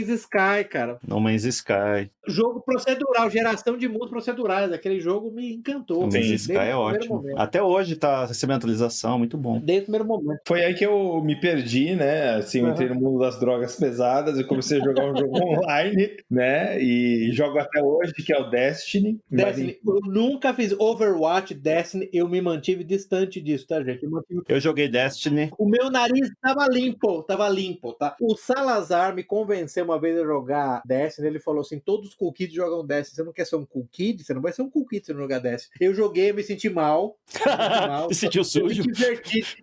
Sky, cara. No Man's Sky. Jogo procedural, geração de mundos procedurais. Aquele jogo me encantou. No Man's Sky é ótimo. Até hoje tá recebendo atualização, muito bom. Desde o primeiro momento. Foi aí que eu me perdi, né? Assim, eu entrei no mundo das drogas pesadas e comecei a jogar um jogo online, né? E jogo até hoje, que é o Destiny. Eu nunca fiz Overwatch, Destiny, eu me mantive distante disso, tá, gente? Eu joguei Destiny. O meu nariz tava limpo, tá? O Salazar me convenceu uma vez a jogar Destiny, ele falou assim, todos os cool kids jogam Destiny, você não quer ser um cool kid? Você não vai ser um cool kid se não jogar Destiny. Eu joguei, me senti mal. Me sentiu sujo?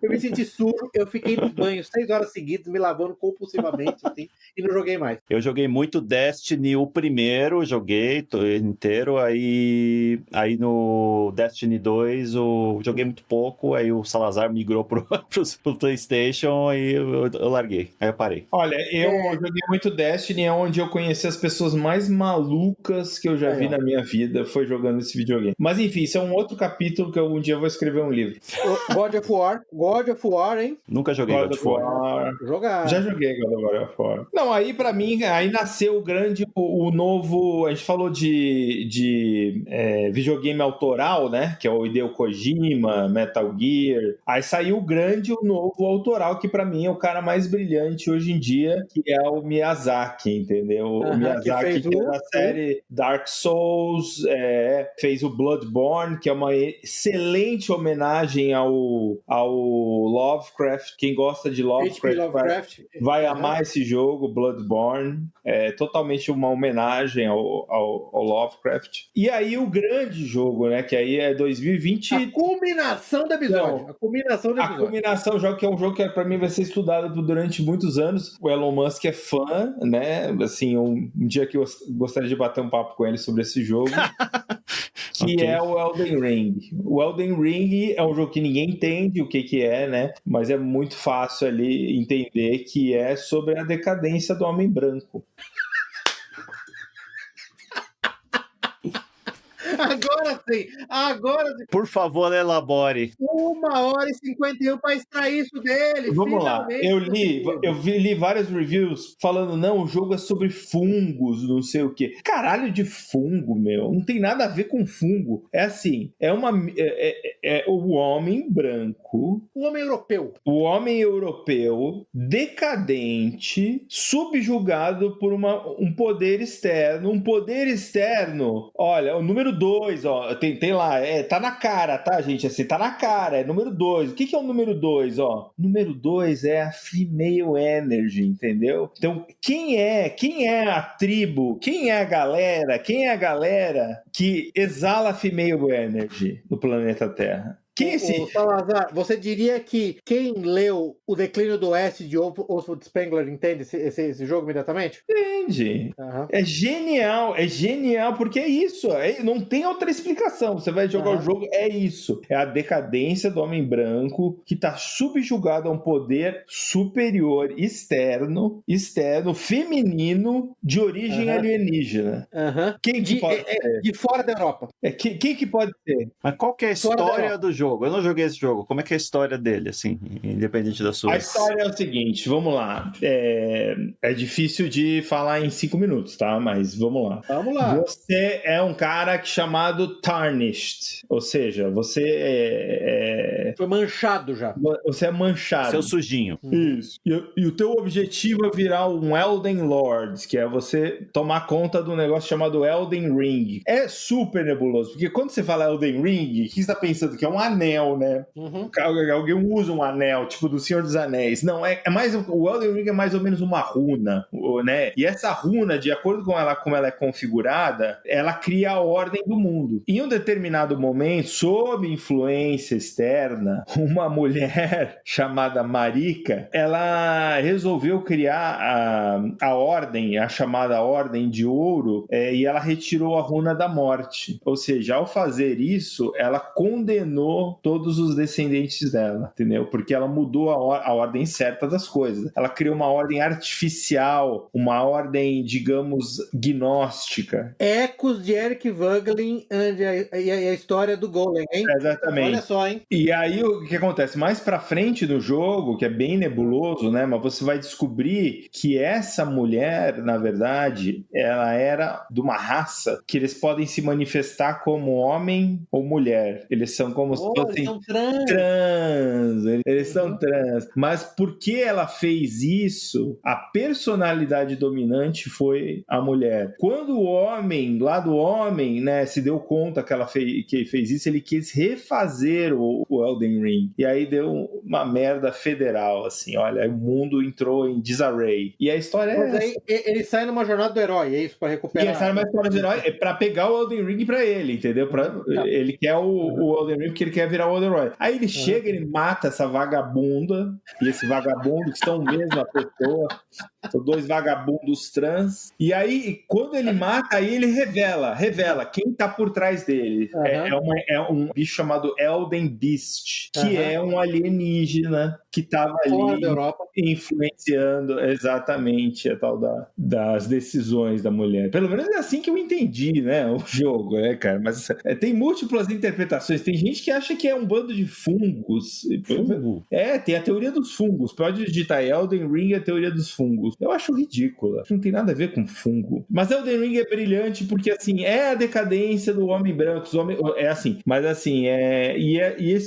Eu me senti sujo, eu fiquei no banho 6 horas seguidas, me lavando compulsivamente, assim, e não joguei mais. Eu joguei muito Destiny, o primeiro, joguei inteiro, aí no Destiny 2 eu joguei muito pouco, aí o Salazar migrou pro PlayStation, aí eu larguei, aí eu parei. Olha, eu joguei muito Destiny, é onde eu conheci as pessoas mais malucas que eu já vi na minha vida, foi jogando esse videogame. Mas enfim, isso é um outro capítulo que um dia eu vou escrever um livro. God of War, hein? Nunca joguei God of War. Já joguei God of War. Não, aí pra mim, aí nasceu o novo, a gente falou de videogame autoral, né, que é o Hideo Kojima, Metal Gear, aí saiu o novo autoral, que pra mim é o cara mais brilhante hoje em dia, que é o Miyazaki, entendeu? O Miyazaki, que é da série Dark Souls, fez o Bloodborne, que é uma excelente homenagem ao Lovecraft. Quem gosta de Lovecraft vai amar esse jogo, Bloodborne. É totalmente uma homenagem ao Lovecraft. E aí o grande jogo, né, que aí é 2020... A culminação do episódio. A culminação, que é um jogo que pra mim vai ser estudado durante muitos anos. O Elon Musk é fã, né? Assim, um dia que eu gostaria de bater um papo com ele sobre esse jogo. Que é o Elden Ring. O Elden Ring é um jogo que ninguém entende o que é, né? Mas é muito fácil ali entender que é sobre a decadência do homem branco. Agora sim. Por favor, elabore. 1h51 para extrair isso dele. Vamos lá. Eu li várias reviews falando, não, o jogo é sobre fungos, não sei o quê. Caralho de fungo, meu. Não tem nada a ver com fungo. É assim, o homem branco... O homem europeu. O homem europeu decadente, subjugado por um poder externo. Um poder externo... Olha, o número 2, ó, tem lá, tá na cara, tá, gente? Assim, tá na cara, é número 2. O que é o número 2, ó? Número 2 é a Female Energy, entendeu? Então, quem é a tribo, quem é a galera que exala a Female Energy no planeta Terra? Salazar, você diria que quem leu O Declínio do Oeste de Oswald Spengler entende esse jogo imediatamente? Entende. Uhum. É genial, porque é isso. Não tem outra explicação. Você vai jogar o jogo, é isso. É a decadência do homem branco que está subjugado a um poder superior externo, feminino, de origem alienígena. Quem que pode ser? De fora da Europa. Quem que pode ser? Mas qual que é a história do jogo? Eu não joguei esse jogo. Como é que é a história dele, assim, independente da sua? A história é o seguinte, vamos lá. É difícil de falar em 5 minutos, tá? Mas vamos lá. Vamos lá. Você é um cara chamado Tarnished. Ou seja, você foi manchado já. Você é manchado. Seu sujinho. Isso. E o teu objetivo é virar um Elden Lord, que é você tomar conta do negócio chamado Elden Ring. É super nebuloso, porque quando você fala Elden Ring, o que você tá pensando? Que é um anel anel, né? Uhum. Alguém usa um anel, tipo do Senhor dos Anéis. Não, é mais o Elden Ring é mais ou menos uma runa, né? E essa runa, de acordo com como ela é configurada, ela cria a ordem do mundo. Em um determinado momento, sob influência externa, uma mulher chamada Marika, ela resolveu criar a ordem, a chamada Ordem de Ouro, e ela retirou a runa da morte. Ou seja, ao fazer isso, ela condenou todos os descendentes dela, entendeu? Porque ela mudou a ordem certa das coisas. Ela criou uma ordem artificial, uma ordem, digamos, gnóstica. Ecos de Eric Voegelin e a história do Golem, hein? Exatamente. Olha só, hein? E aí o que acontece? Mais pra frente do jogo, que é bem nebuloso, né? Mas você vai descobrir que essa mulher, na verdade, ela era de uma raça que eles podem se manifestar como homem ou mulher. Eles são como se fossem Eles são trans. Eles são trans. Mas por que ela fez isso? A personalidade dominante foi a mulher. Quando o homem, lá do homem, né, se deu conta que fez isso, ele quis refazer o Elden Ring. E aí deu uma merda federal, assim, olha, o mundo entrou em disarray. E a história Mas aí ele sai numa jornada do herói, é isso? Pra recuperar. E ele sai numa história do herói pra pegar o Elden Ring pra ele, entendeu? Ele quer o Elden Ring porque ele quer virar o Elden Ring. Aí ele chega, ele mata essa vagabunda, e esse vagabundo que são mesmo a pessoa, são dois vagabundos trans. E aí, quando ele mata, aí ele revela quem tá por trás dele. É um bicho chamado Elden Beast, que é um alienígena que tava ali influenciando exatamente a tal das decisões da mulher. Pelo menos é assim que eu entendi, né, o jogo, né, cara? Mas tem múltiplas interpretações. Tem gente que acha que é um bando de fungos. Fungo? Tem a teoria dos fungos. Pode digitar Elden Ring, a teoria dos fungos. Eu acho ridícula. Não tem nada a ver com fungo. Mas Elden Ring é brilhante porque, assim, é a decadência do homem branco. É assim, mas assim,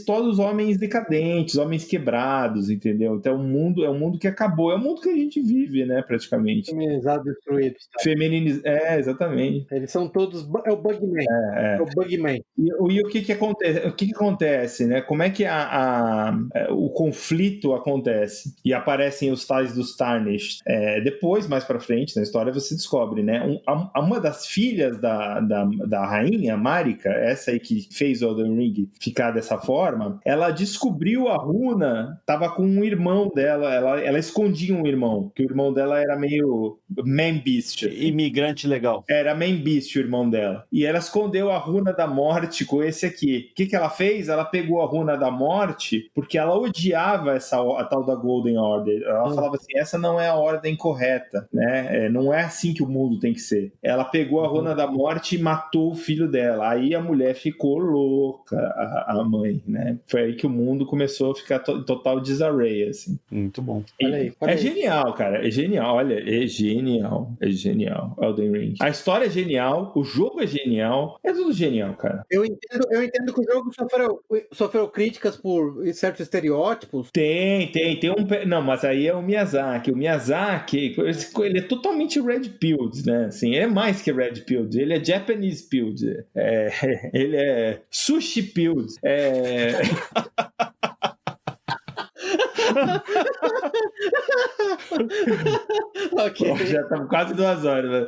todos os homens decadentes, homens quebrados, entendeu? Então é um mundo que acabou. É um mundo que a gente vive, né, praticamente. Feminizado, destruído. Exatamente. Eles são todos... É o Bugman. É o Bugman. E o que acontece? O que acontece, né? Como é que o conflito acontece? E aparecem os tais dos Tarnished. Depois, mais pra frente, na história, você descobre, né? Uma das filhas da rainha, Marika, essa aí que fez o Elden Ring ficar dessa forma, ela descobriu a runa, tava com um irmão dela, ela escondia um irmão, que o irmão dela era meio man beast. Imigrante legal. Era man beast o irmão dela. E ela escondeu a runa da morte com esse aqui. O que ela fez? Ela pegou a runa da morte porque ela odiava a tal da Golden Order. Ela falava assim, essa não é a ordem correta, né? Não é assim que o mundo tem que ser. Ela pegou a runa da morte e matou o filho dela. Aí a mulher ficou louca, a mãe, né? Foi aí que o mundo começou a ficar total disarray, assim. Muito bom. Olha aí. Genial, cara. É genial. Olha, é genial. É genial. Elden Ring. A história é genial, o jogo é genial, é tudo genial, cara. Eu entendo que o jogo sofreu críticas por certos estereótipos. Tem não, mas aí é o Miyazaki. O Miyazaki, ele é totalmente red pilled, né? Assim, é mais que red pilled, ele é Japanese pilled. Ele é sushi pilled. Ok. Já estamos quase 2 horas. Né?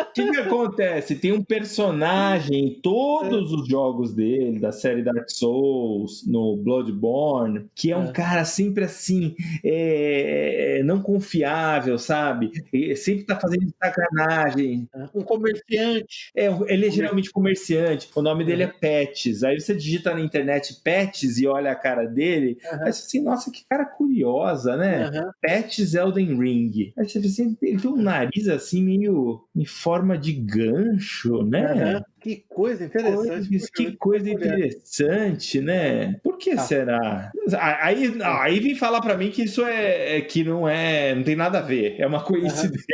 O que acontece? Tem um personagem em todos os jogos dele, da série Dark Souls, no Bloodborne, que é um cara sempre assim, não confiável, sabe? Sempre tá fazendo sacanagem. Um comerciante. Ele é geralmente comerciante. O nome dele é Patches. Aí você digita na internet Patches e olha a cara dele. Aí você assim, nossa, que cara curiosa, né? Patches Elden Ring. Aí você assim, ele tem um nariz assim meio em forma de gancho, né? Que coisa interessante. Que coisa interessante, né? Por que será? Aí vem falar pra mim que isso que não tem nada a ver. É uma coincidência.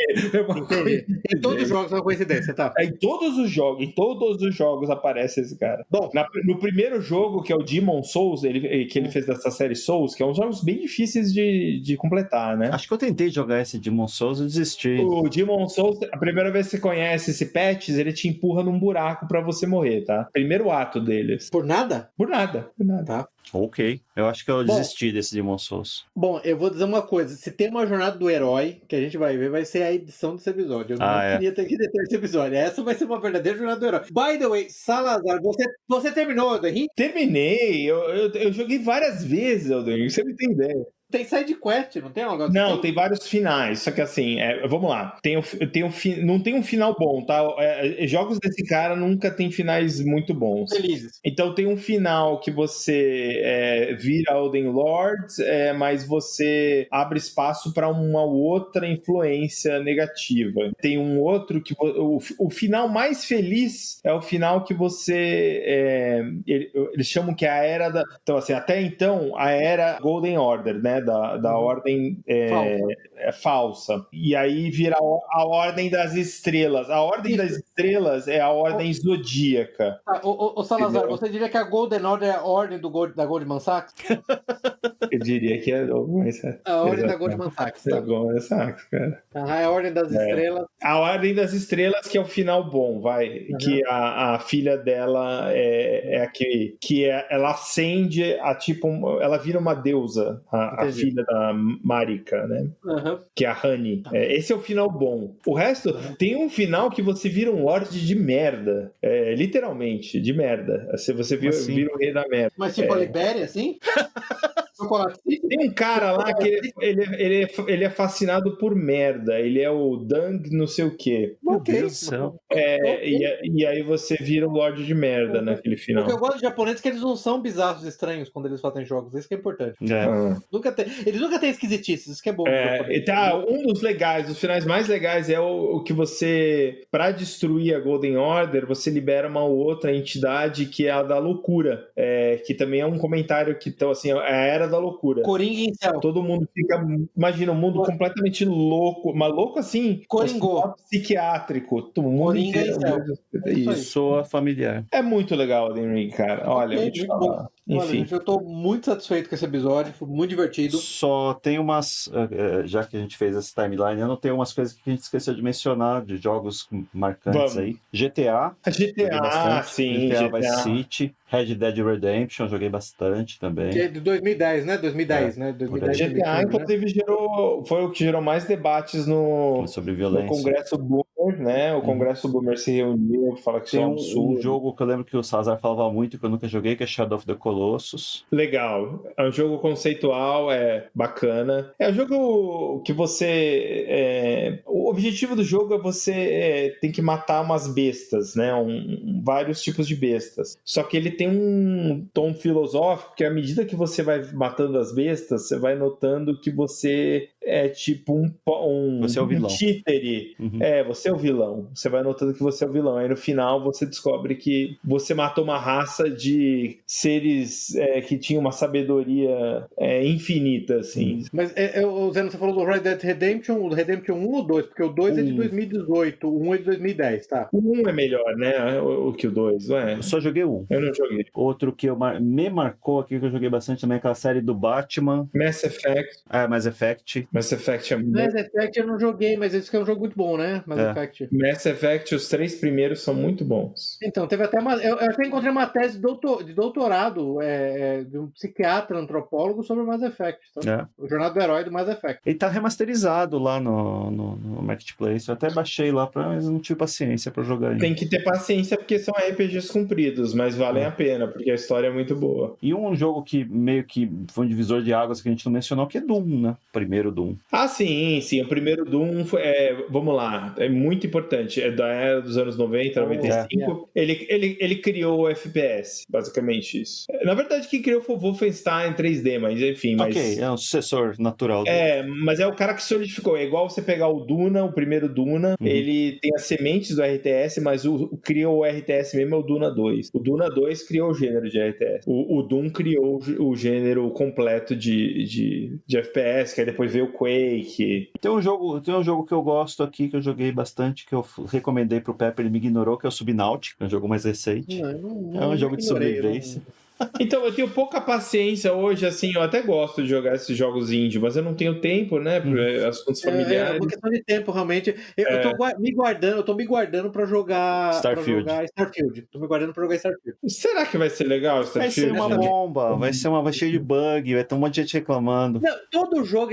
Em todos os jogos é uma coincidência, tá? Em todos os jogos aparece esse cara. Bom, no primeiro jogo, que é o Demon Souls, que ele fez dessa série Souls, que é um jogos bem difíceis de completar, né? Acho que eu tentei jogar esse Demon Souls e desisti. O Demon Souls, a primeira vez que você conhece esse Patches, ele te empurra num buraco saco pra você morrer, tá? Primeiro ato deles. Por nada? Por nada. Tá. Ok. Eu acho que eu desisti desse Demon Souls. Bom, eu vou dizer uma coisa. Se tem uma jornada do herói, que a gente vai ver, vai ser a edição desse episódio. Eu não queria ter que deter esse episódio. Essa vai ser uma verdadeira jornada do herói. By the way, Salazar, você terminou, Elden Ring? Terminei. Eu joguei várias vezes, Elden Ring. Você não tem ideia. Tem side quest, não tem um negócio Não, assim? tem vários finais, só que assim, vamos lá, não tem um final bom, tá? Jogos desse cara nunca tem finais muito bons. Felizes. Então tem um final que você vira Elden Lord, mas você abre espaço para uma outra influência negativa. Tem um outro que o final mais feliz é o final que você eles chamam que é a era da... Então assim, até então a era Golden Order, né? Da ordem falsa. E aí vira a ordem das estrelas. A ordem das estrelas é a ordem zodíaca. Ô Salazar, entendeu? Você diria que a Golden Order é a ordem da Goldman Sachs? Eu diria que é a ordem da Goldman Sachs. Tá. Goldman Sachs, cara. É a ordem das estrelas. A ordem das estrelas que é o final bom, vai. Uhum. Que a filha dela é a que ela ascende a tipo... Ela vira uma deusa, a filha da Marika, né? Uhum. Que é a Honey. Esse é o final bom. O resto tem um final que você vira um lorde de merda. Literalmente, de merda. Você vira o rei da merda. Mas tipo a Libéria, assim? Tem um cara lá que ele é fascinado por merda. Ele é o Dang não sei o quê. Meu Deus do céu. E aí você vira um lorde de merda naquele final. O que eu gosto de japoneses é que eles não são bizarros estranhos quando eles fazem jogos. Isso que é importante. Eles nunca têm esquisitices. Isso que é bom. Um dos legais, dos finais mais legais é o que você, pra destruir a Golden Order, você libera uma outra entidade que é a da loucura. Que também é um comentário que, então, assim, é a era da loucura. Coringa em céu. Todo mundo fica... Imagina, um mundo completamente louco. Mas louco assim... Coringô. Psiquiátrico. Todo mundo Coringa em céu. Isso. Soa familiar. É muito legal o Elden Ring, cara. Olha, eu vou te falar. Enfim. Olha, eu tô muito satisfeito com esse episódio. Foi muito divertido. Só tem umas... Já que a gente fez essa timeline, eu não tenho umas coisas que a gente esqueceu de mencionar, de jogos marcantes aí. GTA. Sim. GTA Vice City. Red Dead Redemption, joguei bastante também. Que é de 2010, né? 2010, né? 2010, GTA, inclusive, foi o que gerou mais debates sobre violência. No Congresso Boomer, né? O Congresso Boomer se reuniu, fala que isso é um absurdo. Um jogo que eu lembro que o Salazar falava muito, que eu nunca joguei, que é Shadow of the Colossus. Legal. É um jogo conceitual, é bacana. É um jogo que você... O objetivo do jogo é você tem que matar umas bestas, né? Vários tipos de bestas. Só que ele tem um tom filosófico que à medida que você vai matando as bestas, você vai notando que você é tipo você é o vilão. Títere. Você é o vilão. Você vai notando que você é o vilão. Aí no final você descobre que você matou uma raça de seres que tinham uma sabedoria infinita, assim. Mas, Zé, você falou do Red Dead Redemption, o Redemption 1 ou 2? Porque o 2 é de 2018, o 1 é de 2010, tá? O 1 é melhor, né? O que o 2, não é? Eu só joguei um. Eu não joguei. Outro que me marcou aqui, que eu joguei bastante também, é aquela série do Batman. Mass Effect. Mass Effect. Mass Effect é muito... Mass Effect eu não joguei, mas esse que é um jogo muito bom, né? Mass Effect, os 3 primeiros são muito bons. Então, teve até eu até encontrei uma tese de doutorado de um psiquiatra, antropólogo sobre o Mass Effect. Tá? O Jornada do Herói do Mass Effect. Ele tá remasterizado lá no Marketplace. Eu até baixei lá, mas não tive paciência pra jogar ainda. Tem que ter paciência porque são RPGs compridos, mas valem a pena, porque a história é muito boa. E um jogo que meio que foi um divisor de águas que a gente não mencionou, que é Doom, né? O primeiro Doom. Sim. O primeiro Doom vamos lá, é muito importante. É da era dos anos 90, 95. Ele criou o FPS, basicamente isso. Na verdade, quem criou foi o Wolfenstein 3D, mas enfim. É um sucessor natural. Mas é o cara que solidificou. É igual você pegar o Duna, o primeiro Duna, ele tem as sementes do RTS, mas criou o RTS mesmo é o Duna 2. O Duna 2 criou o gênero de RTS. O Doom criou o gênero completo de FPS, que aí depois veio o Quake. Tem um jogo que eu gosto aqui, que eu joguei bastante, que eu recomendei pro Pepper, ele me ignorou, que é o Subnautica, é um jogo mais recente. É um jogo de sobrevivência. Então, eu tenho pouca paciência hoje, assim, eu até gosto de jogar esses jogos indie, mas eu não tenho tempo, né, por assuntos familiares. É uma questão de tempo, realmente. Eu tô me guardando pra jogar Starfield. Starfield. Tô me guardando pra jogar Starfield. Será que vai ser legal o Vai ser Starfield? uma bomba, vai cheio de bug, vai ter um monte de gente reclamando. Não, todo jogo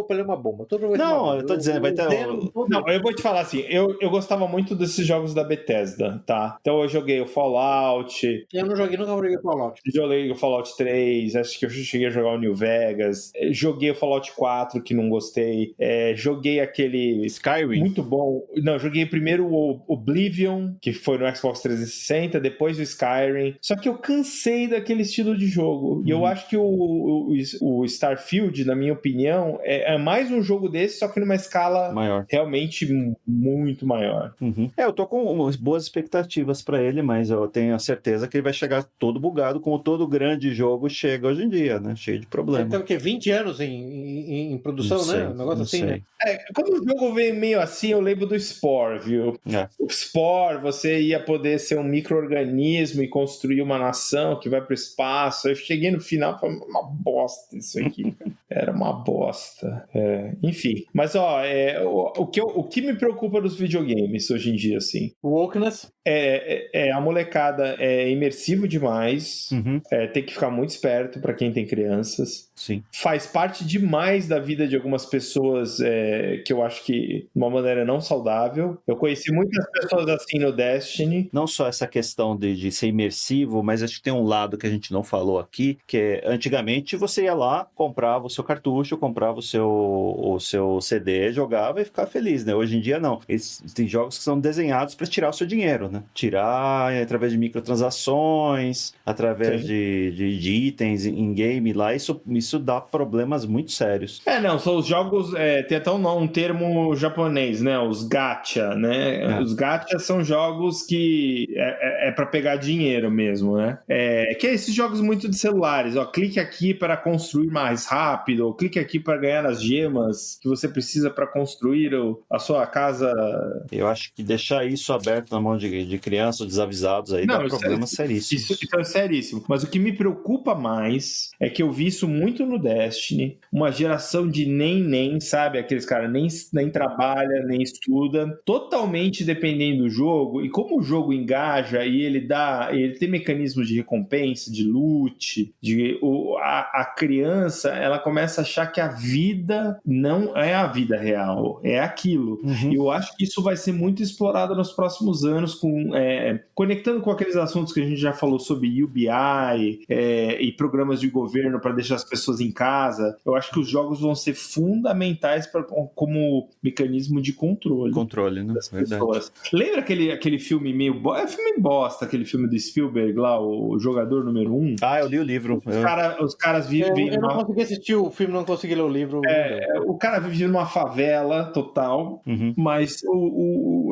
pra ele é uma bomba. Todo jogo vai ser uma bomba. Não, eu tô dizendo, vai ter... Não, eu vou te falar assim, eu gostava muito desses jogos da Bethesda, tá? Então eu joguei o Fallout, Eu não joguei, nunca joguei Fallout. joguei o Fallout 3, acho que eu cheguei a jogar o New Vegas, joguei o Fallout 4, que não gostei, joguei aquele... Skyrim? Muito bom. Não, eu joguei primeiro o Oblivion, que foi no Xbox 360, depois o Skyrim, só que eu cansei daquele estilo de jogo, e eu acho que o Starfield, na minha opinião, é mais um jogo desse, só que numa escala Maior. realmente muito maior. Eu tô com boas expectativas pra ele, mas eu tenho a certeza que ele vai chegar todo bugado, como todo grande jogo chega hoje em dia, né? Cheio de problema. Então, o quê? 20 anos em produção, Não sei, né? Um negócio não assim, sei. né? Quando o jogo veio meio assim, eu lembro do Spore, viu? O Spore, você ia poder ser um micro-organismo e construir uma nação que vai pro espaço. Eu cheguei no final e falei, uma bosta isso aqui, cara. Era uma bosta. Enfim. Mas, ó, o que me preocupa nos videogames hoje em dia, assim, Wokeness. a molecada é imersivo demais. Tem que ficar muito esperto pra quem tem crianças. Sim. Faz parte demais da vida de algumas pessoas que eu acho que de uma maneira não saudável. Eu conheci muitas pessoas assim no Destiny. Não só essa questão de ser imersivo, mas acho que tem um lado que a gente não falou aqui, que é, antigamente você ia lá, comprava o seu cartucho, comprava o seu CD, jogava e ficava feliz, né? Hoje em dia não. Tem jogos que são desenhados para tirar o seu dinheiro, né? Tirar através de microtransações, através de itens em game lá, isso dá problemas muito sérios. São os jogos, tem até um termo japonês, né? Os gacha, né? Os gacha são jogos que é para pegar dinheiro mesmo, né? Que é esses jogos muito de celulares, ó, clique aqui para construir mais rápido, ou clique aqui para ganhar as gemas que você precisa para construir a sua casa. Eu acho que deixar isso aberto na mão de crianças desavisados aí dá problemas seríssimos. Isso é seríssimo. Mas o que me preocupa mais é que eu vi isso muito no Destiny, uma geração de nem, sabe? Aqueles caras nem trabalha, nem estuda, totalmente dependendo do jogo, e como o jogo engaja e ele tem mecanismos de recompensa, de loot, a criança, ela começa a achar que a vida não é a vida real, é aquilo. E eu acho que isso vai ser muito explorado nos próximos anos, conectando com aqueles assuntos que a gente já falou sobre UBI e programas de governo para deixar as pessoas em casa. Eu acho que os jogos vão ser fundamentais como mecanismo de controle. Controle, né? Das pessoas. Lembra aquele filme meio... filme bosta, aquele filme do Spielberg lá, o Jogador Número 1? Eu li o livro. Os caras vivem... Eu não consegui assistir o filme, não consegui ler o livro. O cara vive numa favela total, mas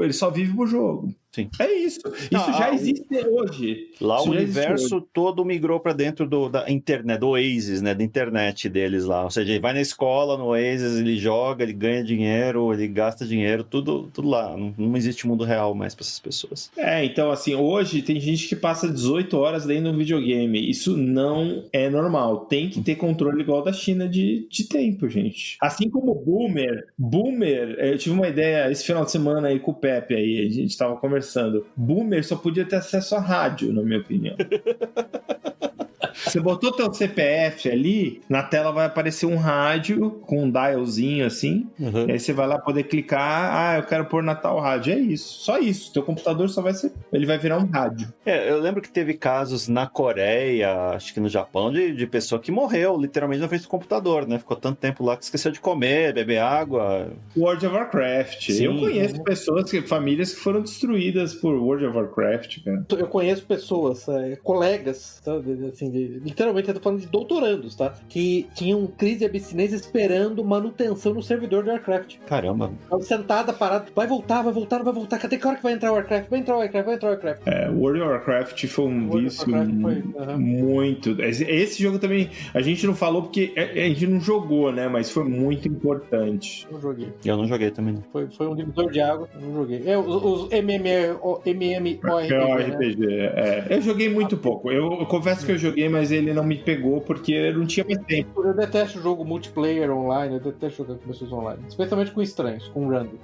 ele só vive pro jogo. Sim. É isso. Isso já existe hoje. Lá o universo todo migrou para dentro da internet, do Oasis, né? Da internet deles lá. Ou seja, ele vai na escola, no Oasis, ele joga, ele ganha dinheiro, ele gasta dinheiro, tudo lá. Não existe mundo real mais para essas pessoas. Então, assim, hoje tem gente que passa 18 horas dentro do videogame. Isso não é normal. Tem que ter controle igual da China de tempo, gente. Assim como Boomer, eu tive uma ideia esse final de semana aí com o Pepe aí, a gente tava conversando. Boomer só podia ter acesso à rádio, na minha opinião. Você botou teu CPF ali, na tela vai aparecer um rádio com um dialzinho assim, e aí você vai lá poder clicar, eu quero pôr na tal rádio. É isso, só isso. Teu computador só vai ser... Ele vai virar um rádio. Eu lembro que teve casos na Coreia, acho que no Japão, de pessoa que morreu literalmente na frente do computador, né? Ficou tanto tempo lá que esqueceu de comer, beber água. World of Warcraft. Sim. Eu conheço famílias que foram destruídas por World of Warcraft, cara. Eu conheço pessoas, colegas, sabe, assim, literalmente eu tô falando de doutorandos, tá? Que tinham crise de abstinência esperando manutenção no servidor do Warcraft. Caramba. Tava sentada, parada, vai voltar, não vai voltar. Cadê que hora que vai entrar o Warcraft? Vai entrar o Warcraft. World of Warcraft foi um vício muito... Esse jogo também, a gente não falou porque a gente não jogou, né? Mas foi muito importante. Não joguei. Eu não joguei também, não. Foi um divisor de água, eu não joguei. Os MMORPG, né? Eu joguei muito pouco. Eu confesso que eu joguei, mas ele não me pegou porque eu não tinha mais tempo. Eu detesto jogo multiplayer online, eu detesto jogar com pessoas online. Especialmente com estranhos, com random.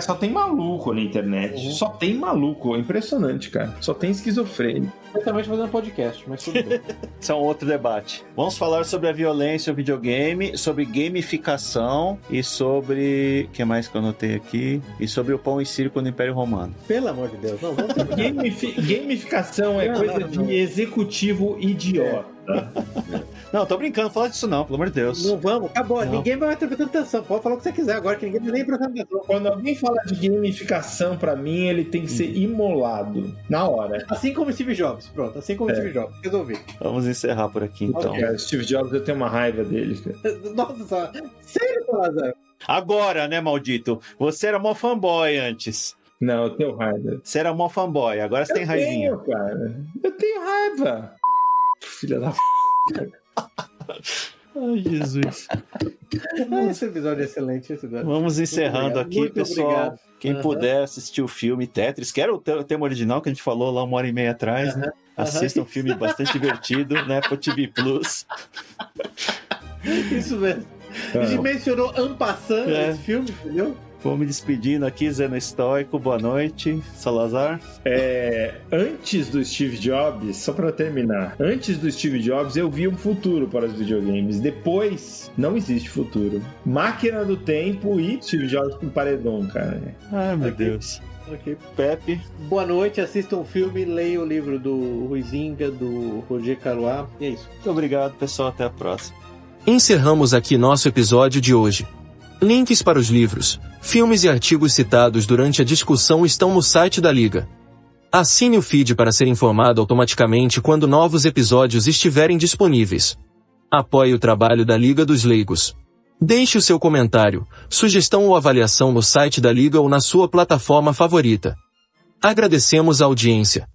Só tem maluco na internet. Só tem maluco. É impressionante, cara. Só tem esquizofrênico. Especialmente fazendo podcast, mas tudo bem. Isso é um outro debate. Vamos falar sobre a violência no videogame, sobre gamificação e sobre... O que mais que eu anotei aqui? E sobre o pão e circo no Império Romano. Pelo amor de Deus, não vamos... Gamificação é coisa de executivo idiota. Não, tô brincando, fala disso não, pelo amor de Deus. Não vamos, acabou. Não. Ninguém vai estar prestando atenção. Pode falar o que você quiser agora, que ninguém vai nem prestando atenção. Quando alguém fala de gamificação, pra mim, ele tem que ser imolado. Na hora. Assim como Steve Jobs. Pronto, assim como Steve Jobs. Resolvi. Vamos encerrar por aqui, então. Steve Jobs, eu tenho uma raiva dele, cara. Nossa, sério, Salazar? Agora, né, maldito? Você era mó fanboy antes. Não, eu tenho raiva. Você era mó fanboy, agora você tem raivinha. Cara. Eu tenho raiva. Filha da... Ai, Jesus. Esse episódio é excelente. Vamos encerrando aqui, muito pessoal. Obrigado. Quem puder assistir o filme Tetris, que era o tema original que a gente falou lá 1h30 atrás, né? Assista um filme bastante divertido, né? Apple TV Plus. Isso mesmo. A gente mencionou en passant esse filme, entendeu? Vou me despedindo aqui, Zeno Estoico. Boa noite, Salazar. Antes do Steve Jobs, só pra terminar, antes do Steve Jobs eu vi um futuro para os videogames. Depois, não existe futuro. Máquina do tempo e Steve Jobs com paredão, cara. Ai, meu Deus. Ok. Pepe. Boa noite, assista um filme, leia o livro do Ruizinga, do Roger Caruá. E é isso. Muito obrigado, pessoal. Até a próxima. Encerramos aqui nosso episódio de hoje. Links para os livros, filmes e artigos citados durante a discussão estão no site da Liga. Assine o feed para ser informado automaticamente quando novos episódios estiverem disponíveis. Apoie o trabalho da Liga dos Leigos. Deixe o seu comentário, sugestão ou avaliação no site da Liga ou na sua plataforma favorita. Agradecemos a audiência.